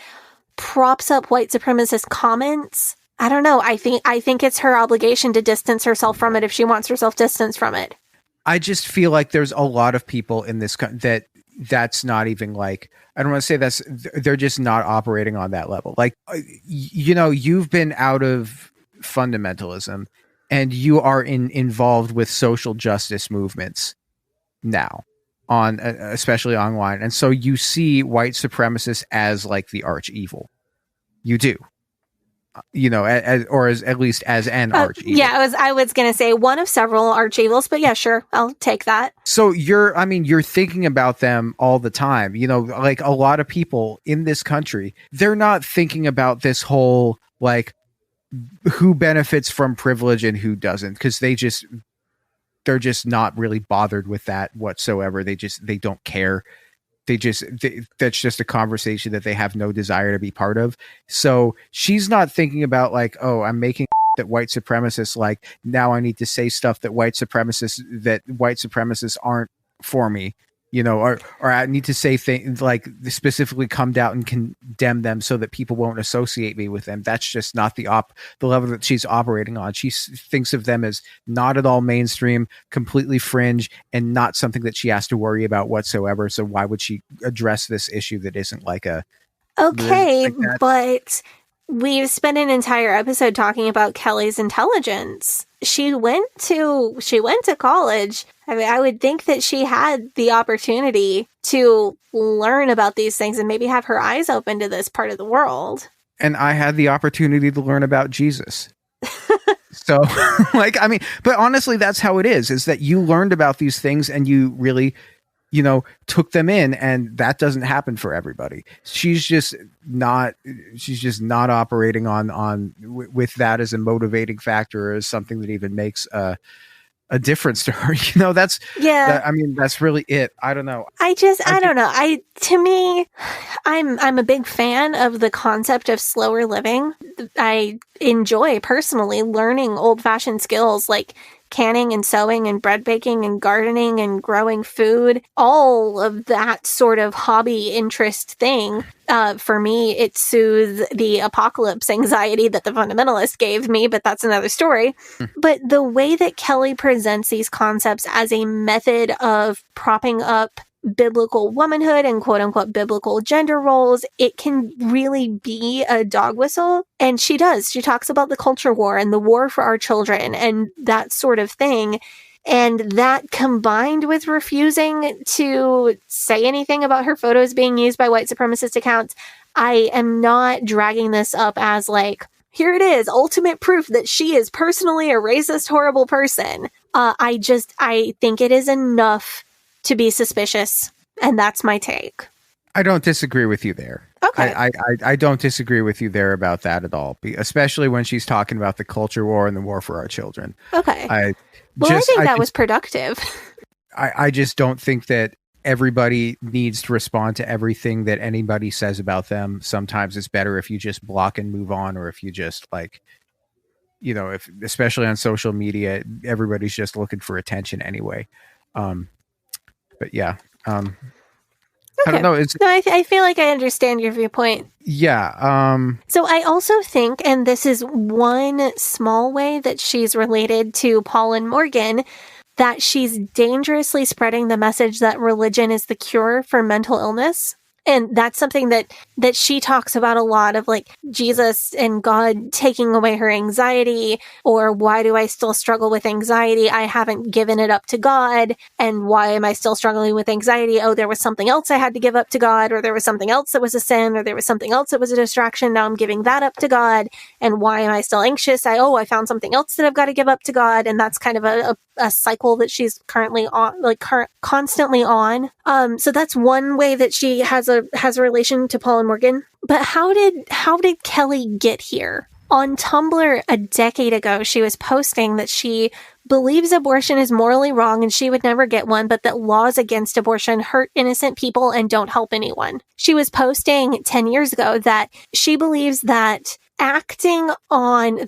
props up white supremacist comments, I don't know. I think it's her obligation to distance herself from it if she wants herself distanced from it. I just feel like there's a lot of people in this that's not even like, I don't want to say they're just not operating on that level. Like, you've been out of fundamentalism and you are involved with social justice movements now, especially online. And so you see white supremacists as like the arch evil. You do. At least as an arch evil. Yeah, I was going to say one of several arch evils, but yeah, sure, I'll take that. So you're thinking about them all the time. Like a lot of people in this country, they're not thinking about this whole, like, who benefits from privilege and who doesn't, because they're just not really bothered with that whatsoever. They don't care. That's just a conversation that they have no desire to be part of. So she's not thinking about like, oh, I'm making that white supremacists like, now I need to say stuff that white supremacists aren't for me, or I need to say things like specifically come down and condemn them so that people won't associate me with them. That's just not the level that she's operating on. She thinks of them as not at all mainstream, completely fringe, and not something that she has to worry about whatsoever. So why would she address this issue that isn't like a... Okay, but we've spent an entire episode talking about Kelly's intelligence. She went to college. I mean, I would think that she had the opportunity to learn about these things and maybe have her eyes open to this part of the world. And I had the opportunity to learn about Jesus. So like, I mean, but honestly, that's how it is that you learned about these things and you really, took them in, and that doesn't happen for everybody. She's just not operating with that as a motivating factor or as something that even makes a difference to her. That's really it. I don't know. I don't know. To me, I'm a big fan of the concept of slower living. I enjoy personally learning old fashioned skills like canning and sewing and bread baking and gardening and growing food, all of that sort of hobby interest thing. For me, it soothes the apocalypse anxiety that the fundamentalist gave me, but that's another story. But the way that Kelly presents these concepts as a method of propping up biblical womanhood and quote unquote biblical gender roles, it can really be a dog whistle. And she talks about the culture war and the war for our children and that sort of thing. And that combined with refusing to say anything about her photos being used by white supremacist accounts, I am not dragging this up as like, here it is, ultimate proof that she is personally a racist, horrible person. I think it is enough to be suspicious, and that's my take. I don't disagree with you there. Okay. I don't disagree with you there about that at all, especially when she's talking about the culture war and the war for our children. Okay. I think that was productive. I just don't think that everybody needs to respond to everything that anybody says about them. Sometimes it's better if you just block and move on, or if you just if especially on social media, everybody's just looking for attention anyway. But yeah, okay. I don't know. I feel like I understand your viewpoint. Yeah. So I also think, and this is one small way that she's related to Paul and Morgan, that she's dangerously spreading the message that religion is the cure for mental illness. And that's something that she talks about a lot, of like Jesus and God taking away her anxiety, or why do I still struggle with anxiety? I haven't given it up to God. And why am I still struggling with anxiety? Oh, there was something else I had to give up to God, or there was something else that was a sin, or there was something else that was a distraction. Now I'm giving that up to God. And why am I still anxious? I found something else that I've got to give up to God. And that's kind of a cycle that she's currently on, constantly on. So that's one way that she has a relation to Paul and Morgan. But how did Kelly get here? On Tumblr a decade ago, she was posting that she believes abortion is morally wrong and she would never get one, but that laws against abortion hurt innocent people and don't help anyone. She was posting 10 years ago that she believes that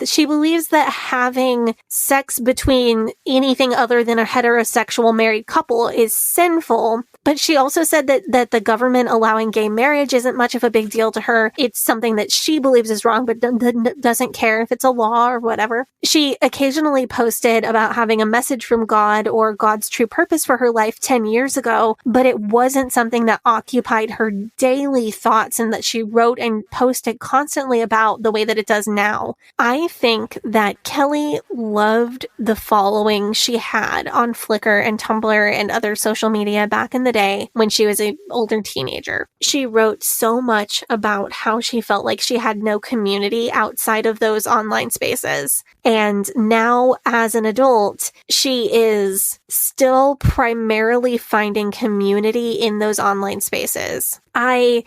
she believes that having sex between anything other than a heterosexual married couple is sinful. But she also said that the government allowing gay marriage isn't much of a big deal to her. It's something that she believes is wrong, but doesn't care if it's a law or whatever. She occasionally posted about having a message from God or God's true purpose for her life 10 years ago, but it wasn't something that occupied her daily thoughts and that she wrote and posted constantly about the way that it does now. I think that Kelly loved the following she had on Flickr and Tumblr and other social media back in the day when she was an older teenager. She wrote so much about how she felt like she had no community outside of those online spaces. And now as an adult, she is still primarily finding community in those online spaces. I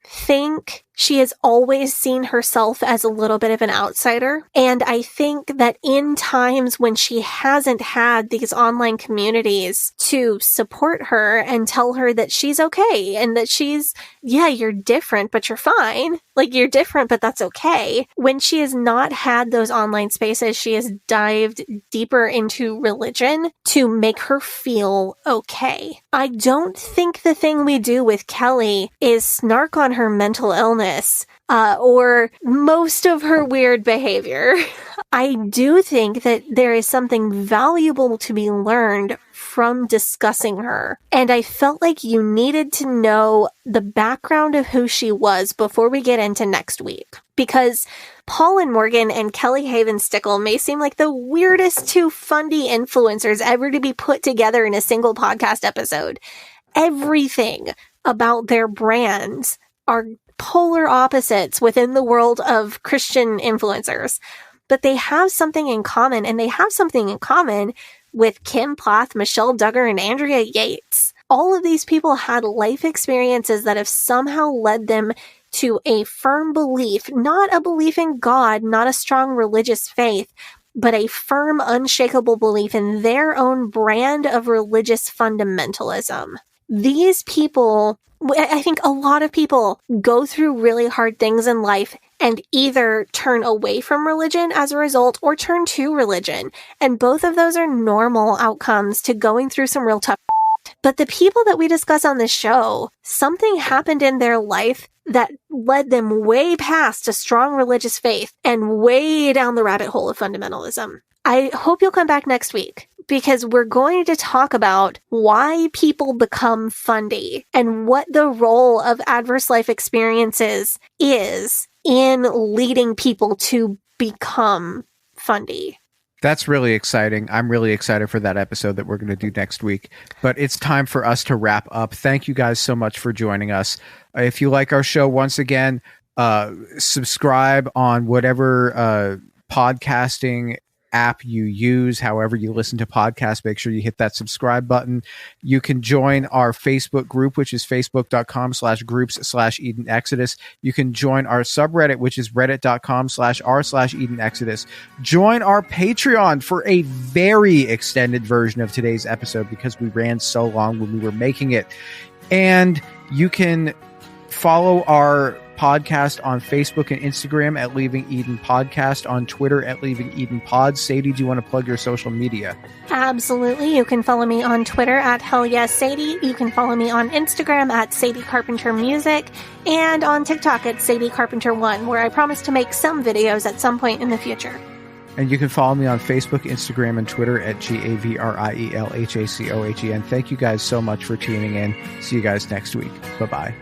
think she has always seen herself as a little bit of an outsider. And I think that in times when she hasn't had these online communities to support her and tell her that she's okay and that you're different, but you're fine. Like, you're different, but that's okay. When she has not had those online spaces, she has dived deeper into religion to make her feel okay. I don't think the thing we do with Kelly is snark on her mental illness or most of her weird behavior. I do think that there is something valuable to be learned from discussing her. And I felt like you needed to know the background of who she was before we get into next week. Because Paul and Morgan and Kelly Havens Stickle may seem like the weirdest two Fundie influencers ever to be put together in a single podcast episode. Everything about their brands are polar opposites within the world of Christian influencers. but they have something in common, and they have something in common with Kim Plath, Michelle Duggar, and Andrea Yates. All of these people had life experiences that have somehow led them to a firm belief, not a belief in God, not a strong religious faith, but a firm, unshakable belief in their own brand of religious fundamentalism. These people, I think a lot of people go through really hard things in life and either turn away from religion as a result or turn to religion. And both of those are normal outcomes to going through some real tough. But the people that we discuss on this show, something happened in their life that led them way past a strong religious faith and way down the rabbit hole of fundamentalism. I hope you'll come back next week, because we're going to talk about why people become Fundie and what the role of adverse life experiences is in leading people to become Fundie. That's really exciting. I'm really excited for that episode that we're going to do next week. But it's time for us to wrap up. Thank you guys so much for joining us. If you like our show, once again, subscribe on whatever podcasting app you use, however you listen to podcasts. Make sure you hit that subscribe button. You can join our Facebook group, which is facebook.com/groups/Eden Exodus. You can join our subreddit, which is reddit.com/r/Eden Exodus. Join our Patreon for a very extended version of today's episode because we ran so long when we were making it. And you can follow our podcast on Facebook and Instagram at Leaving Eden Podcast, on Twitter at Leaving Eden Pod. Sadie, do you want to plug your social media? Absolutely. You can follow me on Twitter at HellYesSadie. You can follow me on Instagram at Sadie Carpenter Music, and on TikTok at Sadie Carpenter 1, where I promise to make some videos at some point in the future. And you can follow me on Facebook, Instagram, and Twitter at GAVRIELHACOHEN. Thank you guys so much for tuning in. See you guys next week. Bye-bye.